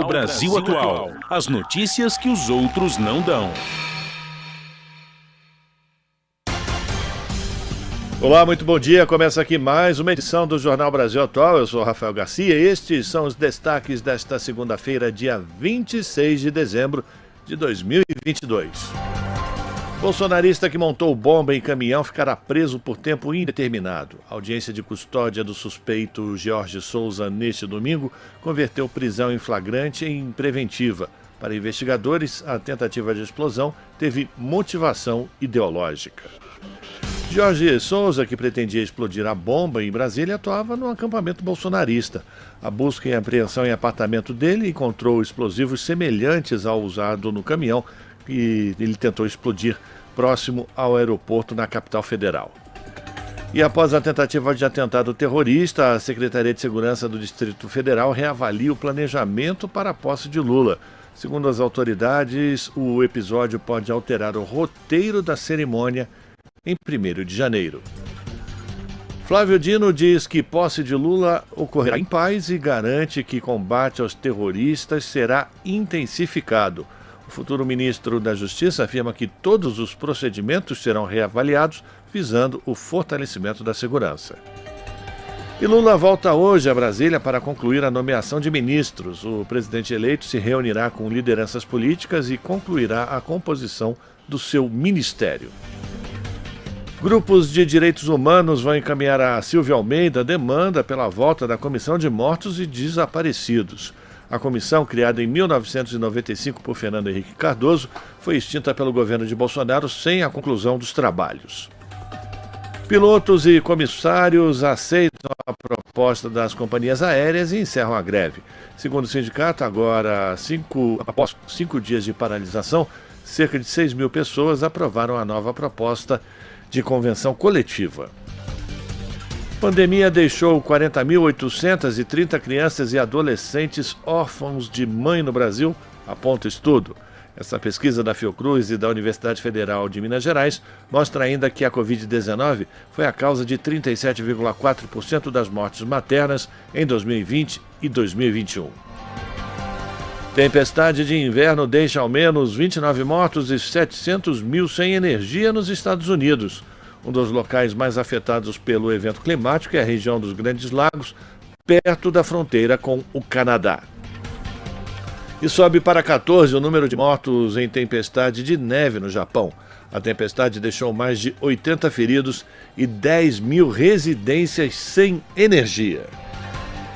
Brasil Atual. As notícias que os outros não dão. Olá, muito bom dia. Começa aqui mais uma edição do Jornal Brasil Atual. Eu sou Rafael Garcia e estes são os destaques desta segunda-feira, dia 26 de dezembro de 2022. Bolsonarista que montou bomba em caminhão ficará preso por tempo indeterminado. A audiência de custódia do suspeito Jorge Souza neste domingo converteu prisão em flagrante em preventiva. Para investigadores, a tentativa de explosão teve motivação ideológica. Jorge Souza, que pretendia explodir a bomba em Brasília, atuava no acampamento bolsonarista. A busca e apreensão em apartamento dele encontrou explosivos semelhantes ao usado no caminhão que ele tentou explodir próximo ao aeroporto na capital federal. E após a tentativa de atentado terrorista, a Secretaria de Segurança do Distrito Federal reavalia o planejamento para a posse de Lula. Segundo as autoridades, o episódio pode alterar o roteiro da cerimônia em 1º de janeiro. Flávio Dino diz que posse de Lula ocorrerá em paz e garante que combate aos terroristas será intensificado. O futuro ministro da Justiça afirma que todos os procedimentos serão reavaliados, visando o fortalecimento da segurança. E Lula volta hoje a Brasília para concluir a nomeação de ministros. O presidente eleito se reunirá com lideranças políticas e concluirá a composição do seu ministério. Grupos de direitos humanos vão encaminhar a Silvia Almeida demanda pela volta da Comissão de Mortos e Desaparecidos. A comissão, criada em 1995 por Fernando Henrique Cardoso, foi extinta pelo governo de Bolsonaro sem a conclusão dos trabalhos. Pilotos e comissários aceitam a proposta das companhias aéreas e encerram a greve. Segundo o sindicato, após 5 dias de paralisação, cerca de 6 mil pessoas aprovaram a nova proposta de convenção coletiva. Pandemia deixou 40.830 crianças e adolescentes órfãos de mãe no Brasil, aponta o estudo. Essa pesquisa da Fiocruz e da Universidade Federal de Minas Gerais mostra ainda que a Covid-19 foi a causa de 37,4% das mortes maternas em 2020 e 2021. Tempestade de inverno deixa ao menos 29 mortos e 700 mil sem energia nos Estados Unidos. Um dos locais mais afetados pelo evento climático é a região dos Grandes Lagos, perto da fronteira com o Canadá. E sobe para 14 o número de mortos em tempestade de neve no Japão. A tempestade deixou mais de 80 feridos e 10 mil residências sem energia.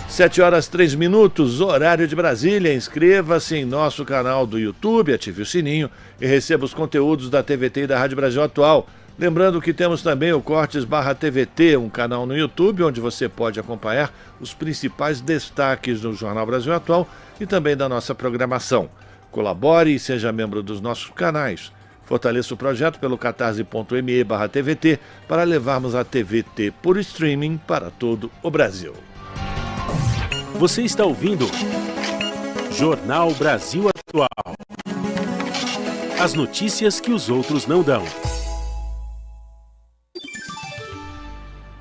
7h03, horário de Brasília. Inscreva-se em nosso canal do YouTube, ative o sininho e receba os conteúdos da TVT e da Rádio Brasil Atual. Lembrando que temos também o Cortes/TVT, um canal no YouTube onde você pode acompanhar os principais destaques do Jornal Brasil Atual e também da nossa programação. Colabore e seja membro dos nossos canais. Fortaleça o projeto pelo catarse.me/TVT para levarmos a TVT por streaming para todo o Brasil. Você está ouvindo Jornal Brasil Atual. As notícias que os outros não dão.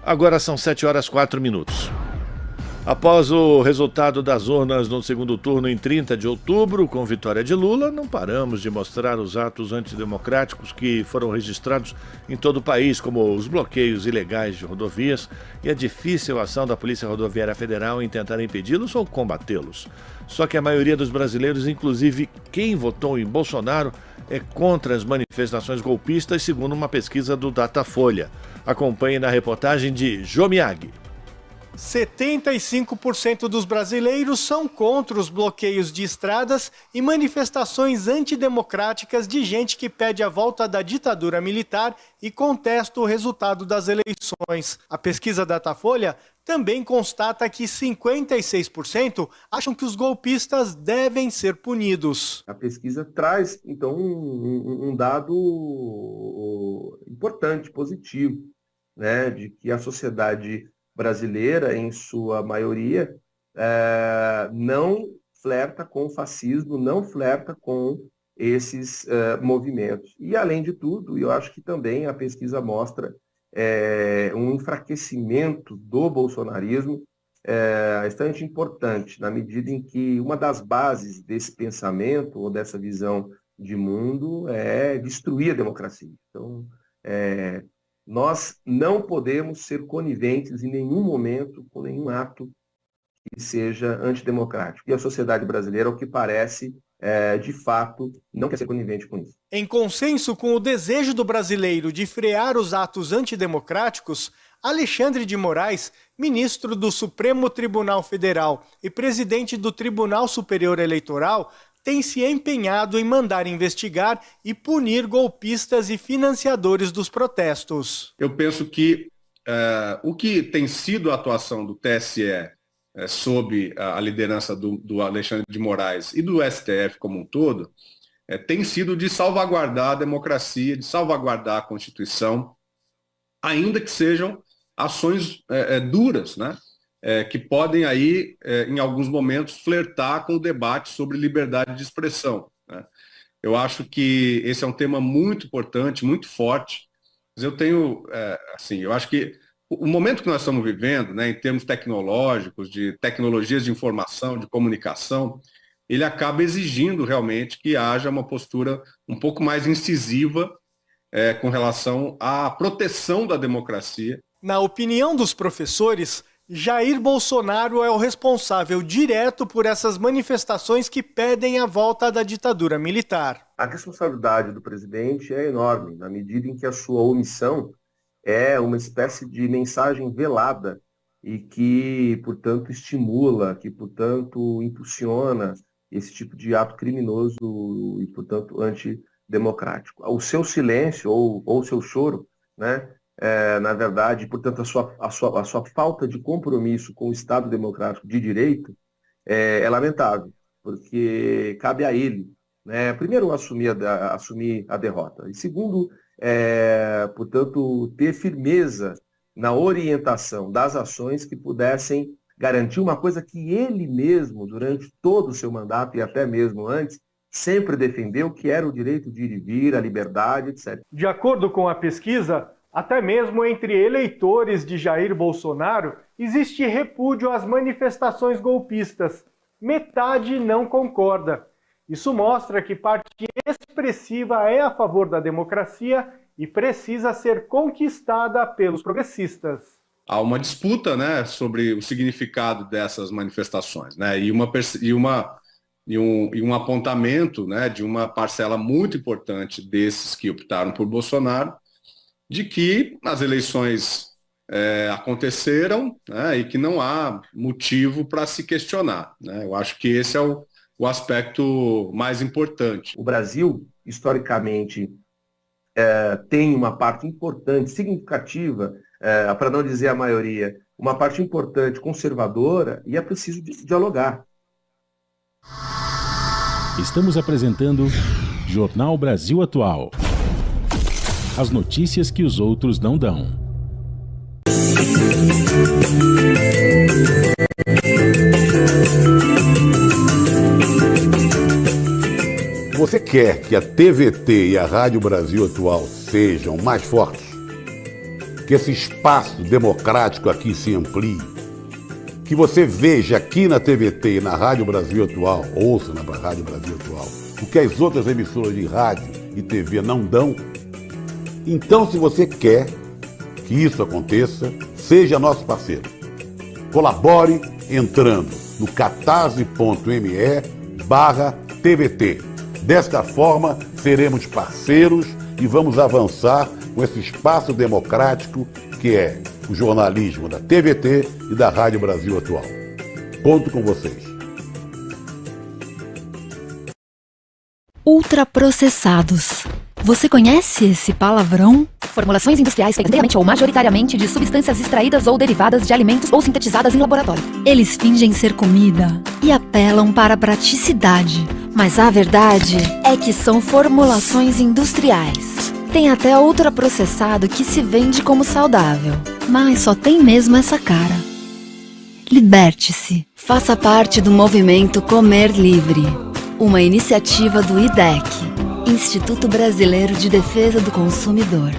Agora são 7h04. Após o resultado das urnas no segundo turno em 30 de outubro, com vitória de Lula, não paramos de mostrar os atos antidemocráticos que foram registrados em todo o país, como os bloqueios ilegais de rodovias e a difícil ação da Polícia Rodoviária Federal em tentar impedi-los ou combatê-los. Só que a maioria dos brasileiros, inclusive quem votou em Bolsonaro, é contra as manifestações golpistas, segundo uma pesquisa do Datafolha. Acompanhe na reportagem de Jô Miyagi. 75% dos brasileiros são contra os bloqueios de estradas e manifestações antidemocráticas de gente que pede a volta da ditadura militar e contesta o resultado das eleições. A pesquisa Datafolha também constata que 56% acham que os golpistas devem ser punidos. A pesquisa traz, então, um dado importante, positivo, né, de que a sociedade brasileira, em sua maioria, não flerta com o fascismo, não flerta com esses movimentos. E, além de tudo, eu acho que também a pesquisa mostra um enfraquecimento do bolsonarismo extremamente importante, na medida em que uma das bases desse pensamento ou dessa visão de mundo é destruir a democracia. Então, nós não podemos ser coniventes em nenhum momento com nenhum ato que seja antidemocrático. E a sociedade brasileira, ao que parece, de fato, não quer ser conivente com isso. Em consenso com o desejo do brasileiro de frear os atos antidemocráticos, Alexandre de Moraes, ministro do Supremo Tribunal Federal e presidente do Tribunal Superior Eleitoral, tem se empenhado em mandar investigar e punir golpistas e financiadores dos protestos. Eu penso que o que tem sido a atuação do TSE sob a liderança do Alexandre de Moraes e do STF como um todo, tem sido de salvaguardar a democracia, de salvaguardar a Constituição, ainda que sejam ações duras, né? Que podem aí, em alguns momentos, flertar com o debate sobre liberdade de expressão, né? Eu acho que esse é um tema muito importante, muito forte. Mas eu tenho, eu acho que o momento que nós estamos vivendo, né, em termos tecnológicos, de tecnologias de informação, de comunicação, ele acaba exigindo realmente que haja uma postura um pouco mais incisiva com relação à proteção da democracia. Na opinião dos professores, Jair Bolsonaro é o responsável direto por essas manifestações que pedem a volta da ditadura militar. A responsabilidade do presidente é enorme, na medida em que a sua omissão é uma espécie de mensagem velada e que, portanto, estimula, que, portanto, impulsiona esse tipo de ato criminoso e, portanto, antidemocrático. O seu silêncio ou o seu choro, né, na verdade, portanto, a sua falta de compromisso com o Estado democrático de direito é lamentável, porque cabe a ele, né, primeiro, assumir a derrota, e segundo, portanto, ter firmeza na orientação das ações que pudessem garantir uma coisa que ele mesmo, durante todo o seu mandato e até mesmo antes, sempre defendeu, que era o direito de ir e vir, a liberdade, etc. De acordo com a pesquisa, até mesmo entre eleitores de Jair Bolsonaro, existe repúdio às manifestações golpistas. Metade não concorda. Isso mostra que parte expressiva é a favor da democracia e precisa ser conquistada pelos progressistas. Há uma disputa, né, sobre o significado dessas manifestações, né, e um apontamento, né, de uma parcela muito importante desses que optaram por Bolsonaro, de que as eleições aconteceram, né, e que não há motivo para se questionar, né. Eu acho que esse é o aspecto mais importante. O Brasil, historicamente, tem uma parte importante, significativa, para não dizer a maioria, uma parte importante conservadora, e é preciso dialogar. Estamos apresentando Jornal Brasil Atual. As notícias que os outros não dão. Você quer que a TVT e a Rádio Brasil Atual sejam mais fortes? Que esse espaço democrático aqui se amplie? Que você veja aqui na TVT e na Rádio Brasil Atual, ouça na Rádio Brasil Atual, o que as outras emissoras de rádio e TV não dão? Então, se você quer que isso aconteça, seja nosso parceiro. Colabore entrando no catarse.me/TVT. Desta forma, seremos parceiros e vamos avançar com esse espaço democrático que é o jornalismo da TVT e da Rádio Brasil Atual. Conto com vocês. Ultraprocessados. Você conhece esse palavrão? Formulações industriais feitas inteiramente ou majoritariamente de substâncias extraídas ou derivadas de alimentos ou sintetizadas em laboratório. Eles fingem ser comida e apelam para a praticidade, mas a verdade é que são formulações industriais. Tem até ultraprocessado que se vende como saudável, mas só tem mesmo essa cara. Liberte-se. Faça parte do movimento Comer Livre, uma iniciativa do IDEC, Instituto Brasileiro de Defesa do Consumidor.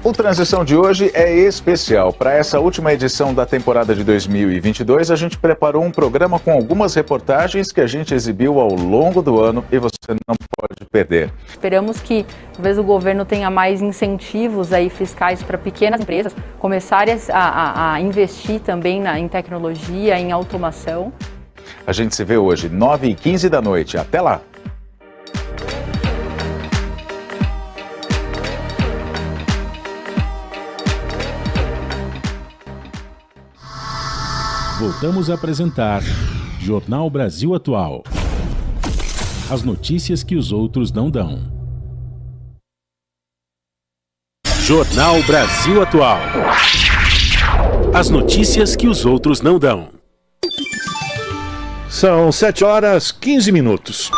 O Transição de hoje é especial. Para essa última edição da temporada de 2022, a gente preparou um programa com algumas reportagens que a gente exibiu ao longo do ano e você não pode perder. Esperamos que talvez o governo tenha mais incentivos aí fiscais para pequenas empresas começarem a investir também em tecnologia, em automação. A gente se vê hoje, 9h15 da noite. Até lá! Voltamos a apresentar Jornal Brasil Atual. As notícias que os outros não dão. Jornal Brasil Atual. As notícias que os outros não dão. São 7h15.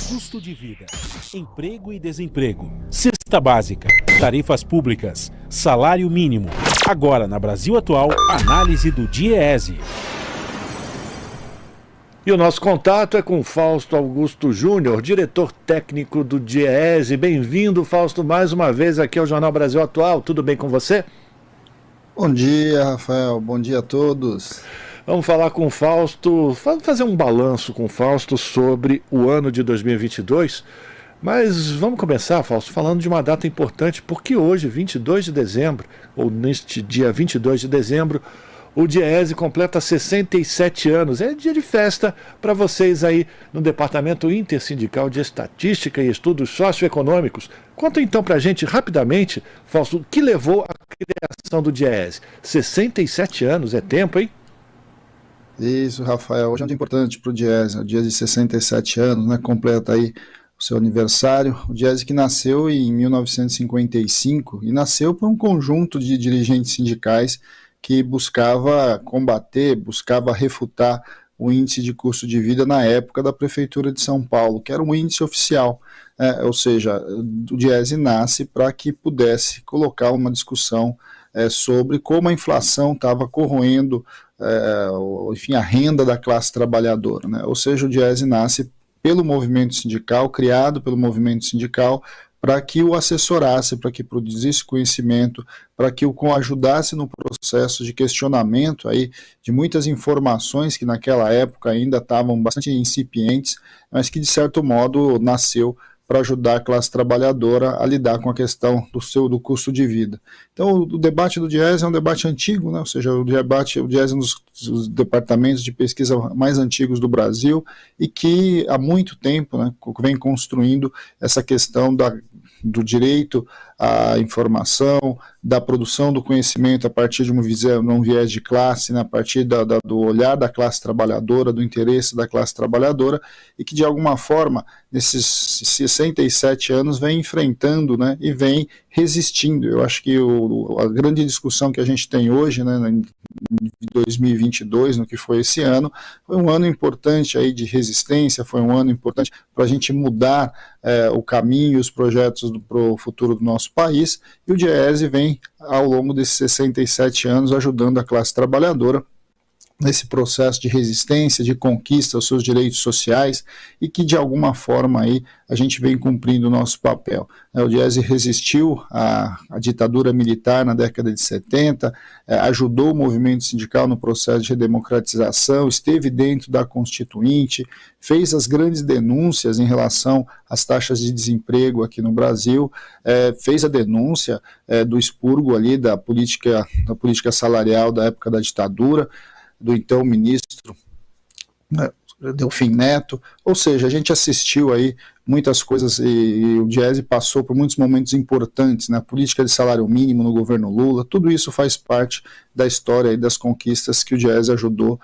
Custo de vida, emprego e desemprego, cesta básica, tarifas públicas, salário mínimo. Agora, na Brasil Atual, análise do DIEESE. E o nosso contato é com Fausto Augusto Júnior, diretor técnico do DIEESE. Bem-vindo, Fausto, mais uma vez aqui ao Jornal Brasil Atual. Tudo bem com você? Bom dia, Rafael. Bom dia a todos. Vamos falar com o Fausto, fazer um balanço com o Fausto sobre o ano de 2022. Mas vamos começar, Fausto, falando de uma data importante, porque hoje, 22 de dezembro, ou neste dia 22 de dezembro, o DIEESE completa 67 anos. É dia de festa para vocês aí no Departamento Intersindical de Estatística e Estudos Socioeconômicos. Conta então para a gente, rapidamente, Fausto, o que levou à criação do DIEESE. 67 anos, é tempo, hein? Isso, Rafael. Hoje é um dia importante para o DIEESE, é o dia de 67 anos, né? Completa aí o seu aniversário. O DIEESE que nasceu em 1955 e nasceu por um conjunto de dirigentes sindicais que buscava combater, buscava refutar o índice de custo de vida na época da Prefeitura de São Paulo, que era um índice oficial, ou seja, o DIEESE nasce para que pudesse colocar uma discussão sobre como a inflação estava corroendo enfim, a renda da classe trabalhadora, né? Ou seja, o DIEESE nasce pelo movimento sindical, criado pelo movimento sindical, para que o assessorasse, para que produzisse conhecimento, para que o ajudasse no processo de questionamento aí de muitas informações que naquela época ainda estavam bastante incipientes, mas que de certo modo nasceu para ajudar a classe trabalhadora a lidar com a questão do custo de vida. Então, o debate do DIEESE é um debate antigo, né? Ou seja, o DIEESE é um dos departamentos de pesquisa mais antigos do Brasil e que há muito tempo, né, vem construindo essa questão do direito à informação, da produção do conhecimento a partir de um viés de classe, né, a partir do olhar da classe trabalhadora, do interesse da classe trabalhadora, e que de alguma forma, nesses 67 anos, vem enfrentando, né, e vem resistindo. Eu acho que a grande discussão que a gente tem hoje, né, em 2022, no que foi esse ano, foi um ano importante aí de resistência, foi um ano importante para a gente mudar o caminho e os projetos para o futuro do nosso país, e o DIEESE vem, ao longo desses 67 anos, ajudando a classe trabalhadora nesse processo de resistência, de conquista aos seus direitos sociais, e que de alguma forma aí a gente vem cumprindo o nosso papel. O DIEESE resistiu à ditadura militar na década de 70, ajudou o movimento sindical no processo de redemocratização, esteve dentro da Constituinte, fez as grandes denúncias em relação às taxas de desemprego aqui no Brasil, fez a denúncia do expurgo ali da política salarial da época da ditadura, do então ministro Delfim Neto, ou seja, a gente assistiu aí muitas coisas e o DIEESE passou por muitos momentos importantes, né? A política de salário mínimo no governo Lula, tudo isso faz parte da história e das conquistas que o DIEESE ajudou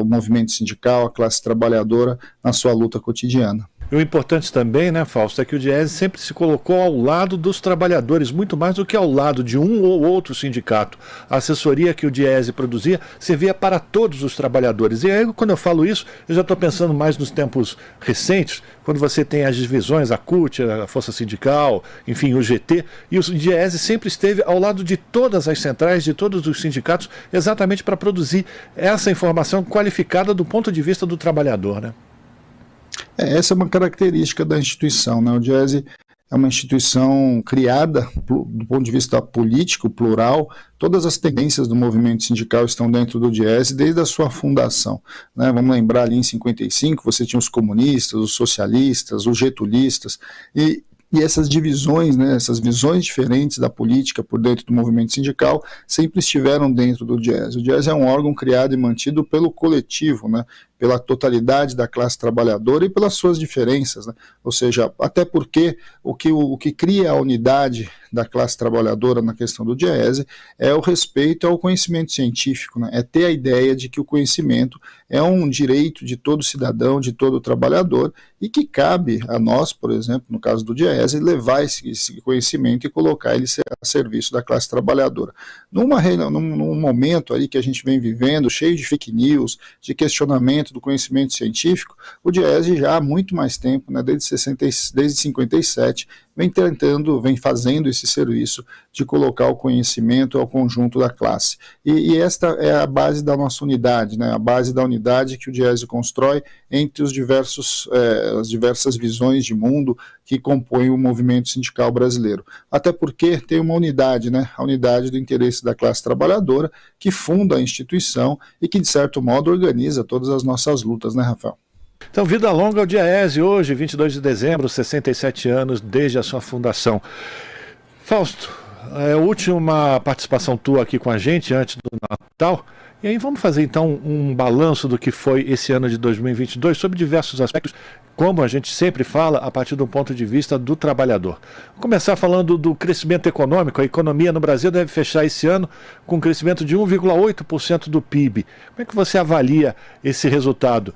o movimento sindical, a classe trabalhadora na sua luta cotidiana. E o importante também, né, Fausto, é que o DIEESE sempre se colocou ao lado dos trabalhadores, muito mais do que ao lado de um ou outro sindicato. A assessoria que o DIEESE produzia servia para todos os trabalhadores. E aí, quando eu falo isso, eu já estou pensando mais nos tempos recentes, quando você tem as divisões, a CUT, a Força Sindical, enfim, o GT, e o DIEESE sempre esteve ao lado de todas as centrais, de todos os sindicatos, exatamente para produzir essa informação qualificada do ponto de vista do trabalhador, né? Essa é uma característica da instituição, né? O DIEESE é uma instituição criada do ponto de vista político, plural. Todas as tendências do movimento sindical estão dentro do Diese desde a sua fundação, né? Vamos lembrar ali em 55, você tinha os comunistas, os socialistas, os getulistas, e essas divisões, né, essas visões diferentes da política por dentro do movimento sindical sempre estiveram dentro do Diese. O Diese é um órgão criado e mantido pelo coletivo, né, pela totalidade da classe trabalhadora e pelas suas diferenças, né? Ou seja, até porque o que cria a unidade da classe trabalhadora na questão do Diese é o respeito ao conhecimento científico, né? É ter a ideia de que o conhecimento é um direito de todo cidadão, de todo trabalhador, e que cabe a nós, por exemplo, no caso do Diese, levar esse conhecimento e colocar ele a serviço da classe trabalhadora. Num momento aí que a gente vem vivendo, cheio de fake news, de questionamento do conhecimento científico, o Diese já há muito mais tempo, né, desde 57, vem fazendo esse serviço de colocar o conhecimento ao conjunto da classe. E esta é a base da nossa unidade, né, a base da unidade que o Diese constrói entre as diversas visões de mundo que compõem o movimento sindical brasileiro. Até porque tem uma unidade, né, a unidade do interesse da classe trabalhadora, que funda a instituição e que, de certo modo, organiza todas as nossas lutas, né, Rafael? Então, vida longa ao Diese, hoje, 22 de dezembro, 67 anos desde a sua fundação. Fausto, é a última participação tua aqui com a gente antes do Natal. E aí vamos fazer então um balanço do que foi esse ano de 2022 sobre diversos aspectos, como a gente sempre fala, a partir do ponto de vista do trabalhador. Vou começar falando do crescimento econômico. A economia no Brasil deve fechar esse ano com um crescimento de 1,8% do PIB. Como é que você avalia esse resultado?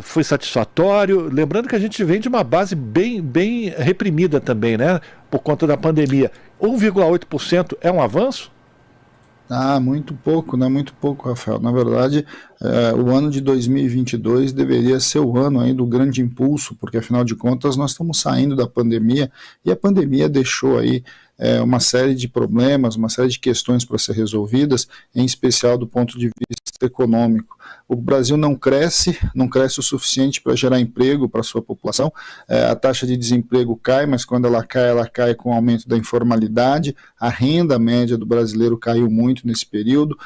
Foi satisfatório? Lembrando que a gente vem de uma base bem reprimida também, né? Por conta da pandemia. 1,8% é um avanço? Muito pouco, né? Muito pouco, Rafael. Na verdade, o ano de 2022 deveria ser o ano aí do grande impulso, porque afinal de contas nós estamos saindo da pandemia e a pandemia deixou aí uma série de problemas, uma série de questões para ser resolvidas, em especial do ponto de vista econômico. O Brasil não cresce o suficiente para gerar emprego para a sua população. A taxa de desemprego cai, mas quando ela cai com o aumento da informalidade. A renda média do brasileiro caiu muito nesse período.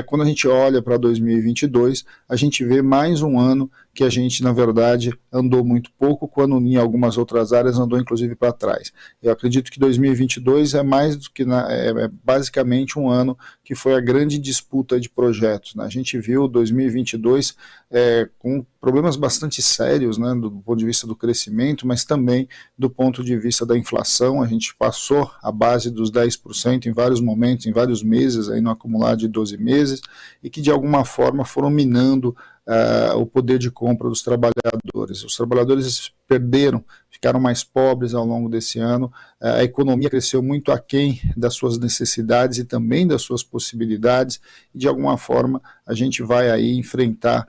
Quando a gente olha para 2022, a gente vê mais um ano que a gente, na verdade, andou muito pouco, quando em algumas outras áreas andou inclusive para trás. Eu acredito que 2022 é mais do que basicamente um ano que foi a grande disputa de projetos, né? A gente viu 2022 com problemas bastante sérios, né, do ponto de vista do crescimento, mas também do ponto de vista da inflação. A gente passou a base dos 10% em vários momentos, em vários meses, aí no acumulado de 12 meses, e que de alguma forma foram minando o poder de compra dos trabalhadores. Os trabalhadores ficaram mais pobres ao longo desse ano. A economia cresceu muito aquém das suas necessidades e também das suas possibilidades, e de alguma forma a gente vai aí enfrentar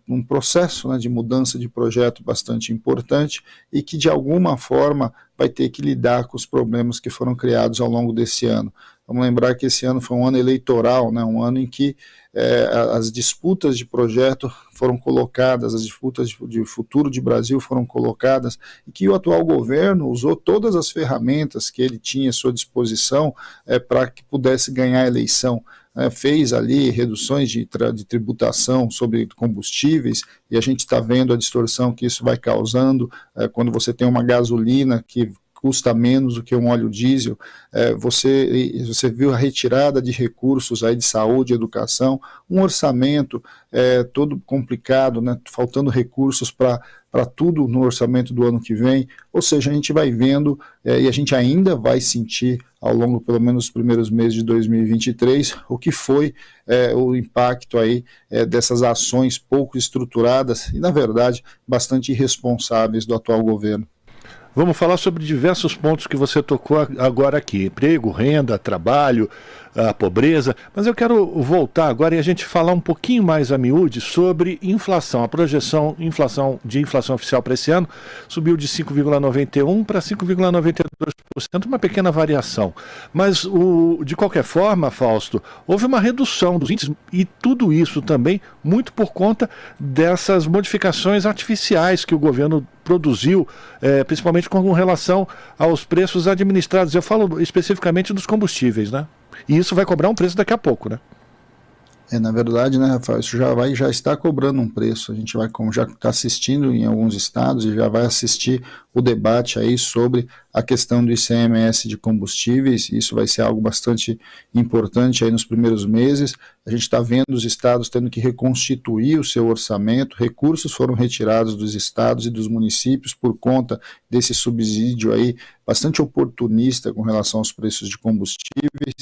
um processo, né, de mudança de projeto bastante importante, e que de alguma forma vai ter que lidar com os problemas que foram criados ao longo desse ano. Vamos lembrar que esse ano foi um ano eleitoral, né, um ano em que as disputas de projeto foram colocadas, as disputas de futuro de Brasil foram colocadas, e que o atual governo usou todas as ferramentas que ele tinha à sua disposição para que pudesse ganhar a eleição. Fez ali reduções de tributação sobre combustíveis, e a gente está vendo a distorção que isso vai causando quando você tem uma gasolina que custa menos do que um óleo diesel. Você viu a retirada de recursos aí de saúde e educação, um orçamento todo complicado, né, faltando recursos para tudo no orçamento do ano que vem. Ou seja, a gente vai vendo e a gente ainda vai sentir ao longo, pelo menos, dos primeiros meses de 2023, o que foi o impacto aí dessas ações pouco estruturadas e, na verdade, bastante irresponsáveis do atual governo. Vamos falar sobre diversos pontos que você tocou agora aqui: emprego, renda, trabalho, a pobreza, mas eu quero voltar agora e a gente falar um pouquinho mais a miúde sobre inflação. A projeção de inflação oficial para esse ano subiu de 5,91% para 5,92%, uma pequena variação. Mas, de qualquer forma, Fausto, houve uma redução dos índices e tudo isso também muito por conta dessas modificações artificiais que o governo produziu, principalmente com relação aos preços administrados. Eu falo especificamente dos combustíveis, né? E isso vai cobrar um preço daqui a pouco, né? Na verdade, né, Rafael, isso já está cobrando um preço. A gente vai, como já está assistindo em alguns estados, e já vai assistir o debate aí sobre a questão do ICMS de combustíveis. Isso vai ser algo bastante importante aí nos primeiros meses. A gente está vendo os estados tendo que reconstituir o seu orçamento, recursos foram retirados dos estados e dos municípios por conta desse subsídio aí bastante oportunista com relação aos preços de combustíveis.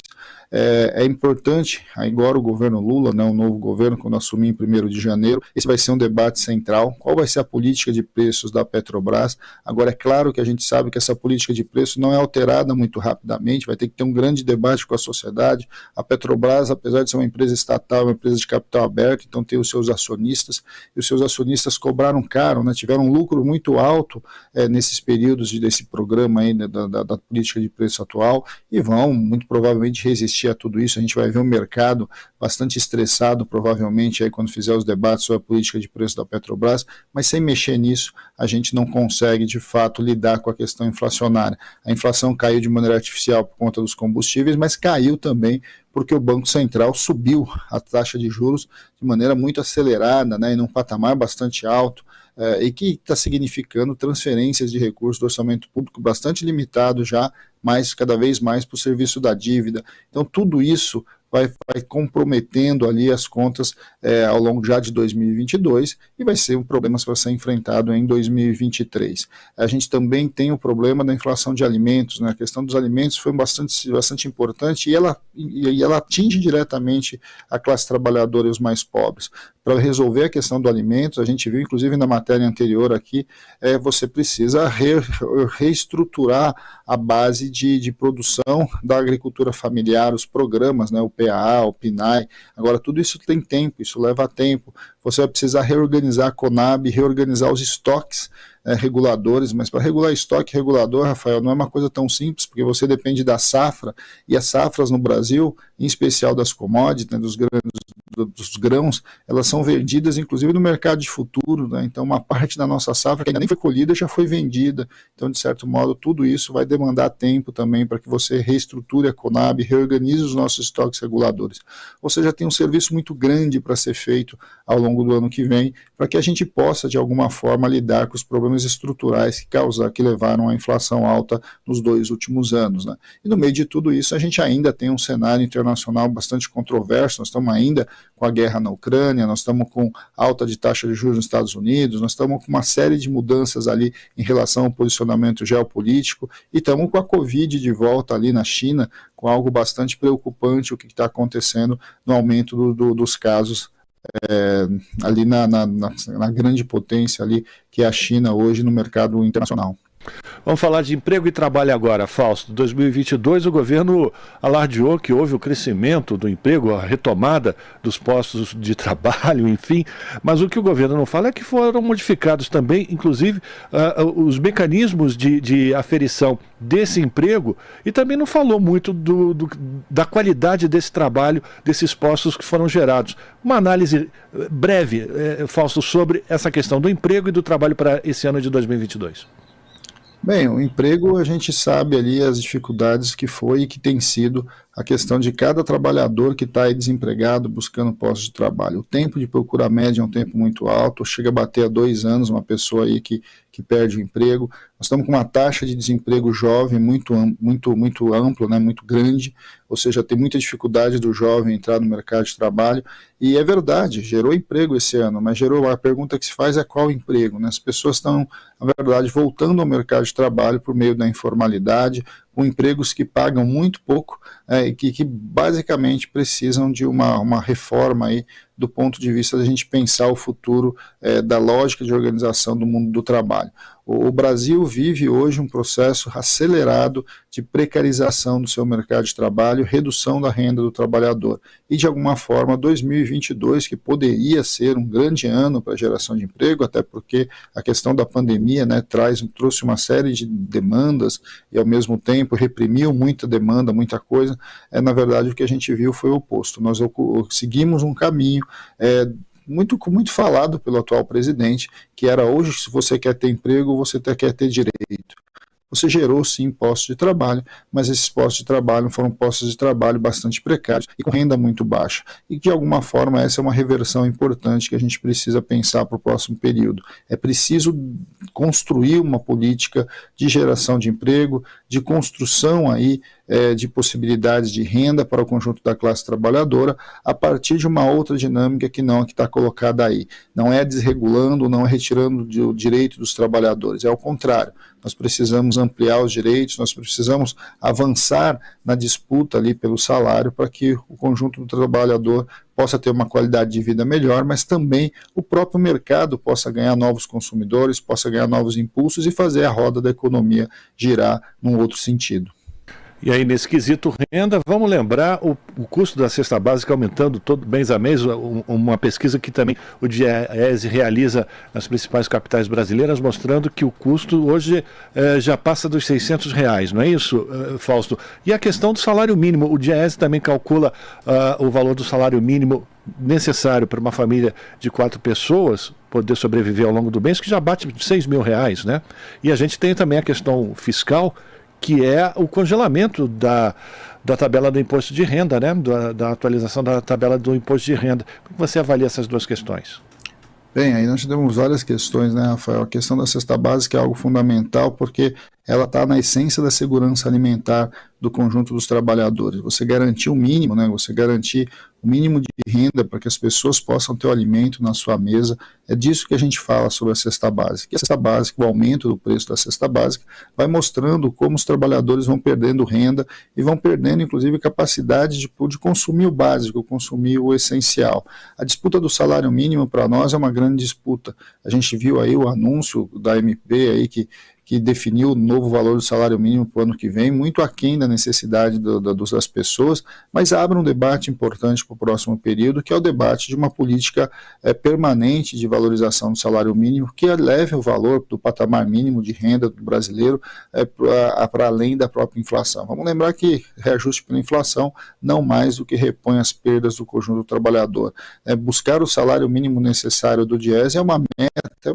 É importante, agora o governo Lula, né, o novo governo, quando assumir em 1º de janeiro, esse vai ser um debate central, qual vai ser a política de preços da Petrobras. Agora, é claro que a gente sabe que essa política de preço não é alterada muito rapidamente, vai ter que ter um grande debate com a sociedade. A Petrobras, apesar de ser uma empresa estatal, uma empresa de capital aberto, então tem os seus acionistas, e os seus acionistas cobraram caro, né, tiveram um lucro muito alto nesses períodos desse programa aí, né, da política de preço atual, e vão muito provavelmente resistir a tudo isso. A gente vai ver um mercado bastante estressado, provavelmente, aí, quando fizer os debates sobre a política de preço da Petrobras, mas sem mexer nisso, a gente não consegue, de fato, lidar com a questão inflacionária. A inflação caiu de maneira artificial por conta dos combustíveis, mas caiu também porque o Banco Central subiu a taxa de juros de maneira muito acelerada, né, em um patamar bastante alto, e que está significando transferências de recursos do orçamento público bastante limitado já, mas cada vez mais para o serviço da dívida. Então, tudo isso vai comprometendo ali as contas ao longo já de 2022 e vai ser um problema para ser enfrentado em 2023. A gente também tem o problema da inflação de alimentos, né? A questão dos alimentos foi bastante importante e ela atinge diretamente a classe trabalhadora e os mais pobres. Para resolver a questão do alimento, a gente viu inclusive na matéria anterior aqui, você precisa reestruturar a base de produção da agricultura familiar, os programas, né, o PAA, o PNAE. Agora, tudo isso tem tempo, isso leva tempo. Você vai precisar reorganizar a Conab, reorganizar os estoques reguladores, mas para regular estoque regulador, Rafael, não é uma coisa tão simples, porque você depende da safra, e as safras no Brasil, em especial das commodities, né, dos grãos, elas são vendidas inclusive no mercado de futuro, né? Então uma parte da nossa safra que ainda nem foi colhida já foi vendida. Então, de certo modo, tudo isso vai demandar tempo também para que você reestruture a Conab, reorganize os nossos estoques reguladores. Ou seja, tem um serviço muito grande para ser feito ao longo do ano que vem, para que a gente possa, de alguma forma, lidar com os problemas estruturais que levaram à inflação alta nos 2 últimos anos, né? E no meio de tudo isso, a gente ainda tem um cenário internacional bastante controverso. Nós estamos ainda com a guerra na Ucrânia, nós estamos com alta de taxa de juros nos Estados Unidos, nós estamos com uma série de mudanças ali em relação ao posicionamento geopolítico, e estamos com a Covid de volta ali na China, com algo bastante preocupante, o que está acontecendo no aumento dos casos ali na grande potência ali que é a China hoje no mercado internacional. Vamos falar de emprego e trabalho agora, Fausto. 2022 o governo alardeou que houve o crescimento do emprego, a retomada dos postos de trabalho, enfim, mas o que o governo não fala é que foram modificados também, inclusive, os mecanismos de aferição desse emprego, e também não falou muito da qualidade desse trabalho, desses postos que foram gerados. Uma análise breve, Fausto, sobre essa questão do emprego e do trabalho para esse ano de 2022. Bem, o emprego, a gente sabe ali as dificuldades que foi e que tem sido a questão de cada trabalhador que está aí desempregado buscando postos de trabalho. O tempo de procura média é um tempo muito alto, chega a bater a 2 anos uma pessoa aí que perde o emprego. Nós estamos com uma taxa de desemprego jovem muito ampla, né, muito grande, ou seja, tem muita dificuldade do jovem entrar no mercado de trabalho, e é verdade, gerou emprego esse ano, mas a pergunta que se faz é qual emprego, né? As pessoas estão, na verdade, voltando ao mercado de trabalho por meio da informalidade, com empregos que pagam muito pouco, e que basicamente precisam de uma reforma aí do ponto de vista da gente pensar o futuro da lógica de organização do mundo do trabalho. O Brasil vive hoje um processo acelerado de precarização do seu mercado de trabalho, redução da renda do trabalhador. E, de alguma forma, 2022, que poderia ser um grande ano para a geração de emprego, até porque a questão da pandemia, né, trouxe uma série de demandas e, ao mesmo tempo, reprimiu muita demanda, muita coisa. Na verdade, o que a gente viu foi o oposto. Nós seguimos um caminho muito falado pelo atual presidente, que era hoje, se você quer ter emprego, você quer ter direito. Você gerou, sim, postos de trabalho, mas esses postos de trabalho foram postos de trabalho bastante precários e com renda muito baixa. E, de alguma forma, essa é uma reversão importante que a gente precisa pensar para o próximo período. É preciso construir uma política de geração de emprego, de construção aí de possibilidades de renda para o conjunto da classe trabalhadora, a partir de uma outra dinâmica que não a que está colocada aí. Não é desregulando, não é retirando o direito dos trabalhadores, é ao contrário. Nós precisamos ampliar os direitos, nós precisamos avançar na disputa ali pelo salário para que o conjunto do trabalhador possa ter uma qualidade de vida melhor, mas também o próprio mercado possa ganhar novos consumidores, possa ganhar novos impulsos e fazer a roda da economia girar num outro sentido. E aí, nesse quesito renda, vamos lembrar o custo da cesta básica aumentando todo mês a mês, uma pesquisa que também o DIEESE realiza nas principais capitais brasileiras, mostrando que o custo hoje já passa dos R$600, não é isso, Fausto? E a questão do salário mínimo, o DIEESE também calcula o valor do salário mínimo necessário para uma família de 4 pessoas poder sobreviver ao longo do mês, que já bate R$6.000, né? E a gente tem também a questão fiscal, que é o congelamento da tabela do imposto de renda, né? Da atualização da tabela do imposto de renda. Como você avalia essas duas questões? Bem, aí nós temos várias questões, né, Rafael? A questão da cesta básica é algo fundamental porque ela está na essência da segurança alimentar do conjunto dos trabalhadores. Você garantir o mínimo, né? Você garantir o mínimo de renda para que as pessoas possam ter o alimento na sua mesa. É disso que a gente fala sobre a cesta básica. E a cesta básica, o aumento do preço da cesta básica, vai mostrando como os trabalhadores vão perdendo renda e vão perdendo, inclusive, capacidade de consumir o básico, consumir o essencial. A disputa do salário mínimo, para nós, é uma grande disputa. A gente viu aí o anúncio da MP aí que definiu o novo valor do salário mínimo para o ano que vem, muito aquém da necessidade das pessoas, mas abre um debate importante para o próximo período, que é o debate de uma política permanente de valorização do salário mínimo, que eleve o valor do patamar mínimo de renda do brasileiro para além da própria inflação. Vamos lembrar que reajuste pela inflação não mais do que repõe as perdas do conjunto do trabalhador. Buscar o salário mínimo necessário do DIEESE é uma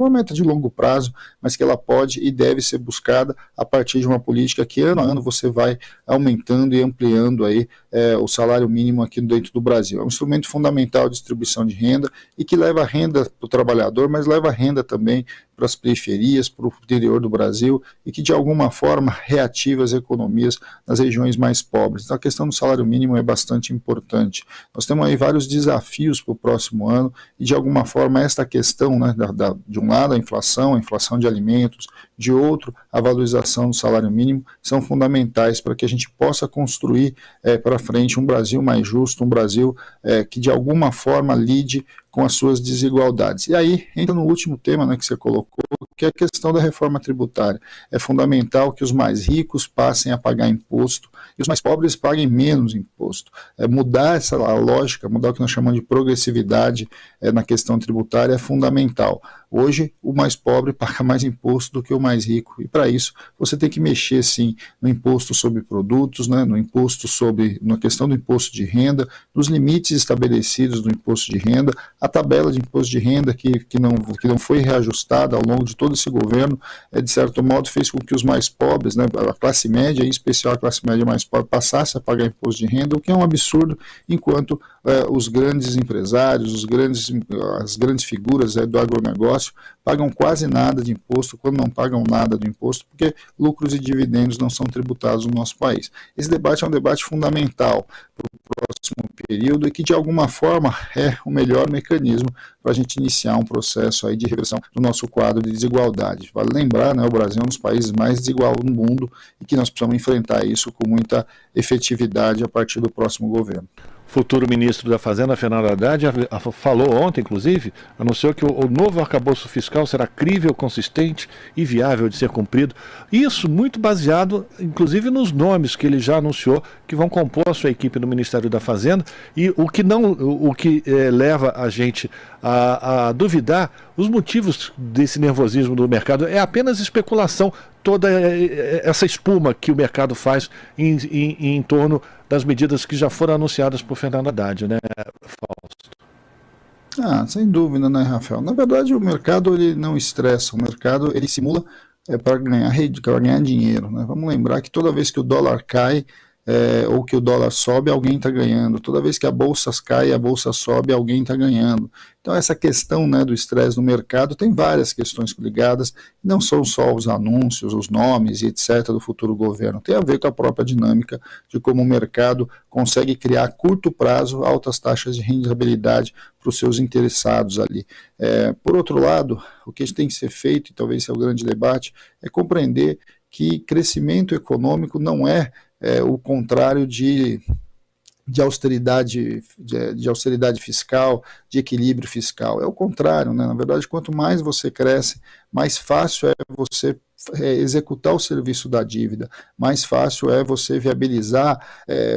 meta de longo prazo, mas que ela pode e deve ser buscada a partir de uma política que ano a ano você vai aumentando e ampliando aí o salário mínimo aqui dentro do Brasil. É um instrumento fundamental de distribuição de renda e que leva renda para o trabalhador, mas leva renda também para as periferias, para o interior do Brasil e que de alguma forma reativa as economias nas regiões mais pobres. Então a questão do salário mínimo é bastante importante. Nós temos aí vários desafios para o próximo ano e de alguma forma esta questão, né, de um lado a inflação de alimentos, de outro a valorização do salário mínimo são fundamentais para que a gente possa construir para frente um Brasil mais justo, um Brasil que de alguma forma lide com as suas desigualdades. E aí entra no último tema, né, que você colocou, que é a questão da reforma tributária. É fundamental que os mais ricos passem a pagar imposto e os mais pobres paguem menos imposto. Mudar essa lógica, mudar o que nós chamamos de progressividade na questão tributária é fundamental. Hoje, o mais pobre paga mais imposto do que o mais rico. E para isso, você tem que mexer, sim, no imposto sobre produtos, né, na questão do imposto de renda, nos limites estabelecidos do imposto de renda, a tabela de imposto de renda que não foi reajustada ao longo de todo esse governo, de certo modo, fez com que os mais pobres, né, a classe média, em especial a classe média mais pobre, passasse a pagar imposto de renda, o que é um absurdo, enquanto os grandes empresários, as grandes figuras do agronegócio pagam quase nada de imposto, quando não pagam nada do imposto, porque lucros e dividendos não são tributados no nosso país. Esse debate é um debate fundamental para o próximo período e que, de alguma forma, é o melhor mecanismo para a gente iniciar um processo aí de reversão do nosso quadro de desigualdade. Vale lembrar, né, o Brasil é um dos países mais desiguais do mundo e que nós precisamos enfrentar isso com muita efetividade a partir do próximo governo. futuro ministro da Fazenda, Fernando Haddad, falou ontem, inclusive, anunciou que o novo arcabouço fiscal será crível, consistente e viável de ser cumprido. Isso muito baseado, inclusive, nos nomes que ele já anunciou que vão compor a sua equipe no Ministério da Fazenda, e o que leva a gente a duvidar os motivos desse nervosismo do mercado é apenas especulação, toda essa espuma que o mercado faz em torno das medidas que já foram anunciadas por Fernando Haddad, né, Fausto? Sem dúvida, né, Rafael? Na verdade, o mercado ele não estressa, o mercado ele simula para ganhar dinheiro, né? Vamos lembrar que toda vez que o dólar cai, ou que o dólar sobe, alguém está ganhando. Toda vez que a bolsa cai, a bolsa sobe, alguém está ganhando. Então essa questão, né, do estresse no mercado tem várias questões ligadas, não são só os anúncios, os nomes e etc. do futuro governo, tem a ver com a própria dinâmica de como o mercado consegue criar a curto prazo altas taxas de rentabilidade para os seus interessados ali. Por outro lado, o que tem que ser feito, e talvez seja o grande debate, é compreender que crescimento econômico não é o contrário de austeridade, de austeridade fiscal, de equilíbrio fiscal. É o contrário, né? Na verdade, quanto mais você cresce, mais fácil é você executar o serviço da dívida, mais fácil é você viabilizar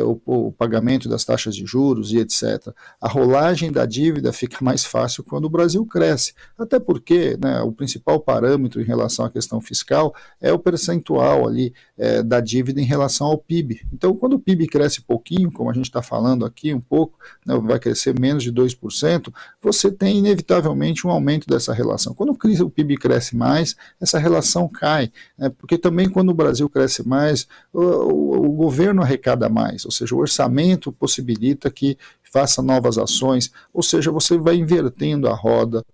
o pagamento das taxas de juros e etc. A rolagem da dívida fica mais fácil quando o Brasil cresce, até porque, né, o principal parâmetro em relação à questão fiscal é o percentual ali da dívida em relação ao PIB. Então, quando o PIB cresce pouquinho, como a gente está falando aqui um pouco, né, vai crescer menos de 2%, você tem inevitavelmente um aumento dessa relação. Quando o PIB cresce mais, essa relação cai. Porque também quando o Brasil cresce mais, o governo arrecada mais, ou seja, o orçamento possibilita que faça novas ações, ou seja, você vai invertendo a roda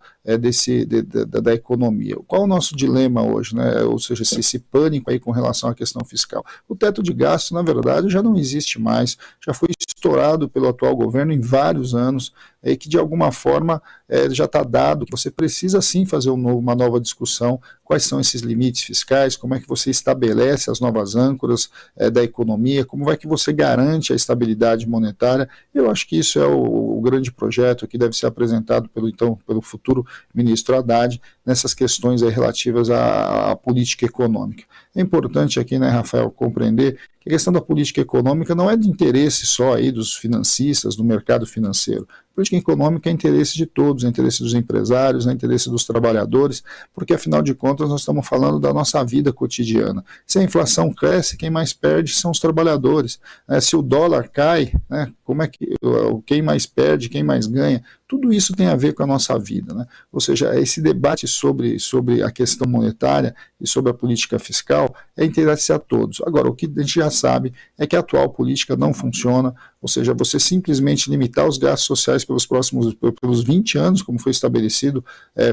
da economia. Qual é o nosso dilema hoje, né? Ou seja, esse pânico aí com relação à questão fiscal. O teto de gasto, na verdade, já não existe mais, já foi estourado pelo atual governo em vários anos, que de alguma forma já está dado, você precisa sim fazer uma nova discussão, quais são esses limites fiscais, como é que você estabelece as novas âncoras da economia, como é que você garante a estabilidade monetária. Eu acho que isso é o grande projeto que deve ser apresentado pelo futuro ministro Haddad nessas questões aí relativas à política econômica. É importante aqui, né, Rafael, compreender que a questão da política econômica não é de interesse só aí dos financistas, do mercado financeiro. A política econômica é interesse de todos, é interesse dos empresários, é interesse dos trabalhadores, porque afinal de contas nós estamos falando da nossa vida cotidiana. Se a inflação cresce, quem mais perde são os trabalhadores. Se o dólar cai, né, como é que quem mais perde, quem mais ganha? Tudo isso tem a ver com a nossa vida, né? Ou seja, esse debate sobre a questão monetária e sobre a política fiscal é interesse a todos. Agora, o que a gente já sabe é que a atual política não funciona, ou seja, você simplesmente limitar os gastos sociais pelos 20 anos, como foi estabelecido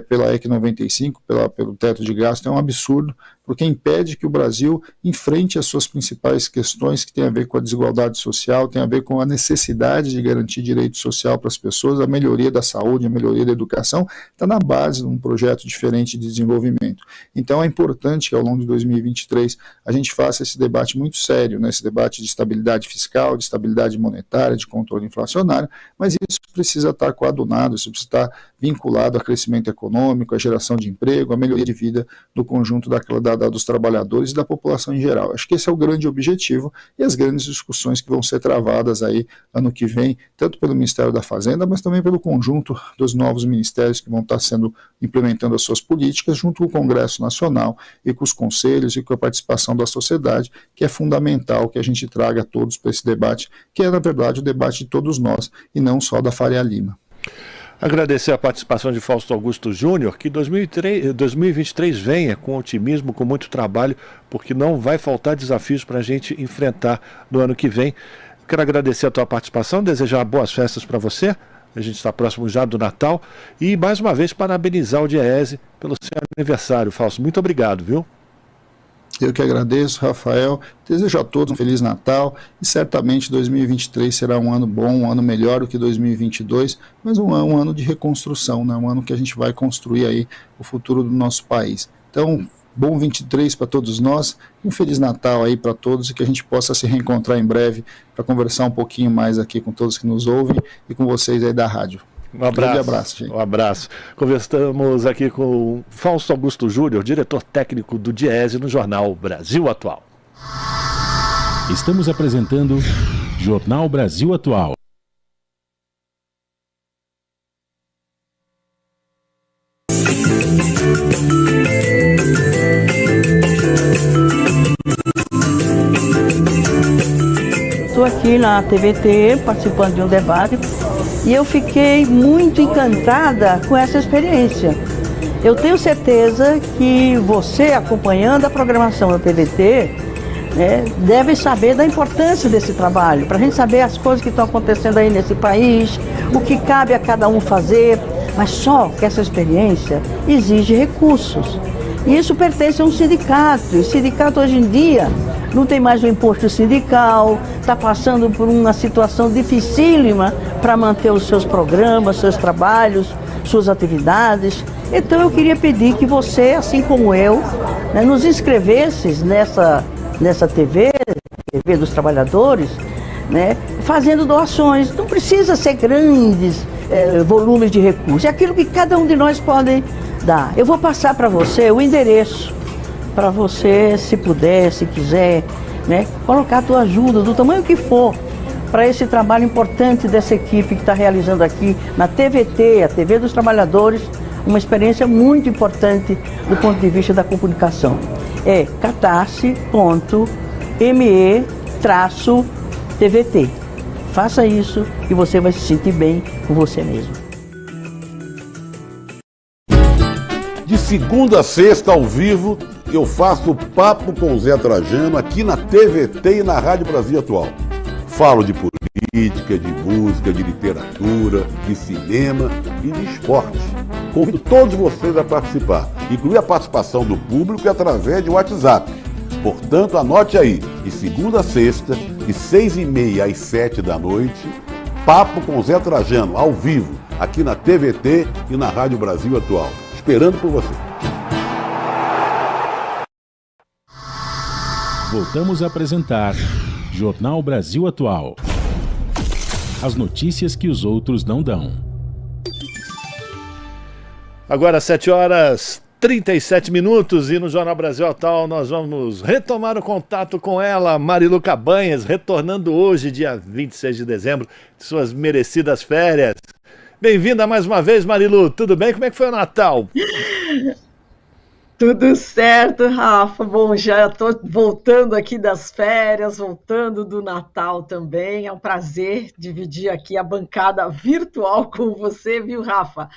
pela EC 95, pelo teto de gasto, é um absurdo, porque impede que o Brasil enfrente as suas principais questões que têm a ver com a desigualdade social, tem a ver com a necessidade de garantir direito social para as pessoas, a melhoria da saúde, a melhoria da educação, está na base de um projeto diferente de desenvolvimento. Então é importante que ao longo de 2023 a gente faça esse debate muito sério, né, esse debate de estabilidade fiscal, de estabilidade monetária, de controle inflacionário, mas isso precisa estar coadunado, isso precisa estar vinculado a crescimento econômico, a geração de emprego, a melhoria de vida do conjunto dos trabalhadores e da população em geral. Acho que esse é o grande objetivo e as grandes discussões que vão ser travadas aí ano que vem, tanto pelo Ministério da Fazenda, mas também pelo conjunto dos novos ministérios que vão estar implementando as suas políticas junto com o Congresso Nacional e com os conselhos e com a participação da sociedade, que é fundamental que a gente traga todos para esse debate, que é, na verdade, o debate de todos nós e não só da Faria Lima. Agradecer a participação de Fausto Augusto Júnior, que 2023 venha com otimismo, com muito trabalho, porque não vai faltar desafios para a gente enfrentar no ano que vem. Quero agradecer a tua participação, desejar boas festas para você. A gente está próximo já do Natal. E, mais uma vez, parabenizar o DIEESE pelo seu aniversário. Fausto, muito obrigado, viu? Eu que agradeço, Rafael. Desejo a todos um Feliz Natal e certamente 2023 será um ano bom, um ano melhor do que 2022, mas um ano de reconstrução, né? Um ano que a gente vai construir aí o futuro do nosso país. Então, bom 23 para todos nós, um Feliz Natal aí para todos e que a gente possa se reencontrar em breve para conversar um pouquinho mais aqui com todos que nos ouvem e com vocês aí da rádio. Um abraço. Grande abraço, gente. Um abraço. Conversamos aqui com Fausto Augusto Júnior, diretor técnico do Diese no Jornal Brasil Atual. Estamos apresentando Jornal Brasil Atual. Estou aqui na TVT participando de um debate e eu fiquei muito encantada com essa experiência. Eu tenho certeza que você, acompanhando a programação da TVT, deve saber da importância desse trabalho, para a gente saber as coisas que estão acontecendo aí nesse país, o que cabe a cada um fazer, mas só que essa experiência exige recursos. E isso pertence a um sindicato, e o sindicato hoje em dia não tem mais o imposto sindical, está passando por uma situação dificílima para manter os seus programas, seus trabalhos, suas atividades. Então eu queria pedir que você, assim como eu, nos inscrevesse nessa TV dos trabalhadores, fazendo doações. Não precisa ser grandes volumes de recursos, é aquilo que cada um de nós pode dar. Eu vou passar para você o endereço, para você, se puder, se quiser, colocar a tua ajuda, do tamanho que for, para esse trabalho importante dessa equipe que está realizando aqui na TVT, a TV dos Trabalhadores, uma experiência muito importante do ponto de vista da comunicação. É catarse.me/TVT. Faça isso e você vai se sentir bem com você mesmo. De segunda a sexta, ao vivo, eu faço Papo com o Zé Trajano aqui na TVT e na Rádio Brasil Atual. Falo de política, de música, de literatura, de cinema e de esporte. Convido todos vocês a participar, incluir a participação do público através de WhatsApp. Portanto, anote aí, de segunda a sexta, de 6h30 às 7 da noite, Papo com Zé Trajano, ao vivo, aqui na TVT e na Rádio Brasil Atual. Esperando por você. Voltamos a apresentar Jornal Brasil Atual. As notícias que os outros não dão. Agora 7h37 e no Jornal Brasil Atual nós vamos retomar o contato com ela, Marilu Cabanhas, retornando hoje, dia 26 de dezembro, de suas merecidas férias. Bem-vinda mais uma vez, Marilu. Tudo bem? Como é que foi o Natal? Tudo certo, Rafa. Bom, já estou voltando aqui das férias, voltando do Natal também. É um prazer dividir aqui a bancada virtual com você, viu, Rafa?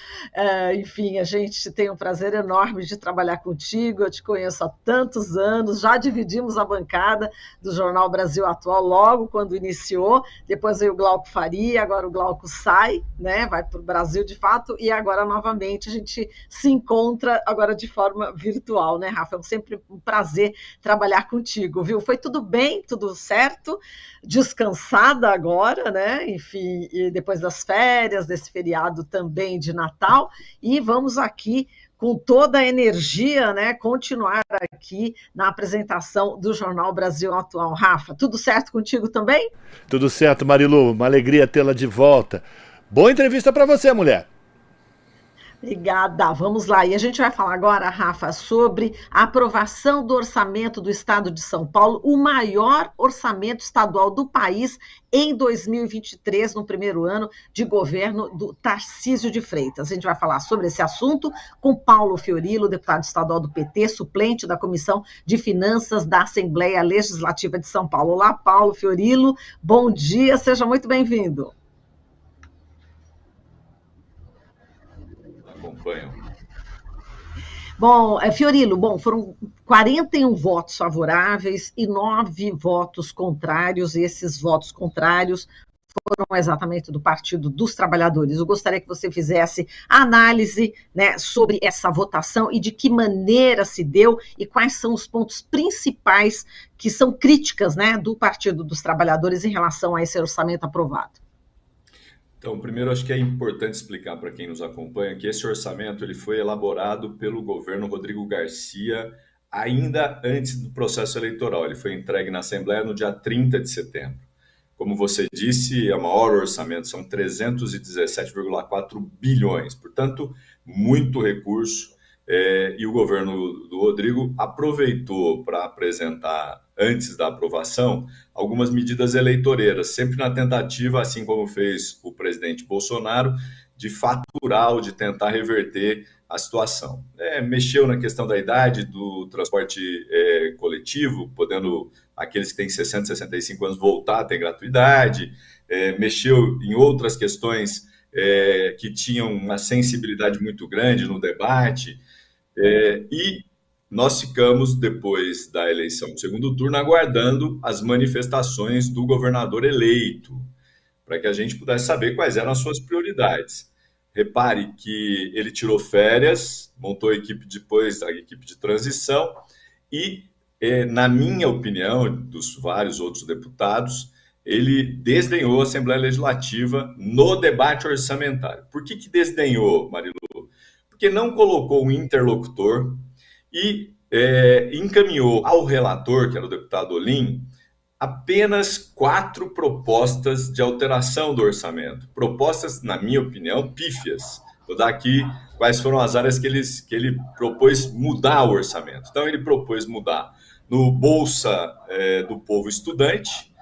Enfim, a gente tem um prazer enorme de trabalhar contigo. Eu te conheço há tantos anos, já dividimos a bancada do Jornal Brasil Atual logo quando iniciou. Depois veio o Glauco Faria, agora o Glauco sai, vai para o Brasil de fato, e agora novamente a gente se encontra agora de forma virtual, Rafa? É sempre um prazer trabalhar contigo, viu? Foi tudo bem, tudo certo, descansada agora, Enfim, e depois das férias, desse feriado também de Natal, e vamos aqui com toda a energia, continuar aqui na apresentação do Jornal Brasil Atual. Rafa, tudo certo contigo também? Tudo certo, Marilu, uma alegria tê-la de volta. Boa entrevista para você, mulher. Obrigada, vamos lá. E a gente vai falar agora, Rafa, sobre a aprovação do orçamento do Estado de São Paulo, o maior orçamento estadual do país em 2023, no primeiro ano de governo do Tarcísio de Freitas. A gente vai falar sobre esse assunto com Paulo Fiorilo, deputado estadual do PT, suplente da Comissão de Finanças da Assembleia Legislativa de São Paulo. Olá, Paulo Fiorilo, bom dia, seja muito bem-vindo. Bom, Fiorilo, foram 41 votos favoráveis e 9 votos contrários, e esses votos contrários foram exatamente do Partido dos Trabalhadores. Eu gostaria que você fizesse a análise sobre essa votação e de que maneira se deu e quais são os pontos principais que são críticas do Partido dos Trabalhadores em relação a esse orçamento aprovado. Então, primeiro, acho que é importante explicar para quem nos acompanha que esse orçamento ele foi elaborado pelo governo Rodrigo Garcia ainda antes do processo eleitoral. Ele foi entregue na Assembleia no dia 30 de setembro. Como você disse, é o maior orçamento, são 317,4 bilhões, portanto, muito recurso. E o governo do Rodrigo aproveitou para apresentar, antes da aprovação, algumas medidas eleitoreiras, sempre na tentativa, assim como fez o presidente Bolsonaro, de faturar ou de tentar reverter a situação. Mexeu na questão da idade do transporte coletivo, podendo aqueles que têm 60, 65 anos voltar a ter gratuidade, mexeu em outras questões que tinham uma sensibilidade muito grande no debate, e nós ficamos, depois da eleição do segundo turno, aguardando as manifestações do governador eleito, para que a gente pudesse saber quais eram as suas prioridades. Repare que ele tirou férias, montou a equipe depois, a equipe de transição, e, na minha opinião, dos vários outros deputados, ele desdenhou a Assembleia Legislativa no debate orçamentário. Por que desdenhou, Marilu? Porque não colocou um interlocutor e encaminhou ao relator, que era o deputado Olim, apenas 4 propostas de alteração do orçamento. Propostas, na minha opinião, pífias. Vou dar aqui quais foram as áreas que ele propôs mudar o orçamento. Então, ele propôs mudar no Bolsa do Povo Estudante,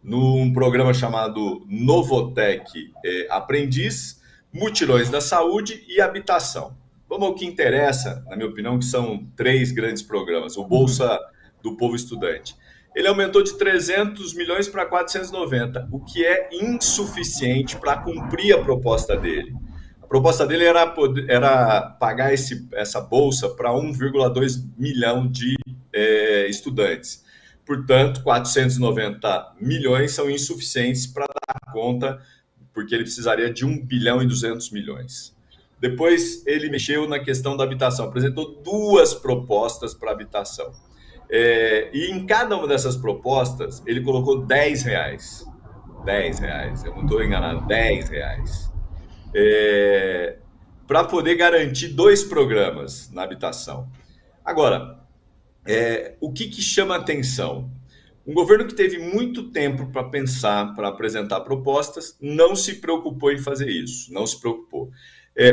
num programa chamado Novotec Aprendiz, Mutirões da Saúde e Habitação. Vamos ao que interessa, na minha opinião, que são 3 grandes programas. O Bolsa do Povo Estudante. Ele aumentou de 300 milhões para 490, o que é insuficiente para cumprir a proposta dele. A proposta dele era pagar essa bolsa para 1,2 milhão de estudantes. Portanto, 490 milhões são insuficientes para dar conta, porque ele precisaria de 1 bilhão e 200 milhões. Depois, ele mexeu na questão da habitação, apresentou 2 propostas para habitação. E em cada uma dessas propostas, ele colocou R$10. R$10, eu não estou enganado, R$10. Para poder garantir 2 programas na habitação. Agora, o que chama atenção? Um governo que teve muito tempo para pensar, para apresentar propostas, não se preocupou em fazer isso, não se preocupou.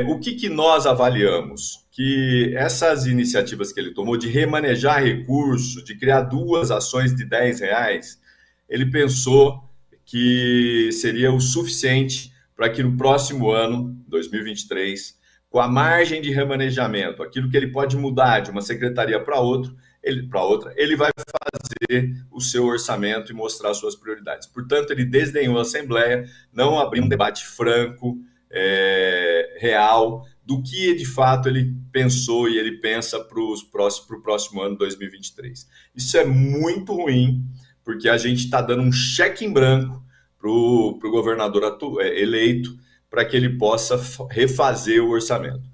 O que nós avaliamos? Que essas iniciativas que ele tomou de remanejar recursos, de criar 2 ações de R$10, ele pensou que seria o suficiente para que no próximo ano, 2023, com a margem de remanejamento, aquilo que ele pode mudar de uma secretaria para outra, ele vai fazer o seu orçamento e mostrar suas prioridades. Portanto, ele desdenhou a Assembleia, não abriu um debate franco, real, do que de fato ele pensou e ele pensa para o próximo ano, 2023. Isso é muito ruim, porque a gente está dando um cheque em branco para o governador eleito, para que ele possa refazer o orçamento.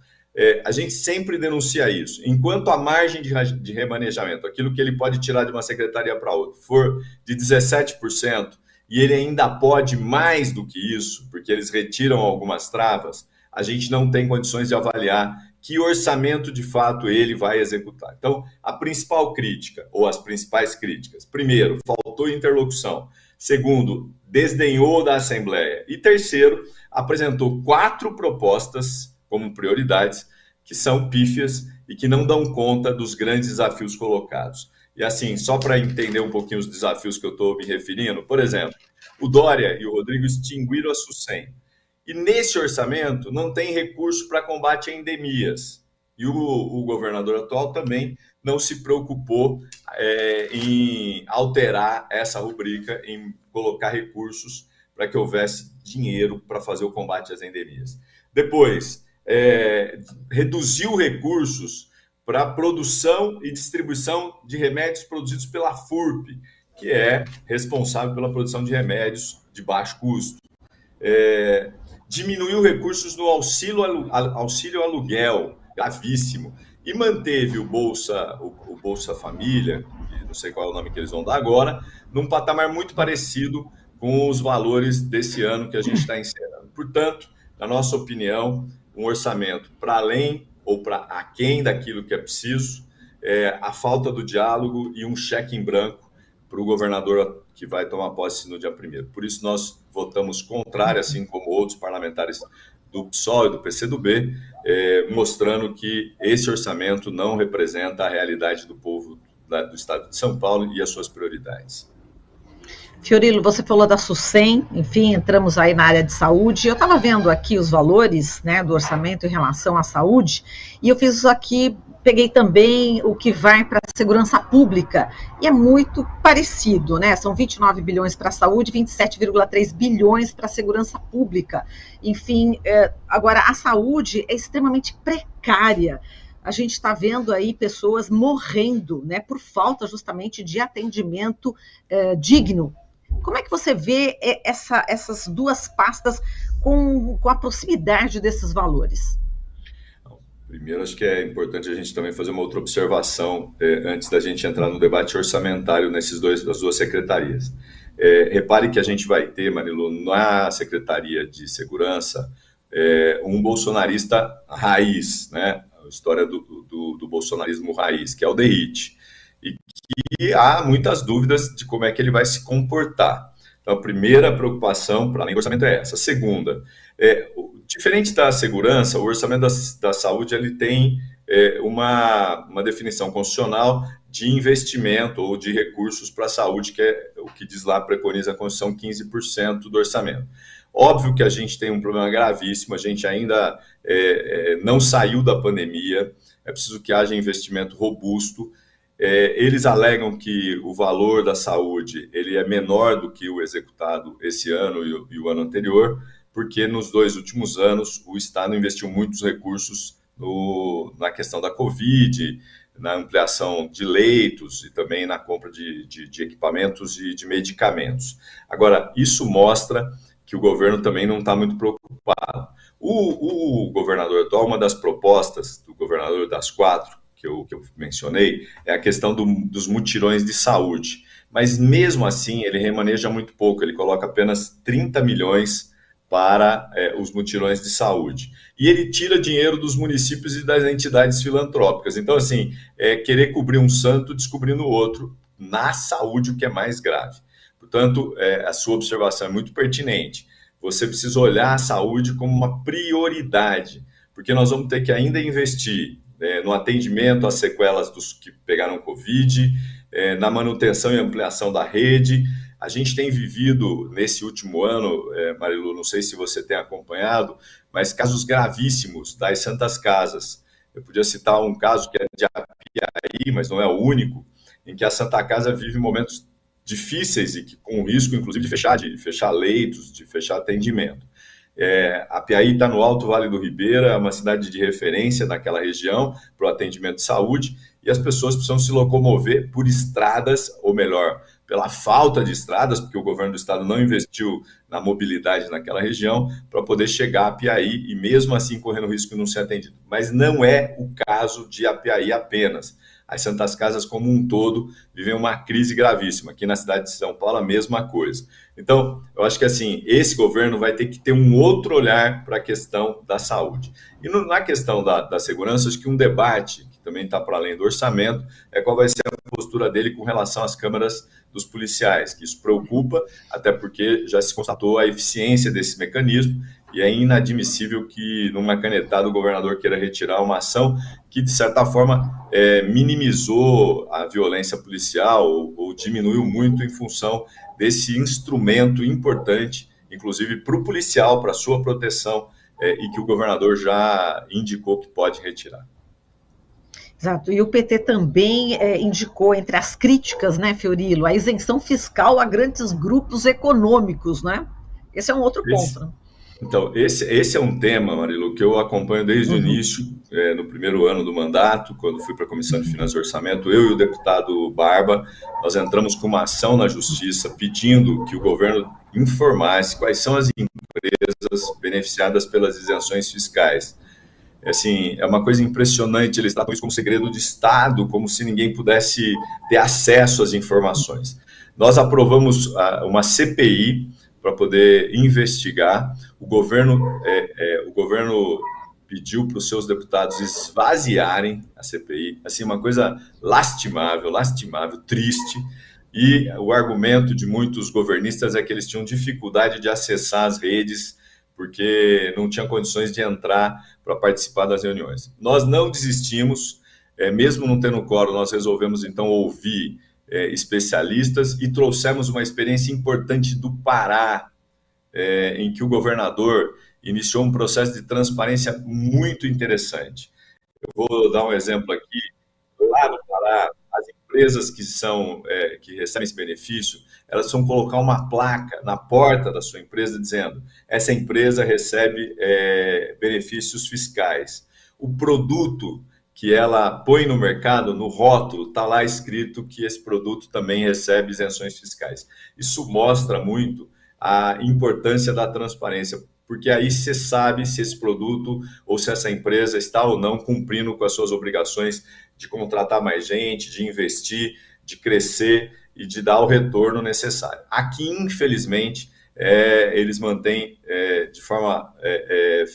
A gente sempre denuncia isso. Enquanto a margem de remanejamento, aquilo que ele pode tirar de uma secretaria para outra, for de 17%, e ele ainda pode mais do que isso, porque eles retiram algumas travas, a gente não tem condições de avaliar que orçamento de fato ele vai executar. Então, a principal crítica, ou as principais críticas: primeiro, faltou interlocução; segundo, desdenhou da Assembleia; e terceiro, apresentou 4 propostas como prioridades que são pífias e que não dão conta dos grandes desafios colocados. E assim, só para entender um pouquinho os desafios que eu estou me referindo, por exemplo, o Dória e o Rodrigo extinguiram a SUSEM. E nesse orçamento não tem recurso para combate a endemias. E o governador atual também não se preocupou em alterar essa rubrica, em colocar recursos para que houvesse dinheiro para fazer o combate às endemias. Depois, reduziu recursos para a produção e distribuição de remédios produzidos pela FURP, que é responsável pela produção de remédios de baixo custo. Diminuiu recursos no auxílio aluguel, gravíssimo, e manteve o Bolsa Família, não sei qual é o nome que eles vão dar agora, num patamar muito parecido com os valores desse ano que a gente está encerrando. Portanto, na nossa opinião, um orçamento para além ou para aquém daquilo que é preciso, a falta do diálogo e um cheque em branco para o governador que vai tomar posse no dia 1º. Por isso nós votamos contrário, assim como outros parlamentares do PSOL e do PCdoB, mostrando que esse orçamento não representa a realidade do povo do estado de São Paulo e as suas prioridades. Fiorilo, você falou da SUSEM, enfim, entramos aí na área de saúde. Eu estava vendo aqui os valores, né, do orçamento em relação à saúde, e eu fiz aqui, peguei também o que vai para a segurança pública, e é muito parecido, né? São 29 bilhões para a saúde, 27,3 bilhões para a segurança pública. Enfim, agora, a saúde é extremamente precária. A gente está vendo aí pessoas morrendo, né, por falta justamente de atendimento digno. Como é que você vê essas duas pastas com a proximidade desses valores? Primeiro, acho que é importante a gente também fazer uma outra observação antes da gente entrar no debate orçamentário das duas secretarias. Repare que a gente vai ter, Marilu, na Secretaria de Segurança, um bolsonarista raiz, né? A história do bolsonarismo raiz, que é o DEIT. E que há muitas dúvidas de como é que ele vai se comportar. Então, a primeira preocupação para além do orçamento é essa. A segunda, diferente da segurança, o orçamento da saúde ele tem uma definição constitucional de investimento ou de recursos para a saúde, que é o que diz lá, preconiza a Constituição, 15% do orçamento. Óbvio que a gente tem um problema gravíssimo, a gente ainda não saiu da pandemia, é preciso que haja investimento robusto. Eles alegam que o valor da saúde ele é menor do que o executado esse ano e o ano anterior, porque nos 2 últimos anos o Estado investiu muitos recursos na questão da Covid, na ampliação de leitos e também na compra de equipamentos e de medicamentos. Agora, isso mostra que o governo também não está muito preocupado. O governador atual, uma das propostas do governador das 4, que eu mencionei, é a questão dos mutirões de saúde. Mas mesmo assim, ele remaneja muito pouco, ele coloca apenas 30 milhões para os mutirões de saúde. E ele tira dinheiro dos municípios e das entidades filantrópicas. Então, assim, querer cobrir um santo descobrindo o outro na saúde, o que é mais grave. Portanto, a sua observação é muito pertinente. Você precisa olhar a saúde como uma prioridade, porque nós vamos ter que ainda investir no atendimento às sequelas dos que pegaram Covid, na manutenção e ampliação da rede. A gente tem vivido, nesse último ano, Marilu, não sei se você tem acompanhado, mas casos gravíssimos das Santas Casas. Eu podia citar um caso que é de Apiaí, mas não é o único, em que a Santa Casa vive momentos difíceis e que, com risco, inclusive, de fechar leitos, de fechar atendimento. Apiaí está no Alto Vale do Ribeira, é uma cidade de referência naquela região para o atendimento de saúde, e as pessoas precisam se locomover por estradas, ou melhor, pela falta de estradas, porque o governo do estado não investiu na mobilidade naquela região, para poder chegar a Apiaí e mesmo assim correndo o risco de não ser atendido. Mas não é o caso de Apiaí apenas. As Santas Casas como um todo vivem uma crise gravíssima. Aqui na cidade de São Paulo, a mesma coisa. Então, eu acho que assim, esse governo vai ter que ter um outro olhar para a questão da saúde. E na questão da segurança, acho que um debate, que também está para além do orçamento, é qual vai ser a postura dele com relação às câmaras dos policiais, que isso preocupa, até porque já se constatou a eficiência desse mecanismo, e é inadmissível que, numa canetada, o governador queira retirar uma ação que, de certa forma, minimizou a violência policial ou diminuiu muito em função desse instrumento importante, inclusive para o policial, para a sua proteção, e que o governador já indicou que pode retirar. Exato, e o PT também indicou entre as críticas, né, Fiorilo, a isenção fiscal a grandes grupos econômicos, né? Esse é um outro ponto, né? Então, esse é um tema, Marilu, que eu acompanho desde o início, no primeiro ano do mandato, quando fui para a Comissão de Finanças e Orçamento, eu e o deputado Barba, nós entramos com uma ação na Justiça pedindo que o governo informasse quais são as empresas beneficiadas pelas isenções fiscais. Assim, é uma coisa impressionante, eles tratam isso como segredo de Estado, como se ninguém pudesse ter acesso às informações. Nós aprovamos uma CPI para poder investigar. O governo pediu para os seus deputados esvaziarem a CPI, assim, uma coisa lastimável, triste, e o argumento de muitos governistas é que eles tinham dificuldade de acessar as redes, porque não tinham condições de entrar para participar das reuniões. Nós não desistimos, mesmo não tendo quórum, nós resolvemos então ouvir especialistas e trouxemos uma experiência importante do Pará, em que o governador iniciou um processo de transparência muito interessante. Eu vou dar um exemplo aqui. Lá no Pará, as empresas que recebem esse benefício, elas vão colocar uma placa na porta da sua empresa dizendo: essa empresa recebe benefícios fiscais. O produto que ela põe no mercado, no rótulo, está lá escrito que esse produto também recebe isenções fiscais. Isso mostra muito a importância da transparência, porque aí você sabe se esse produto ou se essa empresa está ou não cumprindo com as suas obrigações de contratar mais gente, de investir, de crescer e de dar o retorno necessário. Aqui, infelizmente, eles mantêm de forma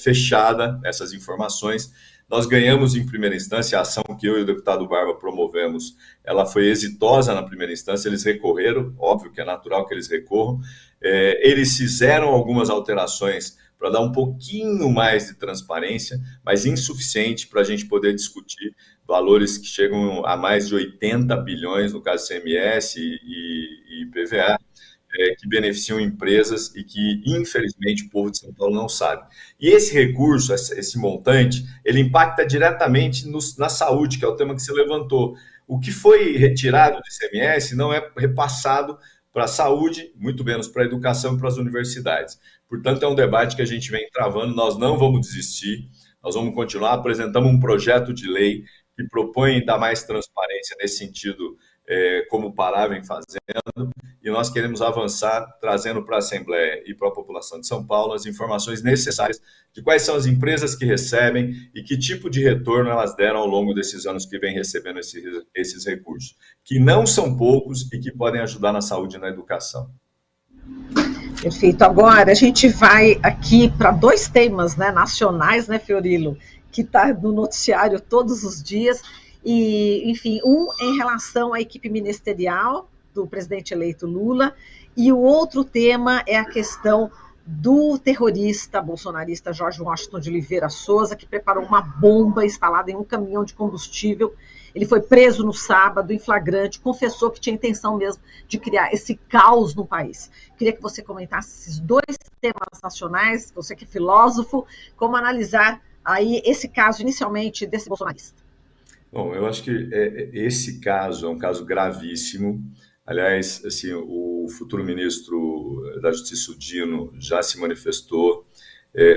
fechada essas informações. Nós ganhamos em primeira instância, a ação que eu e o deputado Barba promovemos, ela foi exitosa na primeira instância, eles recorreram, óbvio que é natural que eles recorram, eles fizeram algumas alterações para dar um pouquinho mais de transparência, mas insuficiente para a gente poder discutir valores que chegam a mais de 80 bilhões, no caso CMS e IPVA, que beneficiam empresas e que, infelizmente, o povo de São Paulo não sabe. E esse recurso, esse montante, ele impacta diretamente na saúde, que é o tema que você levantou. O que foi retirado do ICMS não é repassado para a saúde, muito menos para a educação e para as universidades. Portanto, é um debate que a gente vem travando, nós não vamos desistir, nós vamos continuar, apresentamos um projeto de lei que propõe dar mais transparência nesse sentido, como o Pará vem fazendo, e nós queremos avançar trazendo para a Assembleia e para a população de São Paulo as informações necessárias de quais são as empresas que recebem e que tipo de retorno elas deram ao longo desses anos que vem recebendo esses recursos, que não são poucos e que podem ajudar na saúde e na educação. Perfeito. Agora a gente vai aqui para dois temas, né, nacionais, né, Fiorilo, que está no noticiário todos os dias. E, enfim, um em relação à equipe ministerial do presidente eleito Lula, e o outro tema é a questão do terrorista bolsonarista Jorge Washington de Oliveira Souza, que preparou uma bomba instalada em um caminhão de combustível. Ele foi preso no sábado, em flagrante, confessou que tinha intenção mesmo de criar esse caos no país. Queria que você comentasse esses dois temas nacionais, você que é filósofo, como analisar aí esse caso inicialmente desse bolsonarista. Bom, eu acho que esse caso é um caso gravíssimo. Aliás, assim, o futuro ministro da Justiça, o Dino, já se manifestou,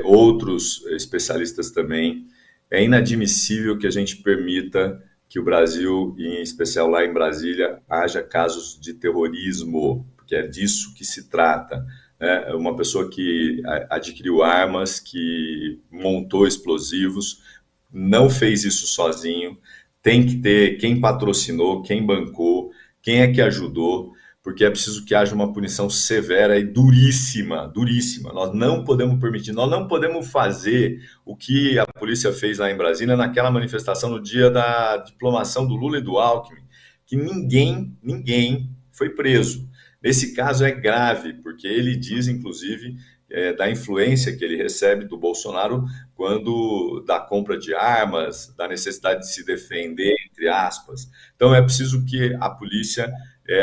outros especialistas também. É inadmissível que a gente permita que o Brasil, em especial lá em Brasília, haja casos de terrorismo, porque é disso que se trata. Uma pessoa que adquiriu armas, que montou explosivos, não fez isso sozinho. Tem que ter quem patrocinou, quem bancou, quem é que ajudou, porque é preciso que haja uma punição severa e duríssima, duríssima. Nós não podemos permitir, nós não podemos fazer o que a polícia fez lá em Brasília naquela manifestação no dia da diplomação do Lula e do Alckmin, que ninguém foi preso. Nesse caso é grave, porque ele diz, inclusive, da influência que ele recebe do Bolsonaro quando da compra de armas, da necessidade de se defender, entre aspas. Então é preciso que a polícia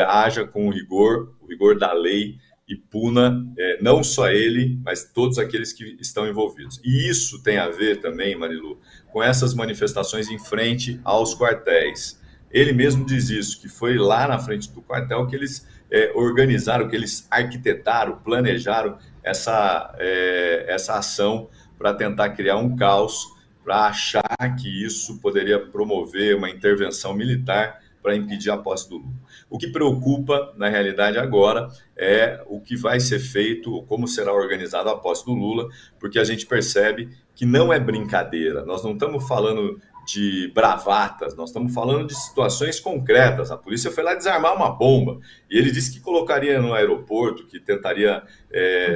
haja com o rigor da lei e puna não só ele, mas todos aqueles que estão envolvidos. E isso tem a ver também, Marilu, com essas manifestações em frente aos quartéis. Ele mesmo diz isso, que foi lá na frente do quartel que eles organizaram, que eles arquitetaram, planejaram essa ação para tentar criar um caos, para achar que isso poderia promover uma intervenção militar para impedir a posse do Lula. O que preocupa, na realidade, agora é o que vai ser feito, como será organizado a posse do Lula, porque a gente percebe que não é brincadeira. Nós não estamos falando de bravatas, nós estamos falando de situações concretas. A polícia foi lá desarmar uma bomba e ele disse que colocaria no aeroporto, que tentaria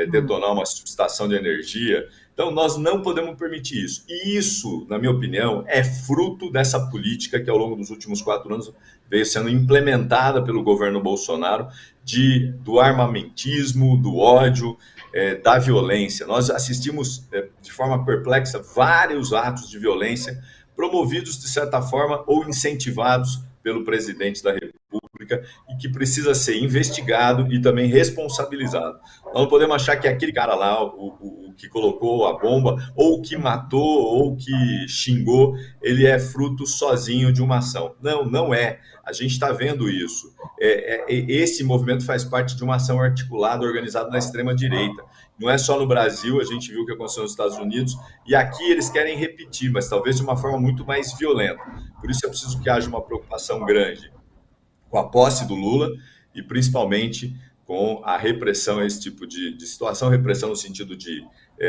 detonar uma subestação de energia. Então, nós não podemos permitir isso. E isso, na minha opinião, é fruto dessa política que, ao longo dos últimos 4 anos, veio sendo implementada pelo governo Bolsonaro do armamentismo, do ódio, da violência. Nós assistimos, de forma perplexa, vários atos de violência promovidos, de certa forma, ou incentivados pelo presidente da República e que precisa ser investigado e também responsabilizado. Nós não podemos achar que aquele cara lá, o que colocou a bomba, ou que matou, ou que xingou, ele é fruto sozinho de uma ação. Não, não é. A gente está vendo isso. Esse movimento faz parte de uma ação articulada, organizada na extrema-direita. Não é só no Brasil, a gente viu o que aconteceu nos Estados Unidos, e aqui eles querem repetir, mas talvez de uma forma muito mais violenta. Por isso é preciso que haja uma preocupação grande com a posse do Lula e principalmente com a repressão a esse tipo de situação, repressão no sentido de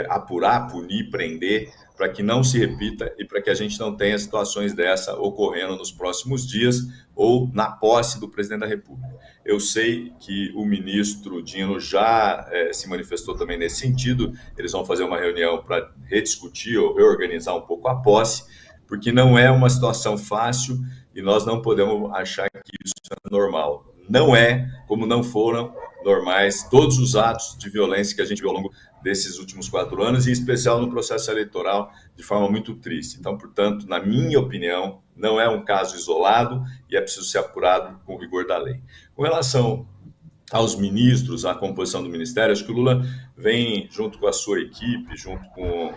apurar, punir, prender, para que não se repita e para que a gente não tenha situações dessa ocorrendo nos próximos dias ou na posse do presidente da República. Eu sei que o ministro Dino já se manifestou também nesse sentido, eles vão fazer uma reunião para rediscutir ou reorganizar um pouco a posse, porque não é uma situação fácil e nós não podemos achar que isso é normal. Não é, como não foram normais todos os atos de violência que a gente viu ao longo desses últimos 4 anos, e em especial no processo eleitoral, de forma muito triste. Então, portanto, na minha opinião, não é um caso isolado e é preciso ser apurado com o rigor da lei. Com relação aos ministros, à composição do ministério, acho que o Lula vem, junto com a sua equipe, junto com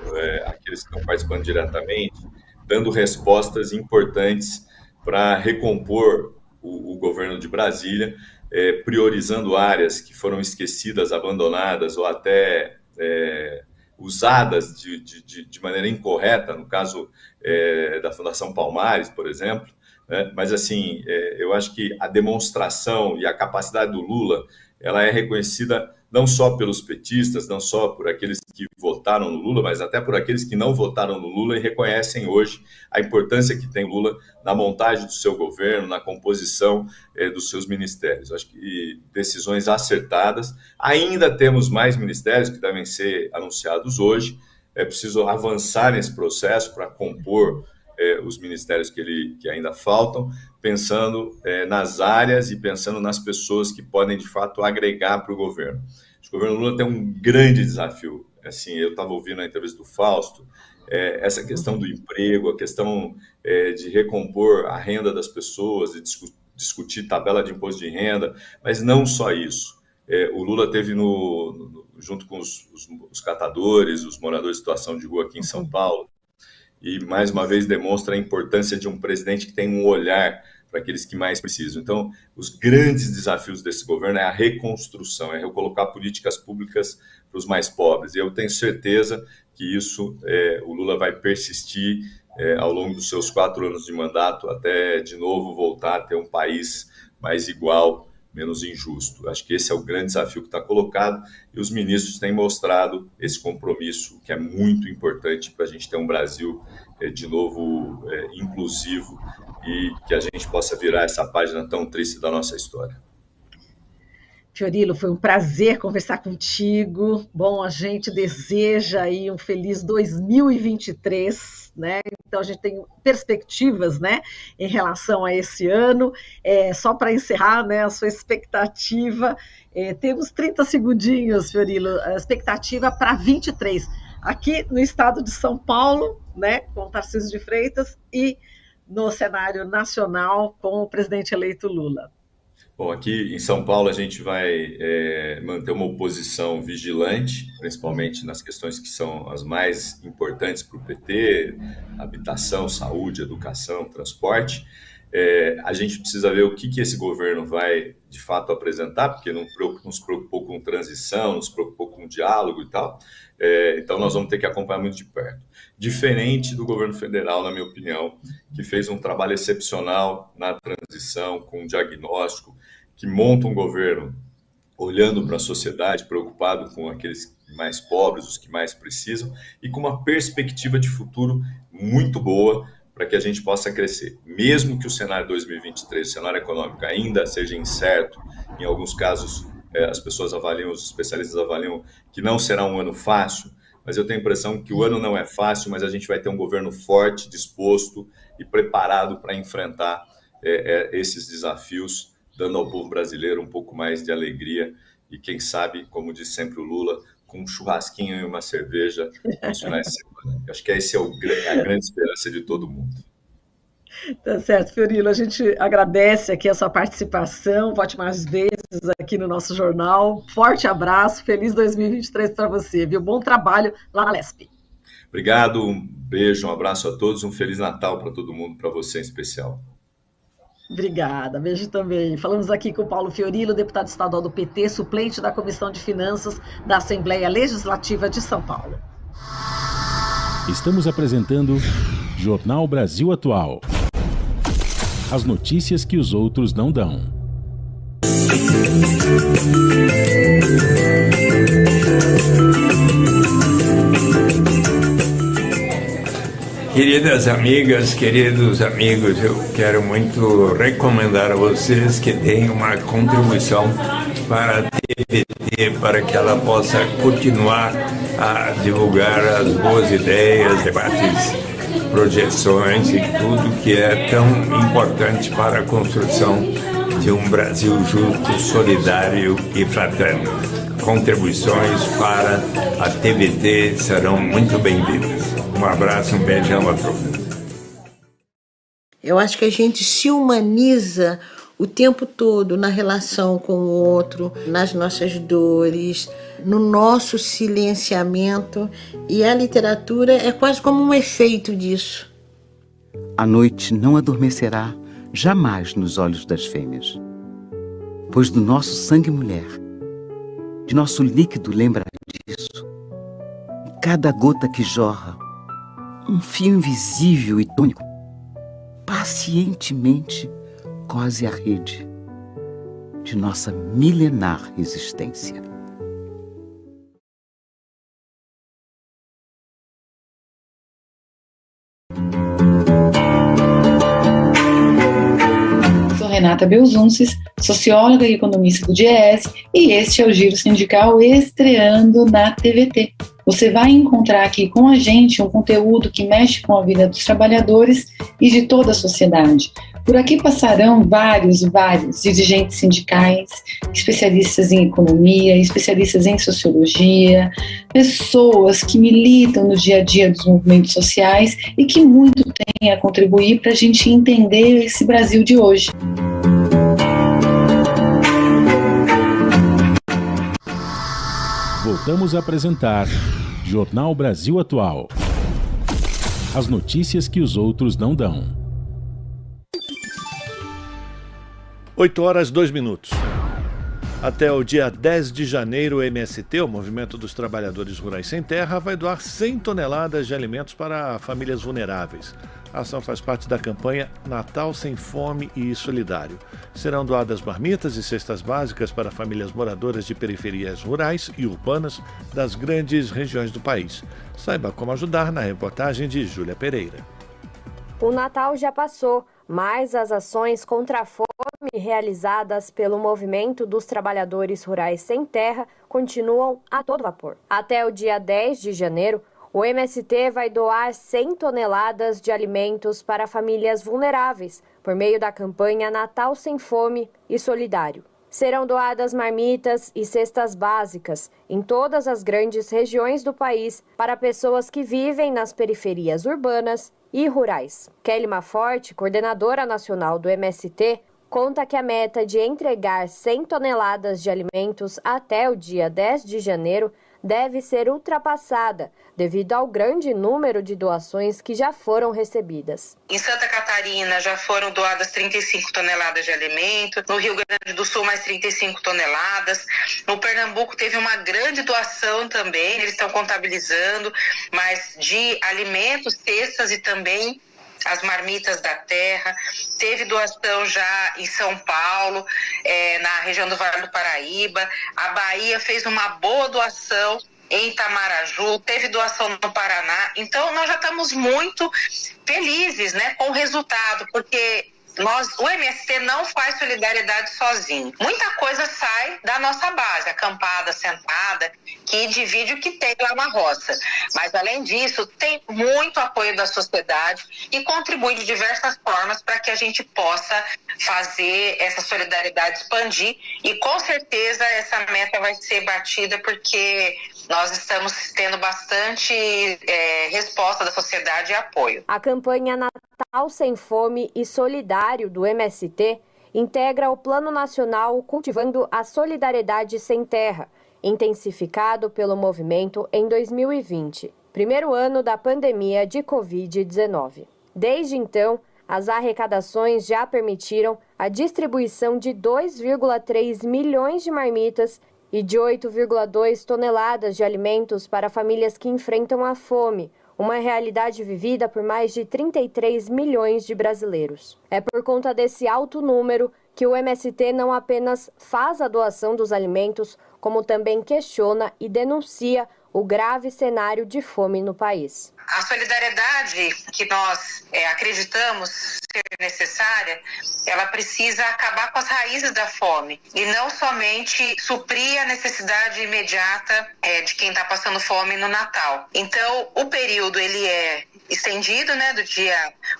aqueles que estão participando diretamente, dando respostas importantes para recompor o governo de Brasília, priorizando áreas que foram esquecidas, abandonadas ou até usadas de maneira incorreta, no caso da Fundação Palmares, por exemplo. Mas, assim, eu acho que a demonstração e a capacidade do Lula, ela é reconhecida não só pelos petistas, não só por aqueles que votaram no Lula, mas até por aqueles que não votaram no Lula e reconhecem hoje a importância que tem o Lula na montagem do seu governo, na composição dos seus ministérios. Acho que decisões acertadas. Ainda temos mais ministérios que devem ser anunciados hoje. É preciso avançar nesse processo para compor os ministérios que ainda faltam, pensando nas áreas e pensando nas pessoas que podem, de fato, agregar para o governo. Acho que o governo Lula tem um grande desafio. Assim, eu estava ouvindo a entrevista do Fausto, essa questão do emprego, a questão de recompor a renda das pessoas, de discutir tabela de imposto de renda, mas não só isso. O Lula teve junto com os catadores, os moradores de situação de rua aqui em São Paulo, e, mais uma vez, demonstra a importância de um presidente que tem um olhar para aqueles que mais precisam. Então, os grandes desafios desse governo é a reconstrução, é recolocar políticas públicas para os mais pobres. E eu tenho certeza que isso o Lula vai persistir ao longo dos seus 4 anos de mandato, até, de novo, voltar a ter um país mais igual, menos injusto. Acho que esse é o grande desafio que está colocado e os ministros têm mostrado esse compromisso que é muito importante para a gente ter um Brasil de novo inclusivo e que a gente possa virar essa página tão triste da nossa história. Fiorilo, foi um prazer conversar contigo. Bom, a gente deseja aí um feliz 2023, né? Então a gente tem perspectivas, né, em relação a esse ano. Só para encerrar, né, a sua expectativa, temos 30 segundinhos, Fiorilo, a expectativa para 23, aqui no estado de São Paulo, né, com Tarcísio de Freitas, e no cenário nacional com o presidente eleito Lula. Bom, aqui em São Paulo a gente vai manter uma oposição vigilante, principalmente nas questões que são as mais importantes para o PT, habitação, saúde, educação, transporte. A gente precisa ver o que esse governo vai, de fato, apresentar, porque não se preocupou com transição, não se preocupou com diálogo e tal. Então nós vamos ter que acompanhar muito de perto. Diferente do governo federal, na minha opinião, que fez um trabalho excepcional na transição, com um diagnóstico, que monta um governo olhando para a sociedade, preocupado com aqueles mais pobres, os que mais precisam, e com uma perspectiva de futuro muito boa para que a gente possa crescer. Mesmo que o cenário 2023, o cenário econômico ainda seja incerto, em alguns casos as pessoas avaliam, os especialistas avaliam que não será um ano fácil, mas eu tenho a impressão que o ano não é fácil, mas a gente vai ter um governo forte, disposto e preparado para enfrentar esses desafios, dando ao povo brasileiro um pouco mais de alegria e, quem sabe, como diz sempre o Lula, com um churrasquinho e uma cerveja nos finais de semana. Eu acho que essa é a grande esperança de todo mundo. Tá certo, Fiorilo, a gente agradece aqui a sua participação, volte mais vezes aqui no nosso jornal. Forte abraço, feliz 2023 para você, viu? Bom trabalho lá na Lesp. Obrigado, um beijo, um abraço a todos, um Feliz Natal para todo mundo, para você em especial. Obrigada, beijo também. Falamos aqui com o Paulo Fiorilo, deputado estadual do PT, suplente da Comissão de Finanças da Assembleia Legislativa de São Paulo. Estamos apresentando Jornal Brasil Atual. As notícias que os outros não dão. Queridas amigas, queridos amigos, eu quero muito recomendar a vocês que deem uma contribuição para a TVT, para que ela possa continuar a divulgar as boas ideias, debates, projeções e tudo que é tão importante para a construção de um Brasil justo, solidário e fraterno. Contribuições para a TVT serão muito bem-vindas. Um abraço, um beijão a todos. Eu acho que a gente se humaniza o tempo todo na relação com o outro, nas nossas dores, no nosso silenciamento, e a literatura é quase como um efeito disso. A noite não adormecerá jamais nos olhos das fêmeas, pois do nosso sangue mulher, de nosso líquido lembra disso. E cada gota que jorra, um fio invisível e tônico, pacientemente cose a rede de nossa milenar existência. Sou Renata Belzunces, socióloga e economista do DIEESE, e este é o Giro Sindical estreando na TVT. Você vai encontrar aqui com a gente um conteúdo que mexe com a vida dos trabalhadores e de toda a sociedade. Por aqui passarão vários dirigentes sindicais, especialistas em economia, especialistas em sociologia, pessoas que militam no dia a dia dos movimentos sociais e que muito têm a contribuir para a gente entender esse Brasil de hoje. Voltamos a apresentar Jornal Brasil Atual. As notícias que os outros não dão. 8h02. Até o dia 10 de janeiro, o MST, o Movimento dos Trabalhadores Rurais Sem Terra, vai doar 100 toneladas de alimentos para famílias vulneráveis. A ação faz parte da campanha Natal Sem Fome e Solidário. Serão doadas marmitas e cestas básicas para famílias moradoras de periferias rurais e urbanas das grandes regiões do país. Saiba como ajudar na reportagem de Júlia Pereira. O Natal já passou, mas as ações contra a fome realizadas pelo Movimento dos Trabalhadores Rurais Sem Terra continuam a todo vapor. Até o dia 10 de janeiro, o MST vai doar 100 toneladas de alimentos para famílias vulneráveis, por meio da campanha Natal Sem Fome e Solidário. Serão doadas marmitas e cestas básicas em todas as grandes regiões do país para pessoas que vivem nas periferias urbanas e rurais. Kelly Maforte, coordenadora nacional do MST, conta que a meta de entregar 100 toneladas de alimentos até o dia 10 de janeiro deve ser ultrapassada, devido ao grande número de doações que já foram recebidas. Em Santa Catarina já foram doadas 35 toneladas de alimento, no Rio Grande do Sul mais 35 toneladas, no Pernambuco teve uma grande doação também, eles estão contabilizando, mas de alimentos, cestas e também as marmitas da terra. Teve doação já em São Paulo, na região do Vale do Paraíba. A Bahia fez uma boa doação em Itamaraju, teve doação no Paraná. Então, nós já estamos muito felizes, né, com o resultado, porque o MST não faz solidariedade sozinho. Muita coisa sai da nossa base, acampada, sentada, que divide o que tem lá na roça. Mas, além disso, tem muito apoio da sociedade e contribui de diversas formas para que a gente possa fazer essa solidariedade expandir. E, com certeza, essa meta vai ser batida porque nós estamos tendo bastante resposta da sociedade e apoio. A campanha Natal Sem Fome e Solidário do MST integra o Plano Nacional Cultivando a Solidariedade Sem Terra, intensificado pelo movimento em 2020, primeiro ano da pandemia de Covid-19. Desde então, as arrecadações já permitiram a distribuição de 2,3 milhões de marmitas e de 8,2 toneladas de alimentos para famílias que enfrentam a fome, uma realidade vivida por mais de 33 milhões de brasileiros. É por conta desse alto número que o MST não apenas faz a doação dos alimentos, como também questiona e denuncia o grave cenário de fome no país. A solidariedade que nós acreditamos ser necessária, ela precisa acabar com as raízes da fome e não somente suprir a necessidade imediata de quem está passando fome no Natal. Então, o período ele é estendido, né,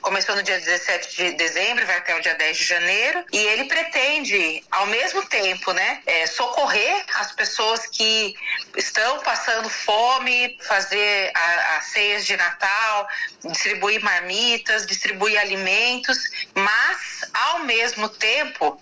começou no dia 17 de dezembro, vai até o dia 10 de janeiro, e ele pretende, ao mesmo tempo, né, socorrer as pessoas que estão passando fome, fazer as ceias de Natal, distribuir marmitas, distribuir alimentos, mas, ao mesmo tempo,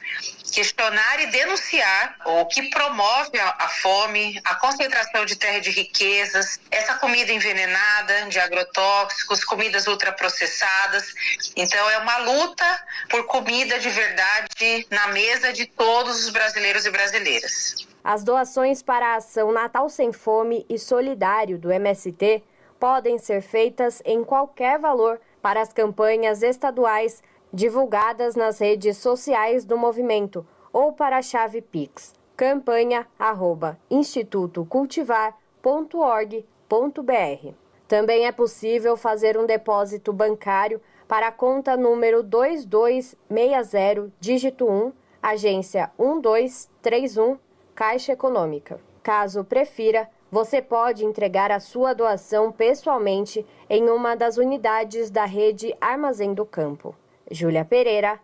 questionar e denunciar o que promove a fome, a concentração de terra de riquezas, essa comida envenenada de agrotóxicos, comidas ultraprocessadas. Então é uma luta por comida de verdade na mesa de todos os brasileiros e brasileiras. As doações para a ação Natal Sem Fome e Solidário do MST podem ser feitas em qualquer valor para as campanhas estaduais divulgadas nas redes sociais do movimento ou para a chave Pix, campanha@institutocultivar.org.br. Também é possível fazer um depósito bancário para a conta número 2260, dígito 1, agência 1231, Caixa Econômica. Caso prefira, você pode entregar a sua doação pessoalmente em uma das unidades da rede Armazém do Campo. Júlia Pereira,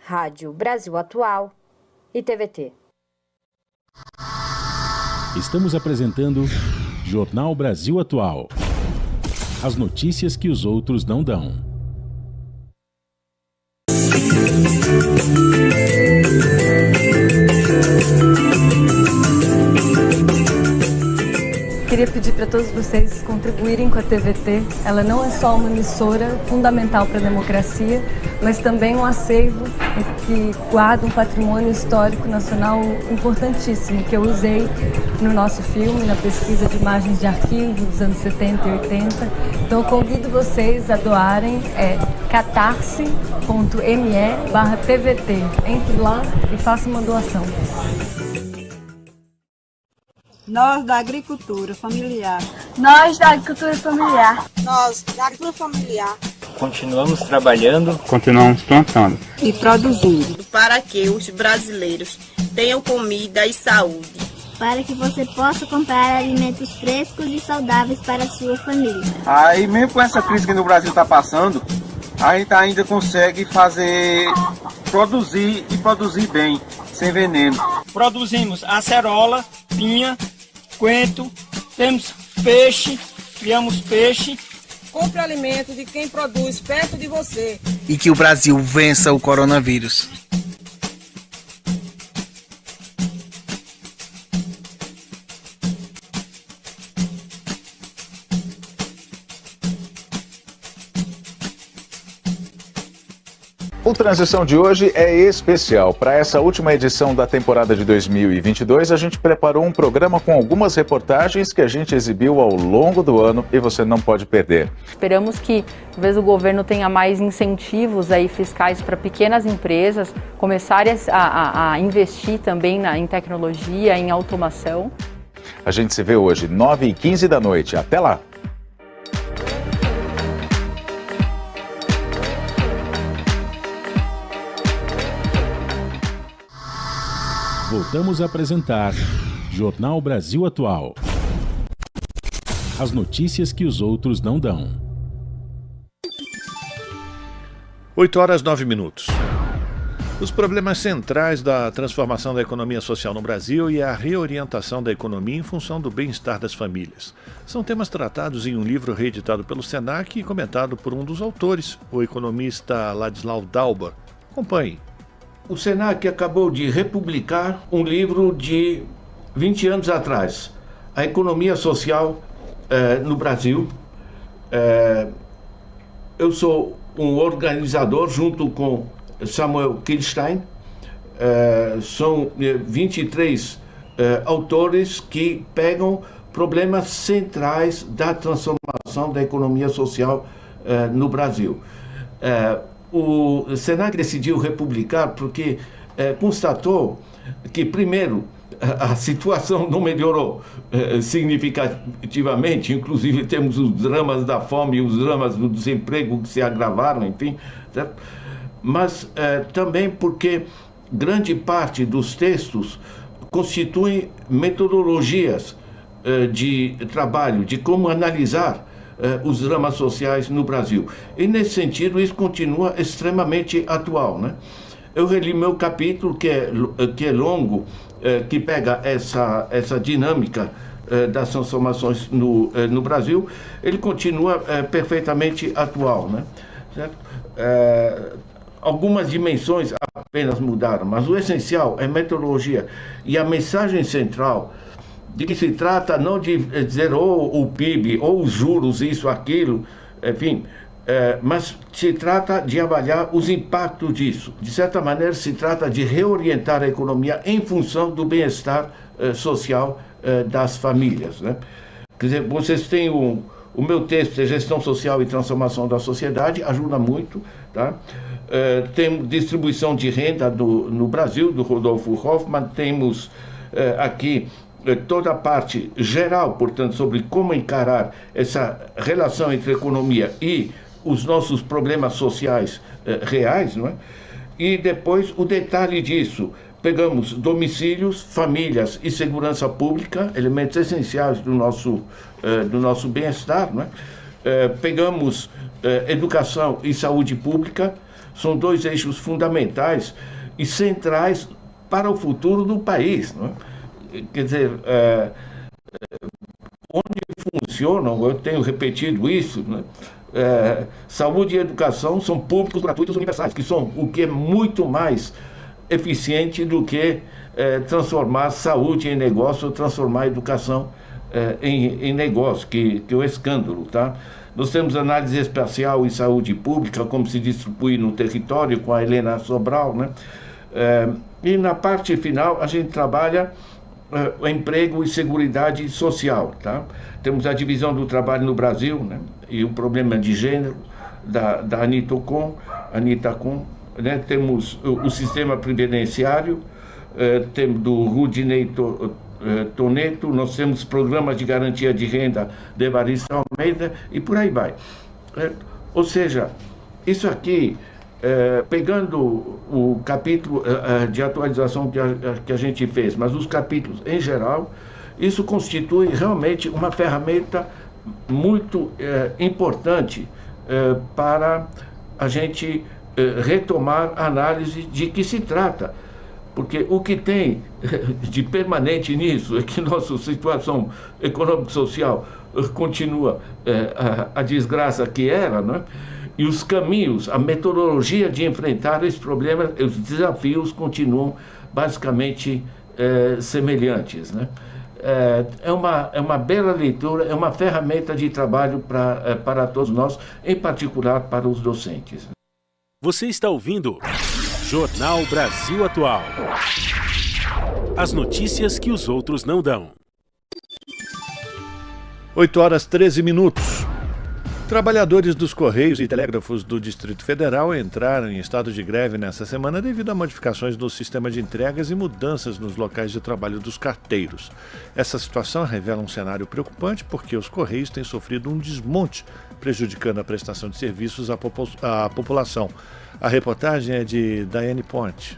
Rádio Brasil Atual e TVT. Estamos apresentando Jornal Brasil Atual. As notícias que os outros não dão. Queria pedir para todos vocês contribuírem com a TVT. Ela não é só uma emissora fundamental para a democracia, mas também um acervo que guarda um patrimônio histórico nacional importantíssimo, que eu usei no nosso filme, na pesquisa de imagens de arquivo dos anos 70 e 80. Então eu convido vocês a doarem, catarse.me/TVT. Entre lá e façam uma doação. Nós da agricultura familiar. Nós da agricultura familiar. Nós da agricultura familiar. Continuamos trabalhando. Continuamos plantando. E produzindo. Para que os brasileiros tenham comida e saúde. Para que você possa comprar alimentos frescos e saudáveis para a sua família. Aí mesmo com essa crise que no Brasil está passando, a gente ainda consegue produzir bem, sem veneno. Produzimos acerola, pinha, coentro, temos peixe, criamos peixe. Compre alimentos de quem produz perto de você. E que o Brasil vença o coronavírus. O Transição de hoje é especial. Para essa última edição da temporada de 2022, a gente preparou um programa com algumas reportagens que a gente exibiu ao longo do ano e você não pode perder. Esperamos que, talvez, o governo tenha mais incentivos aí fiscais para pequenas empresas começarem a investir também em tecnologia, em automação. A gente se vê hoje, 9h15 da noite. Até lá! Voltamos a apresentar Jornal Brasil Atual. As notícias que os outros não dão. 8h09. Os problemas centrais da transformação da economia social no Brasil e a reorientação da economia em função do bem-estar das famílias. São temas tratados em um livro reeditado pelo Senac e comentado por um dos autores, o economista Ladislau Dauber. Acompanhe. O Senac acabou de republicar um livro de 20 anos atrás, A Economia Social no Brasil. Eu sou um organizador junto com Samuel Kilstein. São 23 autores que pegam problemas centrais da transformação da economia social no Brasil. O Senac decidiu republicar porque constatou que, primeiro, a situação não melhorou significativamente, inclusive temos os dramas da fome e os dramas do desemprego que se agravaram, enfim, certo? Mas também porque grande parte dos textos constituem metodologias de trabalho, de como analisar os dramas sociais no Brasil. E, nesse sentido, isso continua extremamente atual, né? Eu reli meu capítulo, que é longo, que pega essa dinâmica das transformações no Brasil. Ele continua perfeitamente atual, né? Certo? Algumas dimensões apenas mudaram, mas o essencial é metodologia. E a mensagem central de que se trata não de dizer ou o PIB, ou os juros, isso, aquilo, enfim, mas se trata de avaliar os impactos disso. De certa maneira, se trata de reorientar a economia em função do bem-estar social das famílias, né? Quer dizer, vocês têm o meu texto de Gestão Social e Transformação da Sociedade, ajuda muito, tá? Tem distribuição de renda no Brasil, do Rodolfo Hoffmann. Temos aqui toda a parte geral, portanto, sobre como encarar essa relação entre economia e os nossos problemas sociais reais, não é? E depois o detalhe disso. Pegamos domicílios, famílias e segurança pública, elementos essenciais do nosso bem-estar, não é? Pegamos educação e saúde pública, são dois eixos fundamentais e centrais para o futuro do país, não é? Quer dizer, onde funcionam, eu tenho repetido isso, né? Saúde e educação são públicos, gratuitos, universais, que são o que é muito mais eficiente do que transformar saúde em negócio ou transformar a educação em negócio, que é o escândalo, tá? Nós temos análise espacial e saúde pública, como se distribui no território, com a Helena Sobral, né? E na parte final a gente trabalha emprego e seguridade social, tá? Temos a divisão do trabalho no Brasil, né? E o problema de gênero da Anitacom, né? Temos o sistema previdenciário, temos do Rudinei Toneto, nós temos programas de garantia de renda de Evaristo Almeida e por aí vai. Ou seja, isso aqui, pegando o capítulo de atualização que a gente fez, mas os capítulos em geral, isso constitui realmente uma ferramenta muito importante para a gente retomar a análise de que se trata. Porque o que tem de permanente nisso é que nossa situação econômico-social continua a desgraça que era, né? E os caminhos, a metodologia de enfrentar esse problema, os desafios continuam basicamente semelhantes, né? É uma bela leitura, é uma ferramenta de trabalho para todos nós, em particular para os docentes. Você está ouvindo Jornal Brasil Atual. As notícias que os outros não dão. 8h13. Trabalhadores dos Correios e Telégrafos do Distrito Federal entraram em estado de greve nesta semana devido a modificações no sistema de entregas e mudanças nos locais de trabalho dos carteiros. Essa situação revela um cenário preocupante porque os Correios têm sofrido um desmonte, prejudicando a prestação de serviços à população. A reportagem é de Daiane Ponte.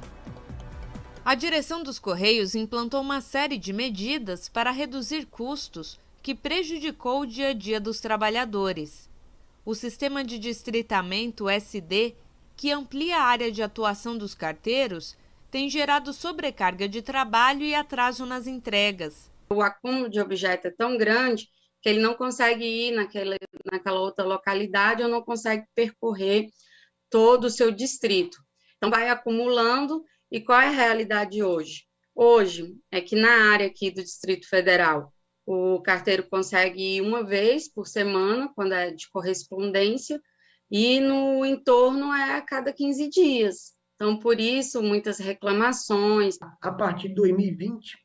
A direção dos Correios implantou uma série de medidas para reduzir custos que prejudicou o dia a dia dos trabalhadores. O sistema de distritamento SD, que amplia a área de atuação dos carteiros, tem gerado sobrecarga de trabalho e atraso nas entregas. O acúmulo de objeto é tão grande que ele não consegue ir naquela outra localidade ou não consegue percorrer todo o seu distrito. Então, vai acumulando. E qual é a realidade hoje? Hoje é que na área aqui do Distrito Federal, o carteiro consegue ir uma vez por semana, quando é de correspondência, e no entorno é a cada 15 dias. Então, por isso, muitas reclamações. A partir de 2020,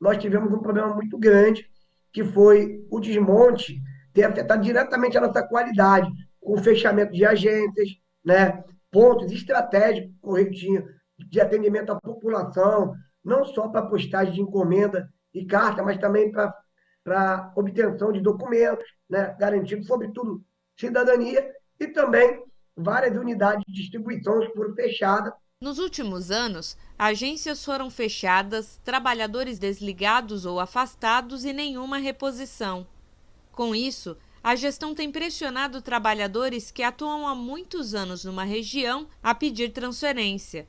nós tivemos um problema muito grande, que foi o desmonte ter afetado diretamente a nossa qualidade, com o fechamento de agências, né, pontos estratégicos que o Correio tinha de atendimento à população, não só para postagem de encomenda e carta, mas também para obtenção de documentos, né, garantindo, sobretudo, cidadania, e também várias unidades de distribuição foram fechadas. Nos últimos anos, agências foram fechadas, trabalhadores desligados ou afastados e nenhuma reposição. Com isso, a gestão tem pressionado trabalhadores que atuam há muitos anos numa região a pedir transferência.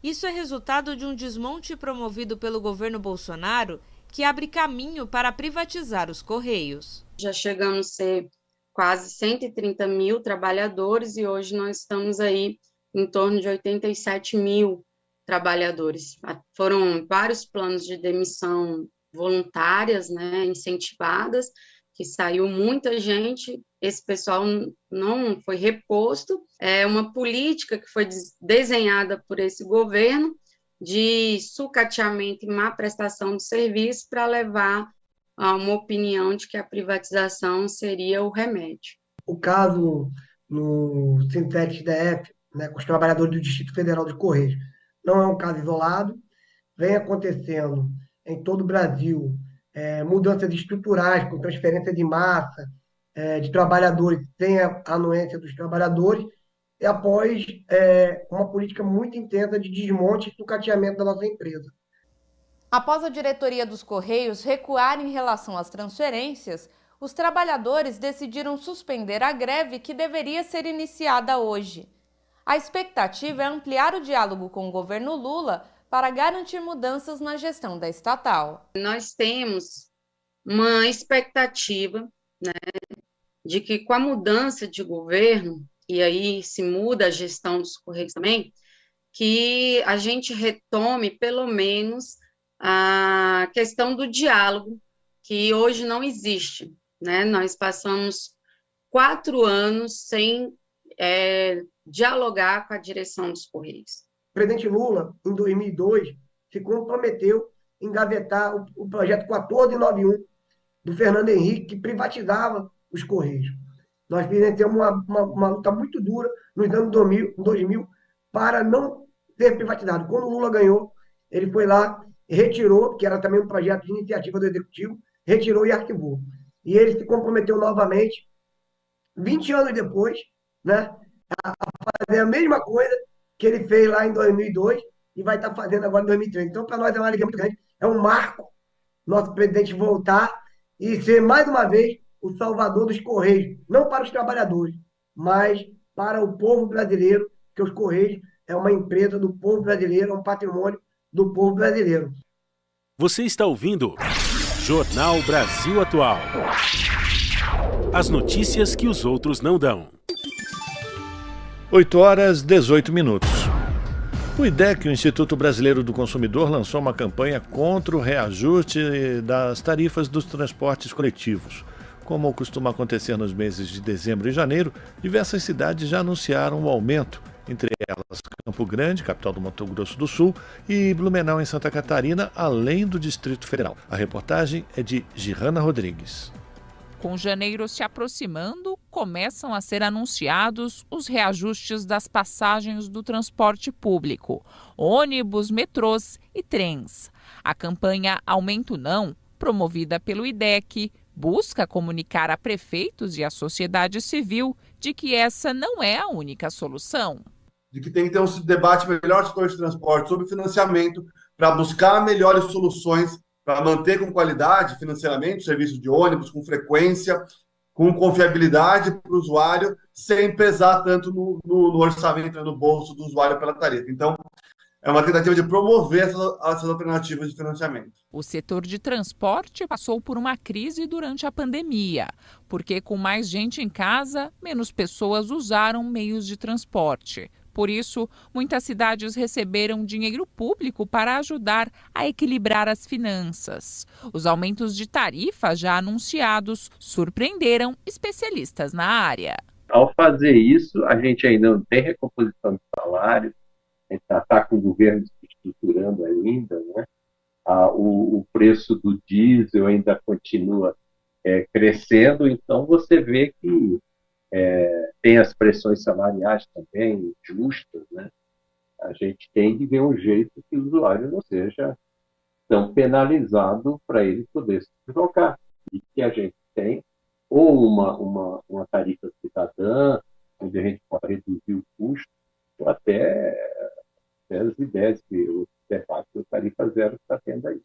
Isso é resultado de um desmonte promovido pelo governo Bolsonaro, que abre caminho para privatizar os Correios. Já chegamos a ser quase 130 mil trabalhadores e hoje nós estamos aí em torno de 87 mil trabalhadores. Foram vários planos de demissão voluntárias, né, incentivadas, que saiu muita gente, esse pessoal não foi reposto. É uma política que foi desenhada por esse governo de sucateamento e má prestação de serviço para levar a uma opinião de que a privatização seria o remédio. O caso no Sintex DF, né, com os trabalhadores do Distrito Federal de Correios, não é um caso isolado, vem acontecendo em todo o Brasil, mudanças estruturais, com transferência de massa, de trabalhadores sem a anuência dos trabalhadores, e após uma política muito intensa de desmonte e sucateamento da nossa empresa. Após a diretoria dos Correios recuar em relação às transferências, os trabalhadores decidiram suspender a greve que deveria ser iniciada hoje. A expectativa é ampliar o diálogo com o governo Lula para garantir mudanças na gestão da estatal. Nós temos uma expectativa, né, de que com a mudança de governo, e aí se muda a gestão dos Correios também, que a gente retome pelo menos a questão do diálogo, que hoje não existe, né? Nós passamos 4 anos sem dialogar com a direção dos Correios. O presidente Lula, em 2002, se comprometeu em engavetar o projeto 1491 do Fernando Henrique, que privatizava os Correios. Nós fizemos uma luta muito dura nos anos 2000 para não ser privatizado. Quando o Lula ganhou, ele foi lá e retirou, que era também um projeto de iniciativa do Executivo, retirou e arquivou. E ele se comprometeu novamente, 20 anos depois, né, a fazer a mesma coisa que ele fez lá em 2002 e vai estar fazendo agora em 2003. Então, para nós é uma alegria muito grande, é um marco nosso presidente voltar e ser, mais uma vez, o salvador dos Correios, não para os trabalhadores, mas para o povo brasileiro, que os Correios é uma empresa do povo brasileiro, é um patrimônio do povo brasileiro. Você está ouvindo Jornal Brasil Atual. As notícias que os outros não dão. 8h18. O IDEC, o Instituto Brasileiro do Consumidor, lançou uma campanha contra o reajuste das tarifas dos transportes coletivos. Como costuma acontecer nos meses de dezembro e janeiro, diversas cidades já anunciaram o aumento, entre elas Campo Grande, capital do Mato Grosso do Sul, e Blumenau, em Santa Catarina, além do Distrito Federal. A reportagem é de Girana Rodrigues. Com janeiro se aproximando, começam a ser anunciados os reajustes das passagens do transporte público, ônibus, metrôs e trens. A campanha Aumento Não, promovida pelo IDEC, busca comunicar a prefeitos e à sociedade civil de que essa não é a única solução. De que tem que ter um debate melhor sobre o transporte, sobre financiamento, para buscar melhores soluções para manter com qualidade financeiramente o serviço de ônibus, com frequência, com confiabilidade para o usuário, sem pesar tanto no orçamento, no bolso do usuário pela tarifa. Então, é uma tentativa de promover essas alternativas de financiamento. O setor de transporte passou por uma crise durante a pandemia, porque com mais gente em casa, menos pessoas usaram meios de transporte. Por isso, muitas cidades receberam dinheiro público para ajudar a equilibrar as finanças. Os aumentos de tarifa já anunciados surpreenderam especialistas na área. Ao fazer isso, a gente ainda não tem recomposição de salário, a gente está com o governo se estruturando ainda, né? O preço do diesel ainda continua crescendo, então você vê que tem as pressões salariais também justas, né? A gente tem de ver um jeito que o usuário não seja tão penalizado para ele poder se deslocar. E que a gente tem ou uma tarifa cidadã, onde a gente pode reduzir o custo, ou até as ideias que o debate da tarifa zero está tendo aí.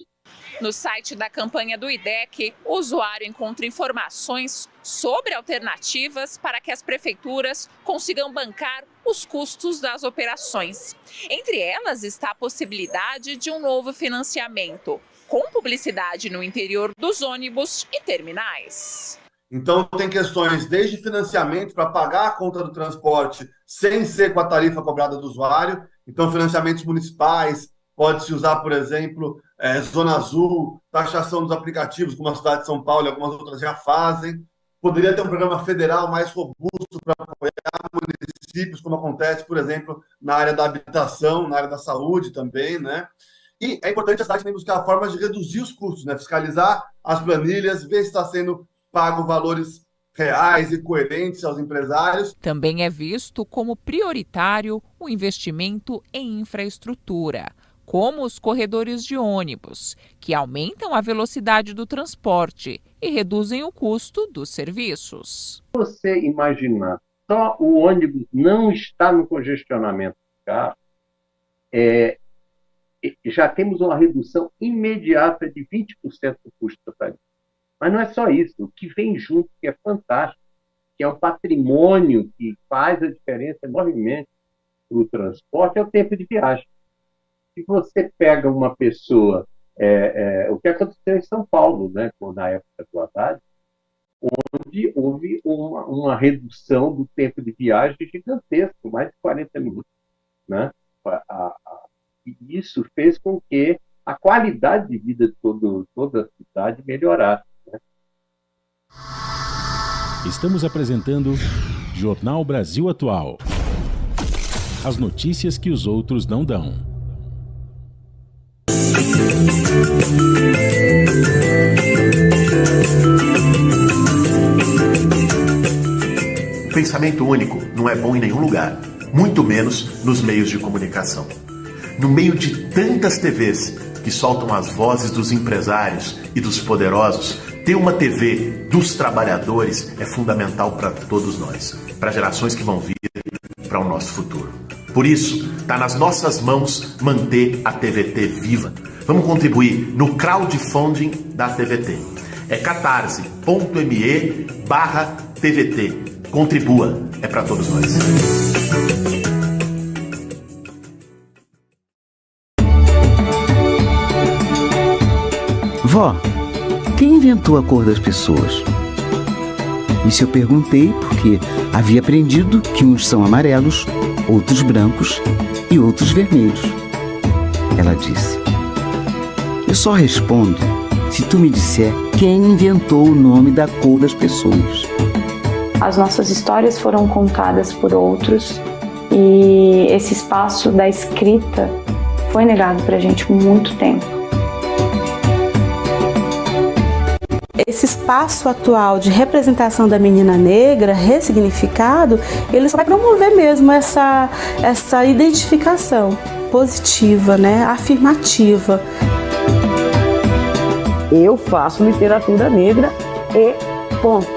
No site da campanha do IDEC, o usuário encontra informações sobre alternativas para que as prefeituras consigam bancar os custos das operações. Entre elas está a possibilidade de um novo financiamento, com publicidade no interior dos ônibus e terminais. Então, tem questões desde financiamento para pagar a conta do transporte sem ser com a tarifa cobrada do usuário. Então, financiamentos municipais, pode-se usar, por exemplo, Zona Azul, taxação dos aplicativos, como a cidade de São Paulo e algumas outras já fazem. Poderia ter um programa federal mais robusto para apoiar municípios, como acontece, por exemplo, na área da habitação, na área da saúde também, né? E é importante a cidade também buscar formas de reduzir os custos, né? Fiscalizar as planilhas, ver se está sendo pago valores reais e coerentes aos empresários. Também é visto como prioritário o investimento em infraestrutura, como os corredores de ônibus, que aumentam a velocidade do transporte e reduzem o custo dos serviços. Você imaginar só o ônibus não está no congestionamento do carro, já temos uma redução imediata de 20% do custo da tarifa. Mas não é só isso, o que vem junto, que é fantástico, que é um patrimônio que faz a diferença enormemente para o transporte, é o tempo de viagem. Se você pega uma pessoa, o que aconteceu em São Paulo, né, na época do Haddad, onde houve uma redução do tempo de viagem gigantesco, mais de 40 minutos. Né? E isso fez com que a qualidade de vida de toda a cidade melhorasse. Estamos apresentando Jornal Brasil Atual. As notícias que os outros não dão. O pensamento único não é bom em nenhum lugar, muito menos nos meios de comunicação. No meio de tantas TVs que soltam as vozes dos empresários e dos poderosos, ter uma TV dos trabalhadores é fundamental para todos nós, para gerações que vão vir, para o nosso futuro. Por isso, está nas nossas mãos manter a TVT viva. Vamos contribuir no crowdfunding da TVT. É catarse.me/TVT. Contribua, é para todos nós. Vó, quem inventou a cor das pessoas? Isso eu perguntei porque havia aprendido que uns são amarelos, outros brancos e outros vermelhos. Ela disse: eu só respondo se tu me disser quem inventou o nome da cor das pessoas. As nossas histórias foram contadas por outros e esse espaço da escrita foi negado pra gente por muito tempo. Esse espaço atual de representação da menina negra, ressignificado, ele só vai promover mesmo essa identificação positiva, né, afirmativa. Eu faço literatura negra e ponto.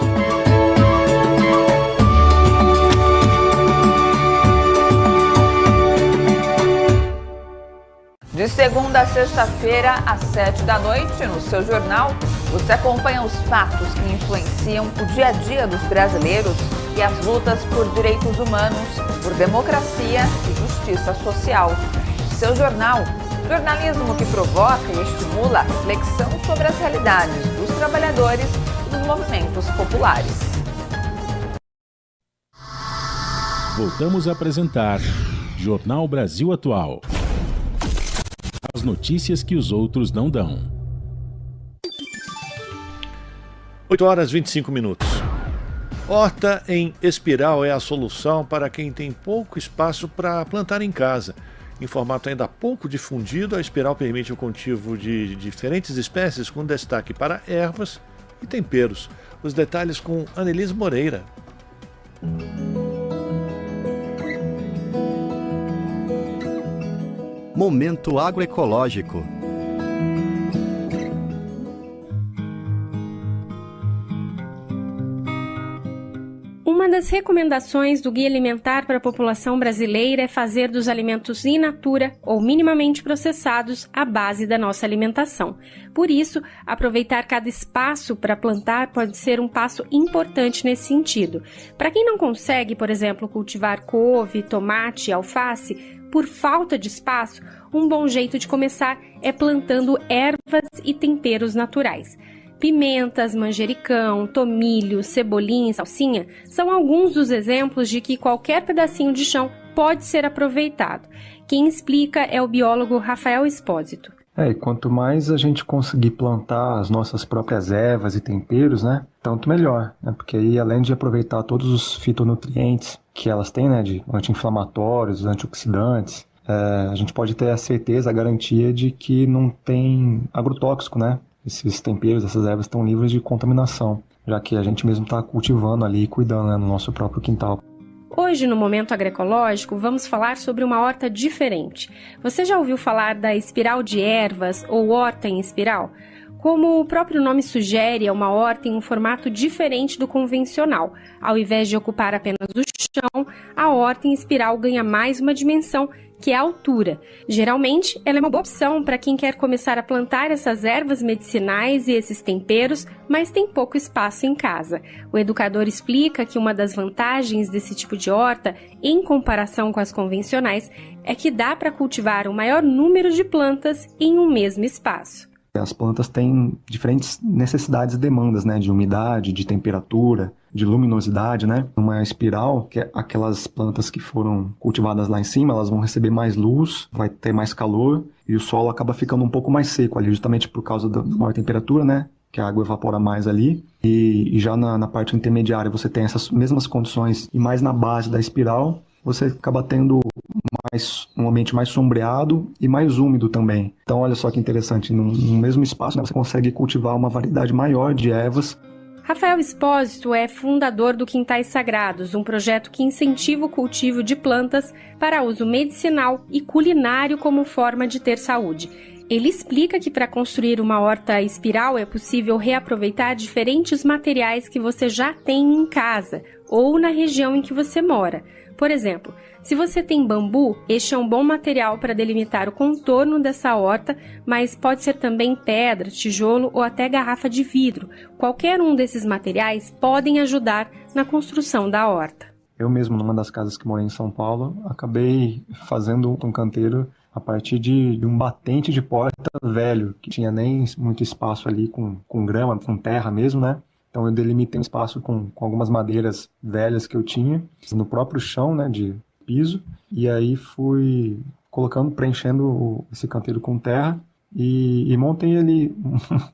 De segunda a sexta-feira, às 7h, no seu jornal, você acompanha os fatos que influenciam o dia a dia dos brasileiros e as lutas por direitos humanos, por democracia e justiça social. Seu jornal, jornalismo que provoca e estimula a reflexão sobre as realidades dos trabalhadores e dos movimentos populares. Voltamos a apresentar Jornal Brasil Atual. As notícias que os outros não dão. 8h25. Horta em espiral é a solução para quem tem pouco espaço para plantar em casa. Em formato ainda pouco difundido, a espiral permite o cultivo de diferentes espécies, com destaque para ervas e temperos. Os detalhes com Anelise Moreira. Momento agroecológico. Uma das recomendações do Guia Alimentar para a população brasileira é fazer dos alimentos in natura ou minimamente processados a base da nossa alimentação. Por isso, aproveitar cada espaço para plantar pode ser um passo importante nesse sentido. Para quem não consegue, por exemplo, cultivar couve, tomate e alface, por falta de espaço, um bom jeito de começar é plantando ervas e temperos naturais. Pimentas, manjericão, tomilho, cebolinha e salsinha são alguns dos exemplos de que qualquer pedacinho de chão pode ser aproveitado. Quem explica é o biólogo Rafael Espósito. E quanto mais a gente conseguir plantar as nossas próprias ervas e temperos, né, tanto melhor, né, porque aí além de aproveitar todos os fitonutrientes que elas têm, né, de anti-inflamatórios, antioxidantes, a gente pode ter a certeza, a garantia de que não tem agrotóxico, né? Esses temperos, essas ervas estão livres de contaminação, já que a gente mesmo está cultivando ali e cuidando, né, no nosso próprio quintal. Hoje, no Momento Agroecológico, vamos falar sobre uma horta diferente. Você já ouviu falar da espiral de ervas ou horta em espiral? Como o próprio nome sugere, é uma horta em um formato diferente do convencional. Ao invés de ocupar apenas o chão, a horta em espiral ganha mais uma dimensão, que é a altura. Geralmente, ela é uma boa opção para quem quer começar a plantar essas ervas medicinais e esses temperos, mas tem pouco espaço em casa. O educador explica que uma das vantagens desse tipo de horta, em comparação com as convencionais, é que dá para cultivar um maior número de plantas em um mesmo espaço. As plantas têm diferentes necessidades e demandas, né, de umidade, de temperatura, de luminosidade, né? Uma espiral, que é aquelas plantas que foram cultivadas lá em cima, elas vão receber mais luz, vai ter mais calor e o solo acaba ficando um pouco mais seco ali, justamente por causa da maior temperatura, né? Que a água evapora mais ali. E já na parte intermediária você tem essas mesmas condições e mais na base da espiral você acaba tendo um ambiente mais sombreado e mais úmido também. Então olha só que interessante, no mesmo espaço, né, você consegue cultivar uma variedade maior de ervas. Rafael Espósito é fundador do Quintais Sagrados, um projeto que incentiva o cultivo de plantas para uso medicinal e culinário como forma de ter saúde. Ele explica que para construir uma horta espiral é possível reaproveitar diferentes materiais que você já tem em casa ou na região em que você mora. Por exemplo, se você tem bambu, este é um bom material para delimitar o contorno dessa horta, mas pode ser também pedra, tijolo ou até garrafa de vidro. Qualquer um desses materiais podem ajudar na construção da horta. Eu mesmo, numa das casas que morei em São Paulo, acabei fazendo um canteiro a partir de um batente de porta velho, que tinha nem muito espaço ali com grama, com terra mesmo, né? Então eu delimitei um espaço com algumas madeiras velhas que eu tinha, no próprio chão, né, de piso, e aí fui preenchendo esse canteiro com terra e montei ali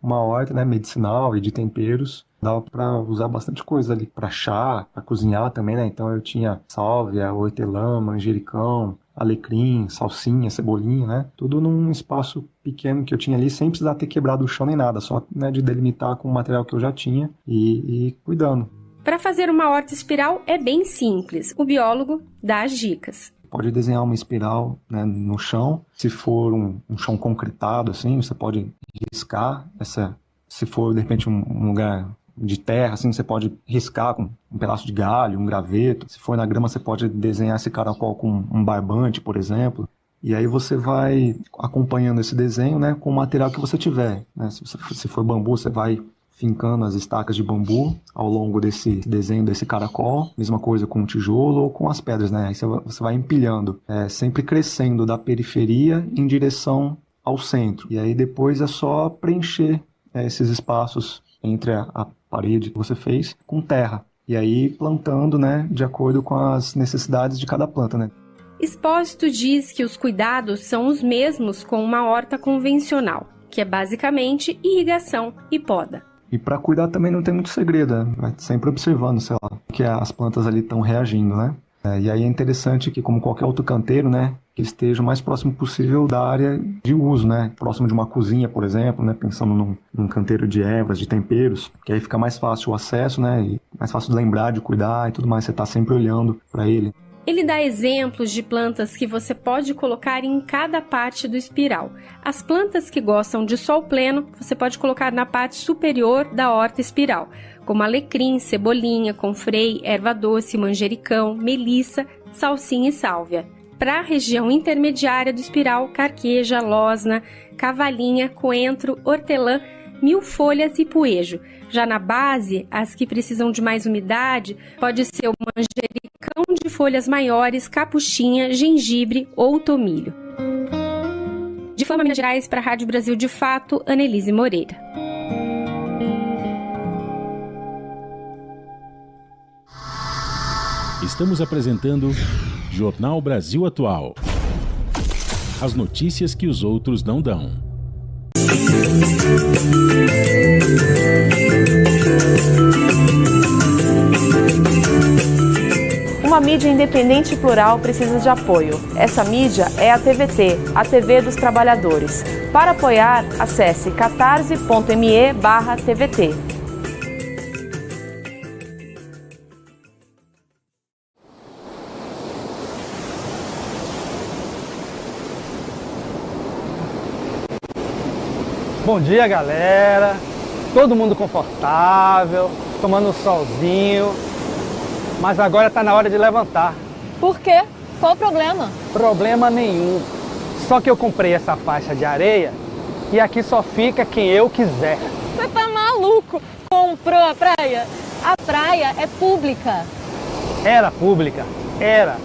uma horta, né, medicinal e de temperos. Dava para usar bastante coisa ali, para chá, para cozinhar também, né? Então eu tinha sálvia, hortelã, manjericão, alecrim, salsinha, cebolinha, né? Tudo num espaço pequeno que eu tinha ali, sem precisar ter quebrado o chão nem nada, só, né, de delimitar com o material que eu já tinha e cuidando. Para fazer uma horta espiral é bem simples. O biólogo dá as dicas. Pode desenhar uma espiral, né, no chão. Se for um chão concretado, assim, você pode riscar se for, de repente, um lugar de terra, assim, você pode riscar com um pedaço de galho, um graveto. Se for na grama, você pode desenhar esse caracol com um barbante, por exemplo. E aí você vai acompanhando esse desenho, né, com o material que você tiver, né? Se for bambu, você vai fincando as estacas de bambu ao longo desse desenho desse caracol. Mesma coisa com o tijolo ou com as pedras, né? Aí você vai empilhando, sempre crescendo da periferia em direção ao centro. E aí depois é só preencher esses espaços entre a parede que você fez com terra. E aí plantando, né, de acordo com as necessidades de cada planta, né? Expósito diz que os cuidados são os mesmos com uma horta convencional, que é basicamente irrigação e poda. E para cuidar também não tem muito segredo, né? Vai sempre observando, sei lá, que as plantas ali estão reagindo, né? E aí é interessante que, como qualquer outro canteiro, né, que esteja o mais próximo possível da área de uso, né? Próximo de uma cozinha, por exemplo, né? Pensando num canteiro de ervas, de temperos, que aí fica mais fácil o acesso, né? E mais fácil de lembrar, de cuidar e tudo mais. Você está sempre olhando para ele. Ele dá exemplos de plantas que você pode colocar em cada parte do espiral. As plantas que gostam de sol pleno, você pode colocar na parte superior da horta espiral, como alecrim, cebolinha, confrei, erva doce, manjericão, melissa, salsinha e sálvia. Para a região intermediária do espiral, carqueja, losna, cavalinha, coentro, hortelã, mil-folhas e poejo. Já na base, as que precisam de mais umidade, pode ser o manjericão de folhas maiores, capuchinha, gengibre ou tomilho. De Fama, Minas Gerais, para a Rádio Brasil de Fato, Annelise Moreira. Estamos apresentando Jornal Brasil Atual. As notícias que os outros não dão. Uma mídia independente e plural precisa de apoio. Essa mídia é a TVT, a TV dos Trabalhadores. Para apoiar, acesse catarse.me/TVT. Bom dia, galera. Todo mundo confortável, tomando um solzinho. Mas agora tá na hora de levantar. Por quê? Qual o problema? Problema nenhum. Só que eu comprei essa faixa de areia e aqui só fica quem eu quiser. Você tá maluco? Comprou a praia? A praia é pública. Era pública? Era.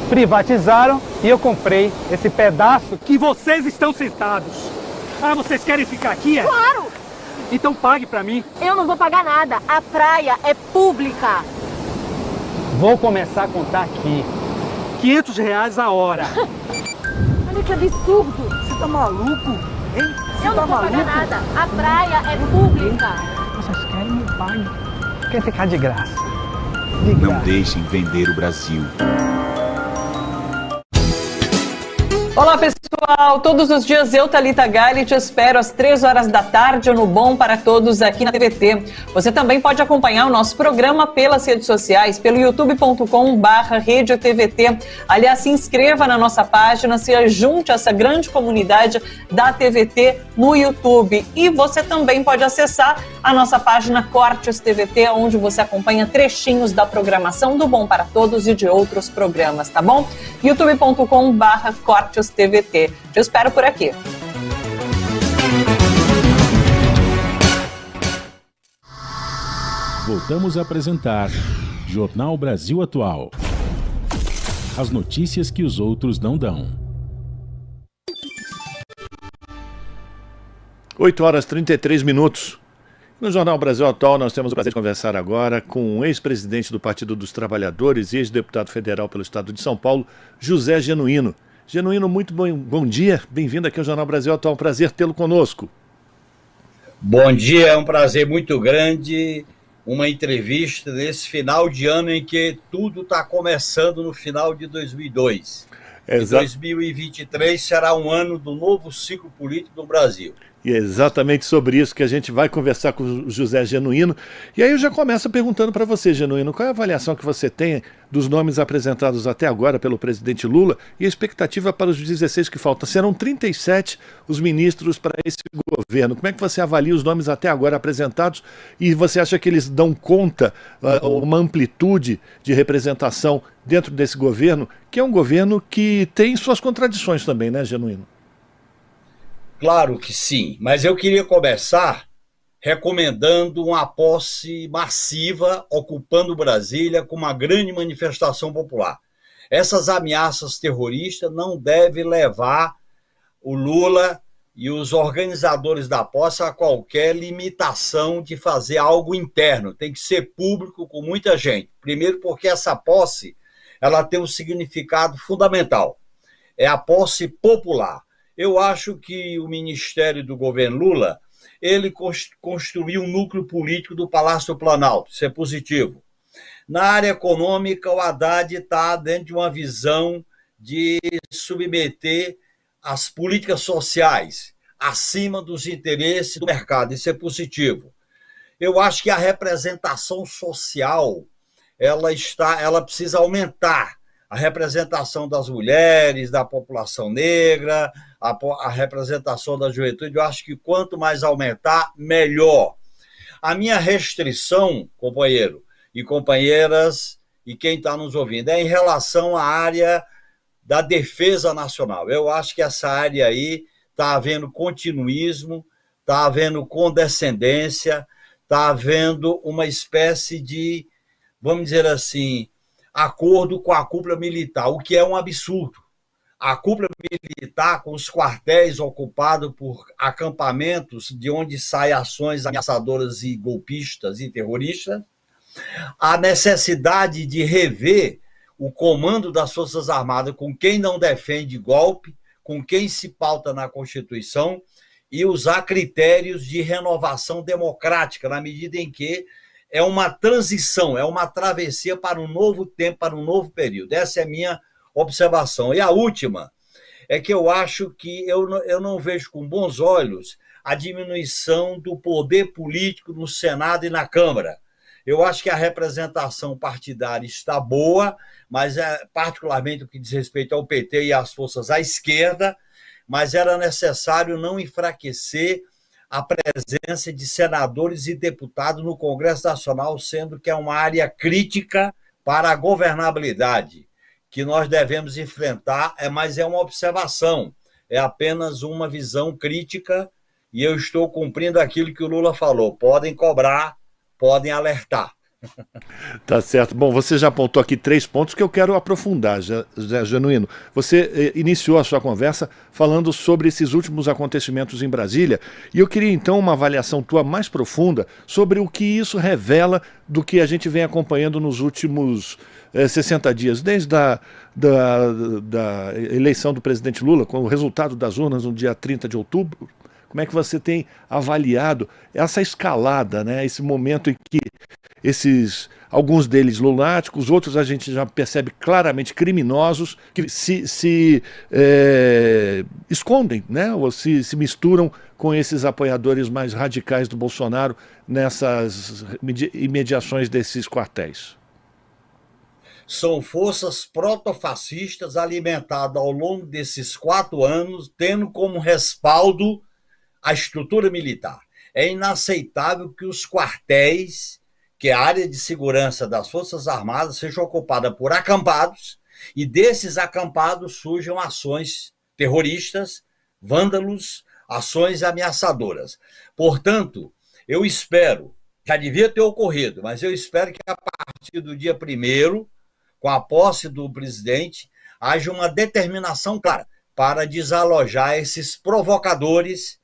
Privatizaram e eu comprei esse pedaço que vocês estão sentados. Ah, vocês querem ficar aqui, é? Claro! Então pague pra mim. Eu não vou pagar nada. A praia é pública. Vou começar a contar aqui. R$500 a hora. Olha que absurdo. Você tá maluco? Hein? Você eu não vou pagar nada. A praia é pública. Vocês querem me pague. Quer ficar de graça. Não deixem vender o Brasil. Olá, pessoal! Todos os dias eu, Thalita Galli, te espero às 3 horas da tarde no Bom para Todos aqui na TVT. Você também pode acompanhar o nosso programa pelas redes sociais, pelo youtube.com/RedeTVT. Aliás, se inscreva na nossa página, se junte a essa grande comunidade da TVT no YouTube. E você também pode acessar a nossa página Cortes TVT, onde você acompanha trechinhos da programação do Bom para Todos e de outros programas, tá bom? youtube.com/Cortes TVT. Te espero por aqui. Voltamos a apresentar Jornal Brasil Atual. As notícias que os outros não dão. 8h33. No Jornal Brasil Atual, nós temos o prazer de conversar agora com o ex-presidente do Partido dos Trabalhadores e ex-deputado federal pelo Estado de São Paulo, José Genuíno. Genuíno, muito bom dia. Bem-vindo aqui ao Jornal Brasil Atual. Um prazer tê-lo conosco. Bom dia, é um prazer muito grande. Uma entrevista nesse final de ano em que tudo está começando no final de 2002. Exato. 2023 será um ano do novo ciclo político do Brasil. E é exatamente sobre isso que a gente vai conversar com o José Genuíno. E aí eu já começo perguntando para você, Genuíno, qual é a avaliação que você tem dos nomes apresentados até agora pelo presidente Lula e a expectativa para os 16 que faltam? Serão 37 os ministros para esse governo. Como é que você avalia os nomes até agora apresentados e você acha que eles dão conta, uma amplitude de representação dentro desse governo, que é um governo que tem suas contradições também, né, Genuíno? Claro que sim, mas eu queria começar recomendando uma posse massiva ocupando Brasília com uma grande manifestação popular. Essas ameaças terroristas não devem levar o Lula e os organizadores da posse a qualquer limitação de fazer algo interno. Tem que ser público com muita gente. Primeiro porque essa posse ela tem um significado fundamental. É a posse popular. Eu acho que o Ministério do governo Lula, ele construiu um núcleo político do Palácio do Planalto, isso é positivo. Na área econômica, o Haddad está dentro de uma visão de submeter as políticas sociais acima dos interesses do mercado, isso é positivo. Eu acho que a representação social, ela precisa aumentar. A representação das mulheres, da população negra, a representação da juventude, eu acho que quanto mais aumentar, melhor. A minha restrição, companheiro e companheiras, e quem está nos ouvindo, é em relação à área da defesa nacional. Eu acho que essa área aí está havendo continuismo, está havendo condescendência, está havendo uma espécie de, vamos dizer assim, acordo com a cúpula militar, o que é um absurdo. A cúpula militar, com os quartéis ocupados por acampamentos de onde saem ações ameaçadoras e golpistas e terroristas, a necessidade de rever o comando das Forças Armadas com quem não defende golpe, com quem se pauta na Constituição e usar critérios de renovação democrática, na medida em que é uma transição, é uma travessia para um novo tempo, para um novo período. Essa é a minha observação. E a última é que eu acho que eu não vejo com bons olhos a diminuição do poder político no Senado e na Câmara. Eu acho que a representação partidária está boa, mas particularmente o que diz respeito ao PT e às forças à esquerda, mas era necessário não enfraquecer a presença de senadores e deputados no Congresso Nacional, sendo que é uma área crítica para a governabilidade, que nós devemos enfrentar, mas é uma observação, é apenas uma visão crítica, e eu estou cumprindo aquilo que o Lula falou, podem cobrar, podem alertar. Tá certo. Bom, você já apontou aqui 3 pontos que eu quero aprofundar, Genuíno. Você iniciou a sua conversa falando sobre esses últimos acontecimentos em Brasília e eu queria então uma avaliação tua mais profunda sobre o que isso revela do que a gente vem acompanhando nos últimos 60 dias, desde a da eleição do presidente Lula, com o resultado das urnas no dia 30 de outubro. Como é que você tem avaliado essa escalada, né? Esse momento em que alguns deles lunáticos, outros a gente já percebe claramente criminosos, que se escondem, né? Ou se misturam com esses apoiadores mais radicais do Bolsonaro nessas imediações desses quartéis? São forças protofascistas alimentadas ao longo desses 4 anos, tendo como respaldo a estrutura militar. É inaceitável que os quartéis, que é a área de segurança das Forças Armadas, seja ocupada por acampados, e desses acampados surjam ações terroristas, vândalos, ações ameaçadoras. Portanto, eu espero, já devia ter ocorrido, mas eu espero que a partir do dia 1º, com a posse do presidente, haja uma determinação clara para desalojar esses provocadores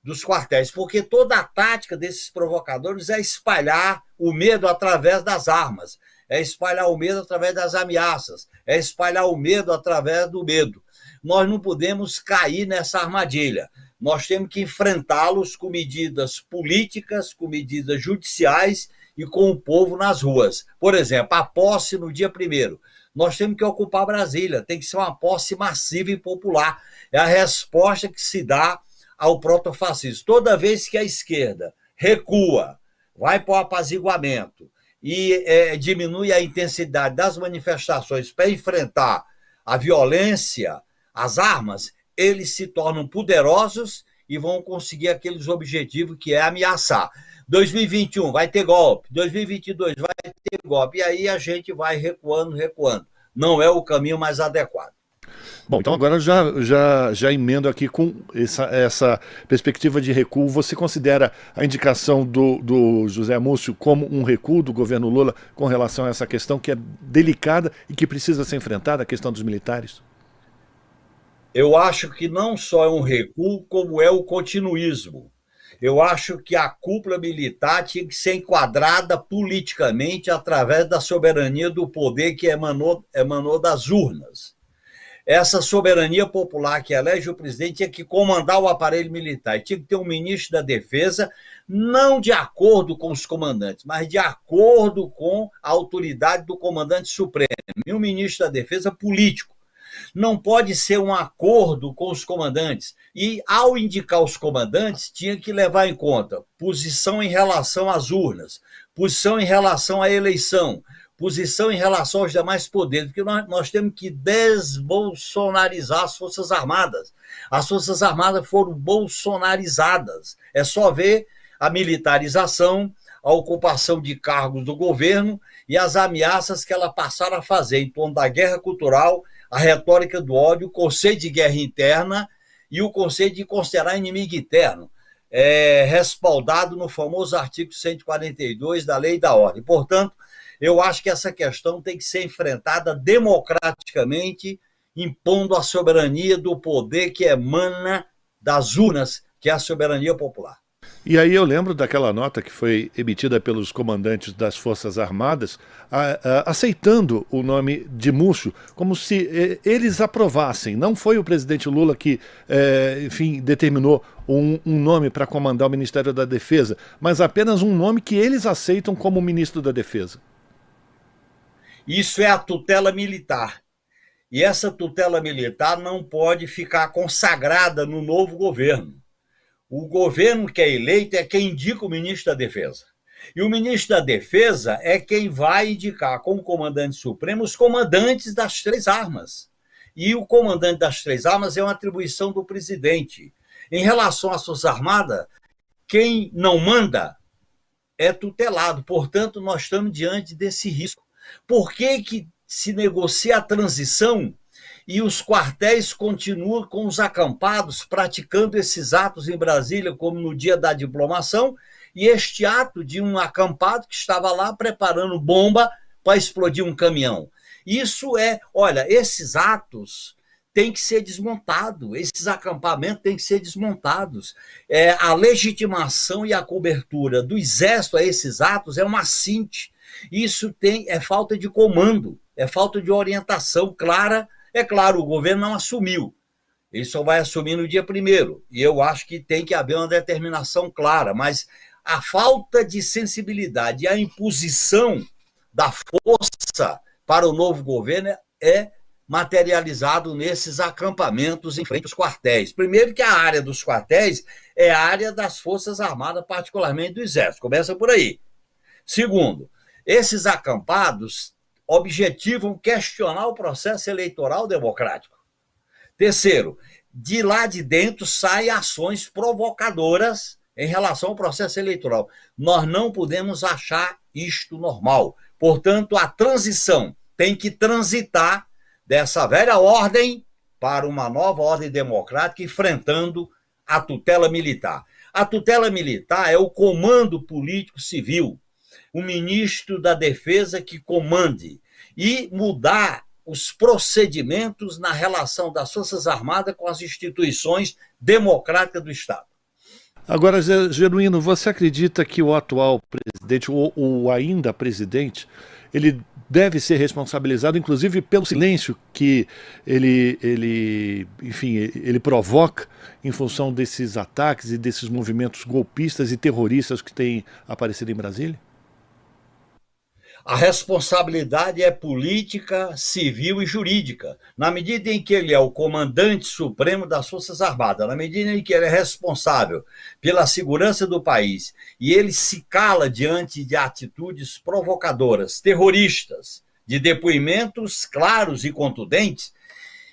dos quartéis, porque toda a tática desses provocadores é espalhar o medo através das armas, é espalhar o medo através das ameaças, é espalhar o medo através do medo. Nós não podemos cair nessa armadilha. Nós temos que enfrentá-los com medidas políticas, com medidas judiciais e com o povo nas ruas. Por exemplo, a posse no dia 1º. Nós temos que ocupar Brasília, tem que ser uma posse massiva e popular. É a resposta que se dá ao protofascismo. Toda vez que a esquerda recua, vai para o apaziguamento e diminui a intensidade das manifestações para enfrentar a violência, as armas, eles se tornam poderosos e vão conseguir aqueles objetivos que é ameaçar. 2021 vai ter golpe, 2022 vai ter golpe, e aí a gente vai recuando. Não é o caminho mais adequado. Bom, então agora já emendo aqui com essa perspectiva de recuo. Você considera a indicação do José Múcio como um recuo do governo Lula com relação a essa questão que é delicada e que precisa ser enfrentada, a questão dos militares? Eu acho que não só é um recuo, como é o continuismo. Eu acho que a cúpula militar tinha que ser enquadrada politicamente através da soberania do poder que emanou das urnas. Essa soberania popular que elege o presidente tinha que comandar o aparelho militar. E tinha que ter um ministro da Defesa, não de acordo com os comandantes, mas de acordo com a autoridade do comandante supremo. E um ministro da Defesa político. Não pode ser um acordo com os comandantes. E, ao indicar os comandantes, tinha que levar em conta posição em relação às urnas, posição em relação à eleição, posição em relação aos demais poderes, porque nós temos que desbolsonarizar as Forças Armadas. As Forças Armadas foram bolsonarizadas. É só ver a militarização, a ocupação de cargos do governo e as ameaças que ela passaram a fazer em torno da guerra cultural, a retórica do ódio, o conceito de guerra interna e o conceito de considerar inimigo interno, respaldado no famoso artigo 142 da Lei da Ordem. Portanto, eu acho que essa questão tem que ser enfrentada democraticamente, impondo a soberania do poder que emana das urnas, que é a soberania popular. E aí eu lembro daquela nota que foi emitida pelos comandantes das Forças Armadas, aceitando o nome de Múcio, como se eles aprovassem. Não foi o presidente Lula que, enfim, determinou um nome para comandar o Ministério da Defesa, mas apenas um nome que eles aceitam como ministro da Defesa. Isso é a tutela militar. E essa tutela militar não pode ficar consagrada no novo governo. O governo que é eleito é quem indica o ministro da Defesa. E o ministro da Defesa é quem vai indicar como comandante supremo os comandantes das 3 armas. E o comandante das 3 armas é uma atribuição do presidente. Em relação às Forças Armadas, quem não manda é tutelado. Portanto, nós estamos diante desse risco. Por que se negocia a transição e os quartéis continuam com os acampados praticando esses atos em Brasília, como no dia da diplomação, e este ato de um acampado que estava lá preparando bomba para explodir um caminhão? Isso esses atos têm que ser desmontados, esses acampamentos têm que ser desmontados. A legitimação e a cobertura do Exército a esses atos é uma assinte. Isso é falta de comando, é falta de orientação clara. É claro, o governo não assumiu, ele só vai assumir no dia 1º, e eu acho que tem que haver uma determinação clara, mas a falta de sensibilidade e a imposição da força para o novo governo é materializado nesses acampamentos em frente aos quartéis. Primeiro que a área dos quartéis é a área das Forças Armadas, particularmente do Exército, começa por aí. Segundo, esses acampados objetivam questionar o processo eleitoral democrático. Terceiro, de lá de dentro saem ações provocadoras em relação ao processo eleitoral. Nós não podemos achar isto normal. Portanto, a transição tem que transitar dessa velha ordem para uma nova ordem democrática, enfrentando a tutela militar. A tutela militar é o comando político civil, o ministro da Defesa que comande, e mudar os procedimentos na relação das Forças Armadas com as instituições democráticas do Estado. Agora, Genuíno, você acredita que o atual presidente, ou ainda presidente, ele deve ser responsabilizado, inclusive, pelo silêncio que ele provoca em função desses ataques e desses movimentos golpistas e terroristas que têm aparecido em Brasília? A responsabilidade é política, civil e jurídica. Na medida em que ele é o comandante supremo das Forças Armadas, na medida em que ele é responsável pela segurança do país e ele se cala diante de atitudes provocadoras, terroristas, de depoimentos claros e contundentes,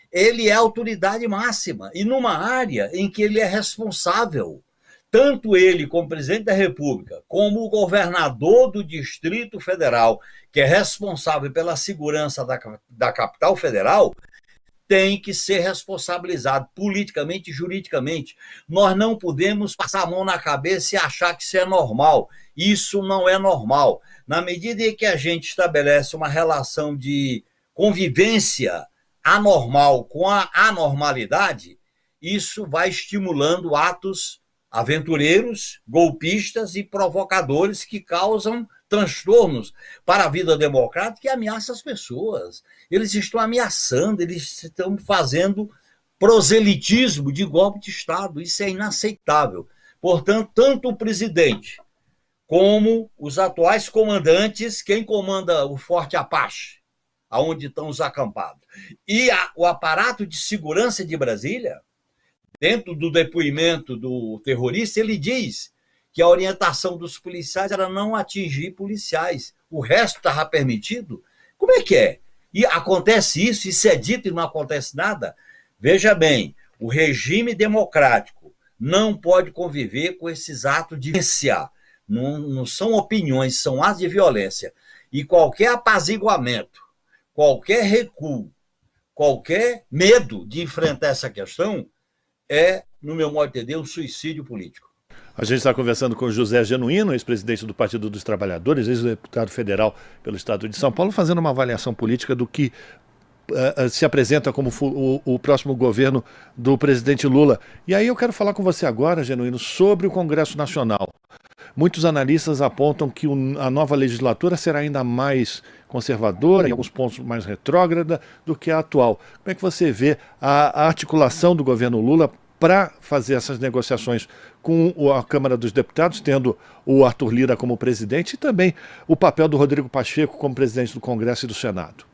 ele é a autoridade máxima e numa área em que ele é responsável. Tanto ele, como presidente da República, como o governador do Distrito Federal, que é responsável pela segurança da capital federal, tem que ser responsabilizado politicamente e juridicamente. Nós não podemos passar a mão na cabeça e achar que isso é normal. Isso não é normal. Na medida em que a gente estabelece uma relação de convivência anormal com a anormalidade, isso vai estimulando atos aventureiros, golpistas e provocadores que causam transtornos para a vida democrática e ameaçam as pessoas. Eles estão ameaçando, eles estão fazendo proselitismo de golpe de Estado. Isso é inaceitável. Portanto, tanto o presidente como os atuais comandantes, quem comanda o Forte Apache, aonde estão os acampados, e o aparato de segurança de Brasília, dentro do depoimento do terrorista, ele diz que a orientação dos policiais era não atingir policiais. O resto estava permitido? Como é que é? E acontece isso é dito e não acontece nada? Veja bem, o regime democrático não pode conviver com esses atos de violência. Não são opiniões, são atos de violência. E qualquer apaziguamento, qualquer recuo, qualquer medo de enfrentar essa questão é, no meu modo de entender, um suicídio político. A gente está conversando com José Genuíno, ex-presidente do Partido dos Trabalhadores, ex-deputado federal pelo Estado de São Paulo, fazendo uma avaliação política do que se apresenta como o próximo governo do presidente Lula. E aí eu quero falar com você agora, Genuíno, sobre o Congresso Nacional. Muitos analistas apontam que a nova legislatura será ainda mais conservadora, em alguns pontos mais retrógrada do que a atual. Como é que você vê a articulação do governo Lula para fazer essas negociações com a Câmara dos Deputados, tendo o Arthur Lira como presidente, e também o papel do Rodrigo Pacheco como presidente do Congresso e do Senado?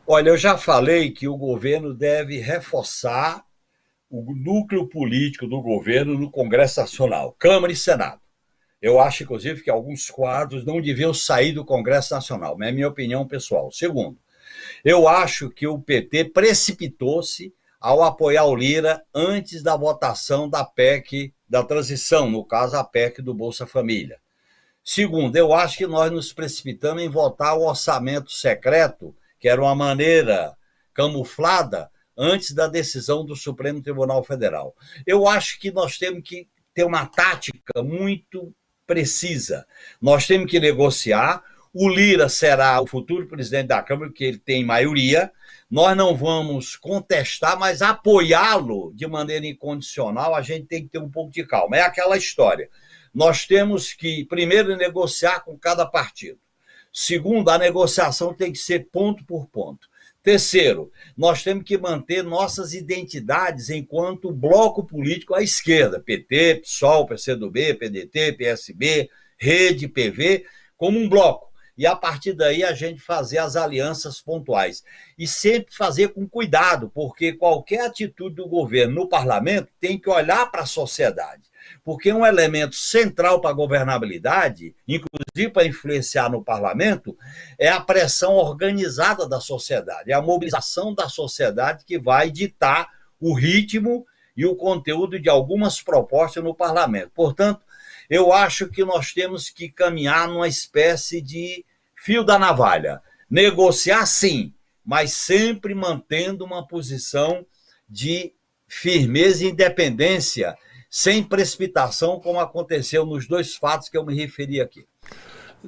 Olha, eu já falei que o governo deve reforçar o núcleo político do governo no Congresso Nacional, Câmara e Senado. Eu acho, inclusive, que alguns quadros não deviam sair do Congresso Nacional, mas é minha opinião pessoal. Segundo, eu acho que o PT precipitou-se ao apoiar o Lira antes da votação da PEC da transição, no caso a PEC do Bolsa Família. Segundo, eu acho que nós nos precipitamos em votar o orçamento secreto, que era uma maneira camuflada, antes da decisão do Supremo Tribunal Federal. Eu acho que nós temos que ter uma tática muito precisa. Nós temos que negociar. O Lira será o futuro presidente da Câmara, porque ele tem maioria. Nós não vamos contestar, mas apoiá-lo de maneira incondicional, a gente tem que ter um pouco de calma. É aquela história. Nós temos que, primeiro, negociar com cada partido. Segundo, a negociação tem que ser ponto por ponto. Terceiro, nós temos que manter nossas identidades enquanto bloco político à esquerda, PT, PSOL, PCdoB, PDT, PSB, Rede, PV, como um bloco. E a partir daí a gente fazer as alianças pontuais. E sempre fazer com cuidado, porque qualquer atitude do governo no parlamento tem que olhar para a sociedade. Porque um elemento central para a governabilidade, inclusive para influenciar no parlamento, é a pressão organizada da sociedade, é a mobilização da sociedade que vai ditar o ritmo e o conteúdo de algumas propostas no parlamento. Portanto, eu acho que nós temos que caminhar numa espécie de fio da navalha. Negociar, sim, mas sempre mantendo uma posição de firmeza e independência, sem precipitação, como aconteceu nos dois fatos que eu me referi aqui.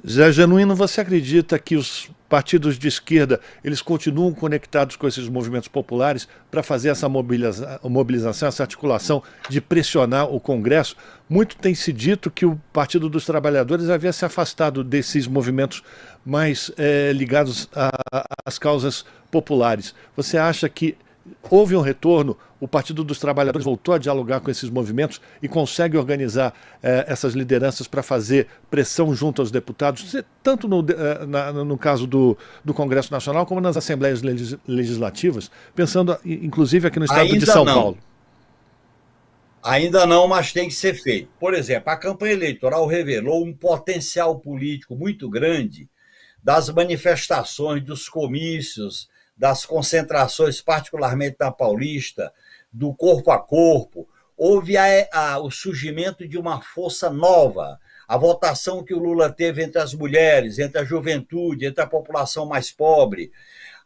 Zé Genuíno, você acredita que os partidos de esquerda eles continuam conectados com esses movimentos populares para fazer essa mobilização, essa articulação de pressionar o Congresso? Muito tem se dito que o Partido dos Trabalhadores havia se afastado desses movimentos mais ligados às causas populares. Você acha que houve um retorno, o Partido dos Trabalhadores voltou a dialogar com esses movimentos e consegue organizar essas lideranças para fazer pressão junto aos deputados, tanto no caso do Congresso Nacional como nas Assembleias Legislativas, pensando inclusive aqui no estado de São Paulo. Ainda não, mas tem que ser feito. Por exemplo, a campanha eleitoral revelou um potencial político muito grande das manifestações, dos comícios, das concentrações, particularmente na Paulista, do corpo a corpo. Houve o surgimento de uma força nova, a votação que o Lula teve entre as mulheres, entre a juventude, entre a população mais pobre,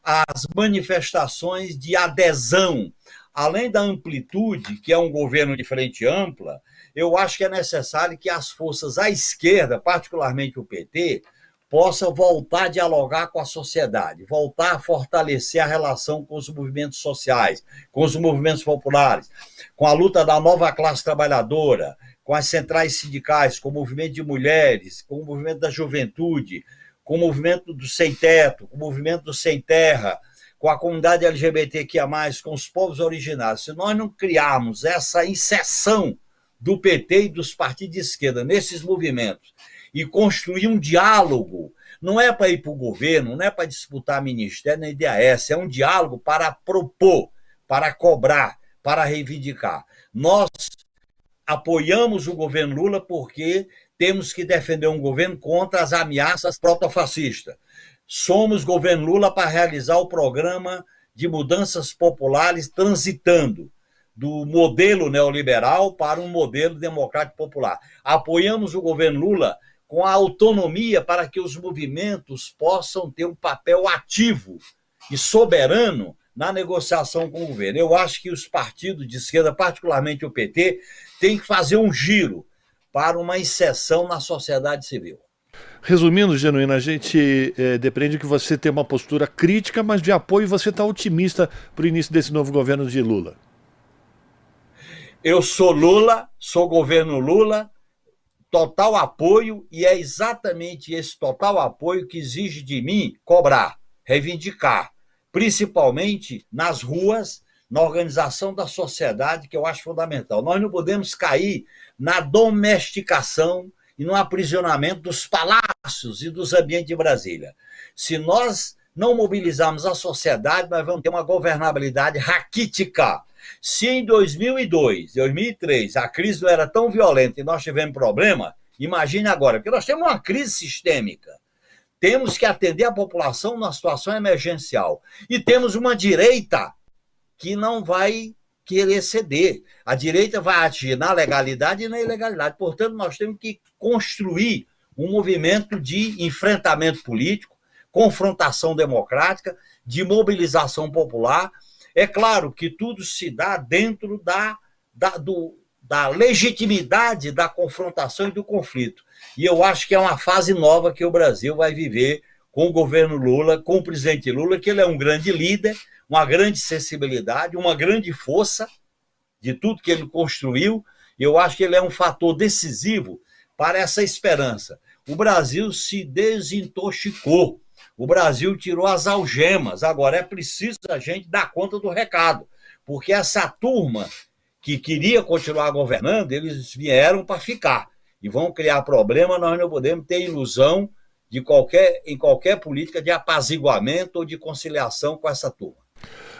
as manifestações de adesão. Além da amplitude, que é um governo de frente ampla, eu acho que é necessário que as forças à esquerda, particularmente o PT, possam voltar a dialogar com a sociedade, voltar a fortalecer a relação com os movimentos sociais, com os movimentos populares, com a luta da nova classe trabalhadora, com as centrais sindicais, com o movimento de mulheres, com o movimento da juventude, com o movimento do sem teto, com o movimento do sem terra, com a comunidade LGBTQIA+, com os povos originários. Se nós não criarmos essa inserção do PT e dos partidos de esquerda nesses movimentos e construir um diálogo, não é para ir para o governo, não é para disputar ministério nem DAS, é um diálogo para propor, para cobrar, para reivindicar. Nós apoiamos o governo Lula porque temos que defender um governo contra as ameaças protofascistas. Somos governo Lula para realizar o programa de mudanças populares, transitando do modelo neoliberal para um modelo democrático popular. Apoiamos o governo Lula com a autonomia para que os movimentos possam ter um papel ativo e soberano na negociação com o governo. Eu acho que os partidos de esquerda, particularmente o PT, têm que fazer um giro para uma inserção na sociedade civil. Resumindo, Genuíno, a gente depreende que você tem uma postura crítica, mas de apoio, e você está otimista para o início desse novo governo de Lula. Eu sou Lula, sou governo Lula, total apoio, e é exatamente esse total apoio que exige de mim cobrar, reivindicar, principalmente nas ruas, na organização da sociedade, que eu acho fundamental. Nós não podemos cair na domesticação e no aprisionamento dos palácios e dos ambientes de Brasília. Se nós não mobilizarmos a sociedade, nós vamos ter uma governabilidade raquítica. Se em 2002, 2003, a crise não era tão violenta e nós tivemos problema, imagine agora, porque nós temos uma crise sistêmica. Temos que atender a população numa situação emergencial. E temos uma direita que não vai querer ceder. A direita vai agir na legalidade e na ilegalidade. Portanto, nós temos que construir um movimento de enfrentamento político, confrontação democrática, de mobilização popular. É claro que tudo se dá dentro da legitimidade da confrontação e do conflito. E eu acho que é uma fase nova que o Brasil vai viver com o governo Lula, com o presidente Lula, que ele é um grande líder, uma grande sensibilidade, uma grande força de tudo que ele construiu. Eu acho que ele é um fator decisivo para essa esperança. O Brasil se desintoxicou, o Brasil tirou as algemas, agora é preciso a gente dar conta do recado, porque essa turma que queria continuar governando, eles vieram para ficar e vão criar problema. Nós não podemos ter ilusão em qualquer política de apaziguamento ou de conciliação com essa turma.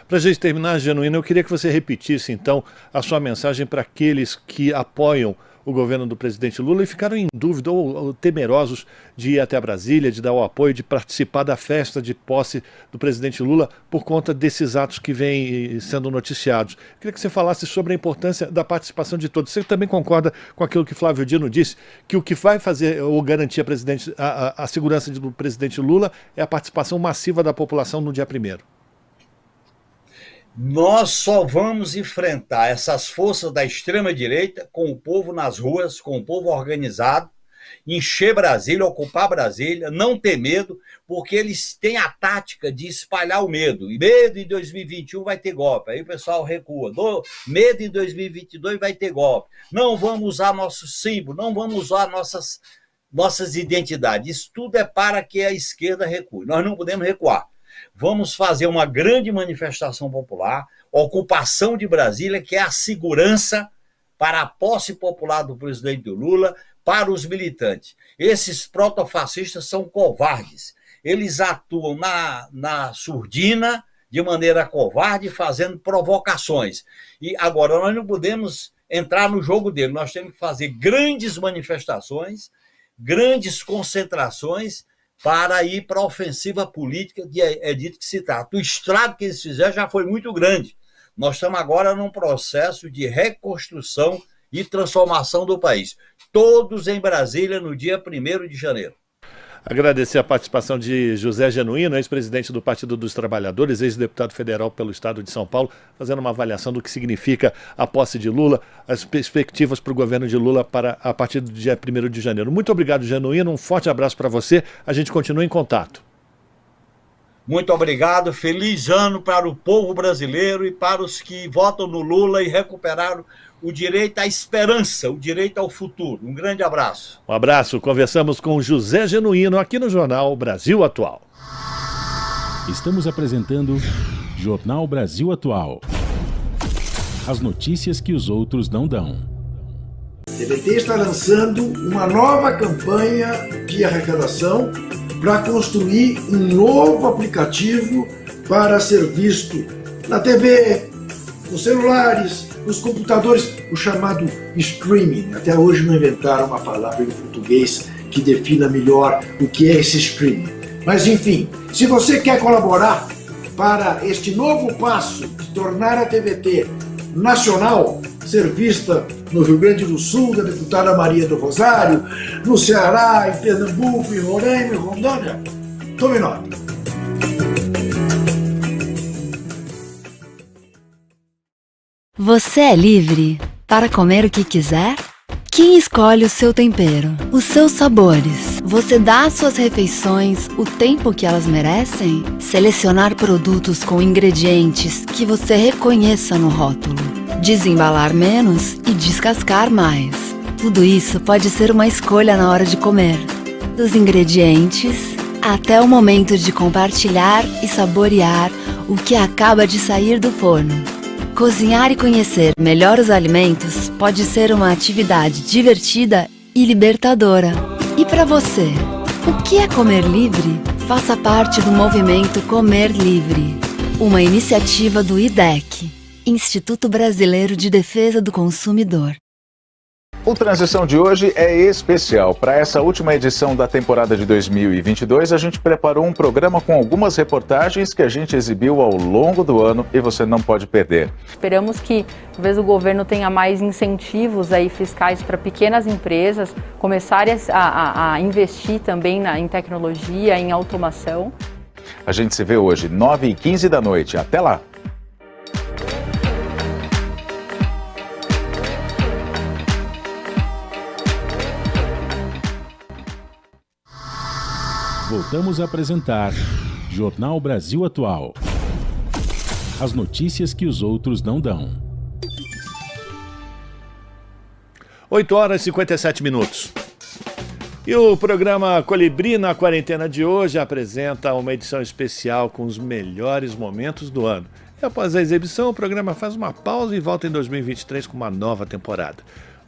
Para a gente terminar, Genuíno, eu queria que você repetisse, então, a sua mensagem para aqueles que apoiam o governo do presidente Lula e ficaram em dúvida ou temerosos de ir até Brasília, de dar o apoio, de participar da festa de posse do presidente Lula por conta desses atos que vêm sendo noticiados. Eu queria que você falasse sobre a importância da participação de todos. Você também concorda com aquilo que Flávio Dino disse, que o que vai fazer ou garantir a segurança do presidente Lula é a participação massiva da população no dia 1º? Nós só vamos enfrentar essas forças da extrema-direita com o povo nas ruas, com o povo organizado, encher Brasília, ocupar Brasília, não ter medo, porque eles têm a tática de espalhar o medo. E medo em 2021 vai ter golpe. Aí o pessoal recua. Medo em 2022 vai ter golpe. Não vamos usar nosso símbolo, não vamos usar nossas identidades. Isso tudo é para que a esquerda recue. Nós não podemos recuar. Vamos fazer uma grande manifestação popular, ocupação de Brasília, que é a segurança para a posse popular do presidente Lula, para os militantes. Esses protofascistas são covardes. Eles atuam na surdina, de maneira covarde, fazendo provocações. E agora nós não podemos entrar no jogo dele, nós temos que fazer grandes manifestações, grandes concentrações para ir para a ofensiva política que é dito que se trata. O estrago que eles fizeram já foi muito grande. Nós estamos agora num processo de reconstrução e transformação do país. Todos em Brasília no dia 1º de janeiro. Agradecer a participação de José Genuíno, ex-presidente do Partido dos Trabalhadores, ex-deputado federal pelo Estado de São Paulo, fazendo uma avaliação do que significa a posse de Lula, as perspectivas para o governo de Lula a partir do dia 1º de janeiro. Muito obrigado, Genuíno, um forte abraço para você, a gente continua em contato. Muito obrigado, feliz ano para o povo brasileiro e para os que votam no Lula e recuperaram o direito à esperança, o direito ao futuro. Um grande abraço. Um abraço. Conversamos com José Genuíno aqui no Jornal Brasil Atual. Estamos apresentando Jornal Brasil Atual. As notícias que os outros não dão. A TVT está lançando uma nova campanha de arrecadação para construir um novo aplicativo para ser visto na TV, nos celulares, nos computadores, o chamado streaming. Até hoje não inventaram uma palavra em português que defina melhor o que é esse streaming. Mas enfim, se você quer colaborar para este novo passo de tornar a TVT nacional, ser vista no Rio Grande do Sul, da deputada Maria do Rosário, no Ceará, em Pernambuco, em Roraima, em Rondônia, tome nota. Você é livre para comer o que quiser? Quem escolhe o seu tempero, os seus sabores? Você dá às suas refeições o tempo que elas merecem? Selecionar produtos com ingredientes que você reconheça no rótulo. Desembalar menos e descascar mais. Tudo isso pode ser uma escolha na hora de comer. Dos ingredientes até o momento de compartilhar e saborear o que acaba de sair do forno. Cozinhar e conhecer melhor os alimentos pode ser uma atividade divertida e libertadora. E para você, o que é comer livre? Faça parte do movimento Comer Livre, uma iniciativa do IDEC, Instituto Brasileiro de Defesa do Consumidor. O Transição de hoje é especial. Para essa última edição da temporada de 2022, a gente preparou um programa com algumas reportagens que a gente exibiu ao longo do ano e você não pode perder. Esperamos que talvez o governo tenha mais incentivos aí fiscais para pequenas empresas começarem a investir também em tecnologia, em automação. A gente se vê hoje, 9h15 da noite. Até lá! Voltamos a apresentar Jornal Brasil Atual. As notícias que os outros não dão. 8h57. E o programa Colibri na Quarentena de hoje apresenta uma edição especial com os melhores momentos do ano. E após a exibição, o programa faz uma pausa e volta em 2023 com uma nova temporada.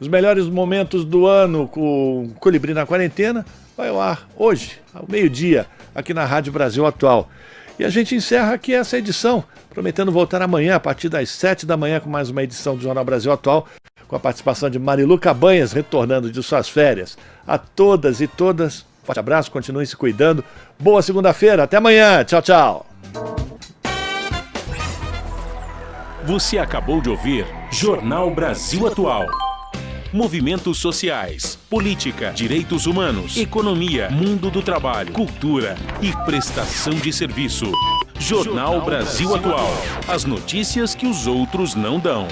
Os melhores momentos do ano com Colibri na Quarentena vai ao ar hoje, ao meio-dia, aqui na Rádio Brasil Atual. E a gente encerra aqui essa edição, prometendo voltar amanhã, a partir das 7 da manhã, com mais uma edição do Jornal Brasil Atual, com a participação de Marilu Cabanhas, retornando de suas férias. A todas e todas, forte abraço, continuem se cuidando. Boa segunda-feira, até amanhã, tchau, tchau. Você acabou de ouvir Jornal Brasil Atual. Movimentos sociais, política, direitos humanos, economia, mundo do trabalho, cultura e prestação de serviço. Jornal Brasil Atual. As notícias que os outros não dão.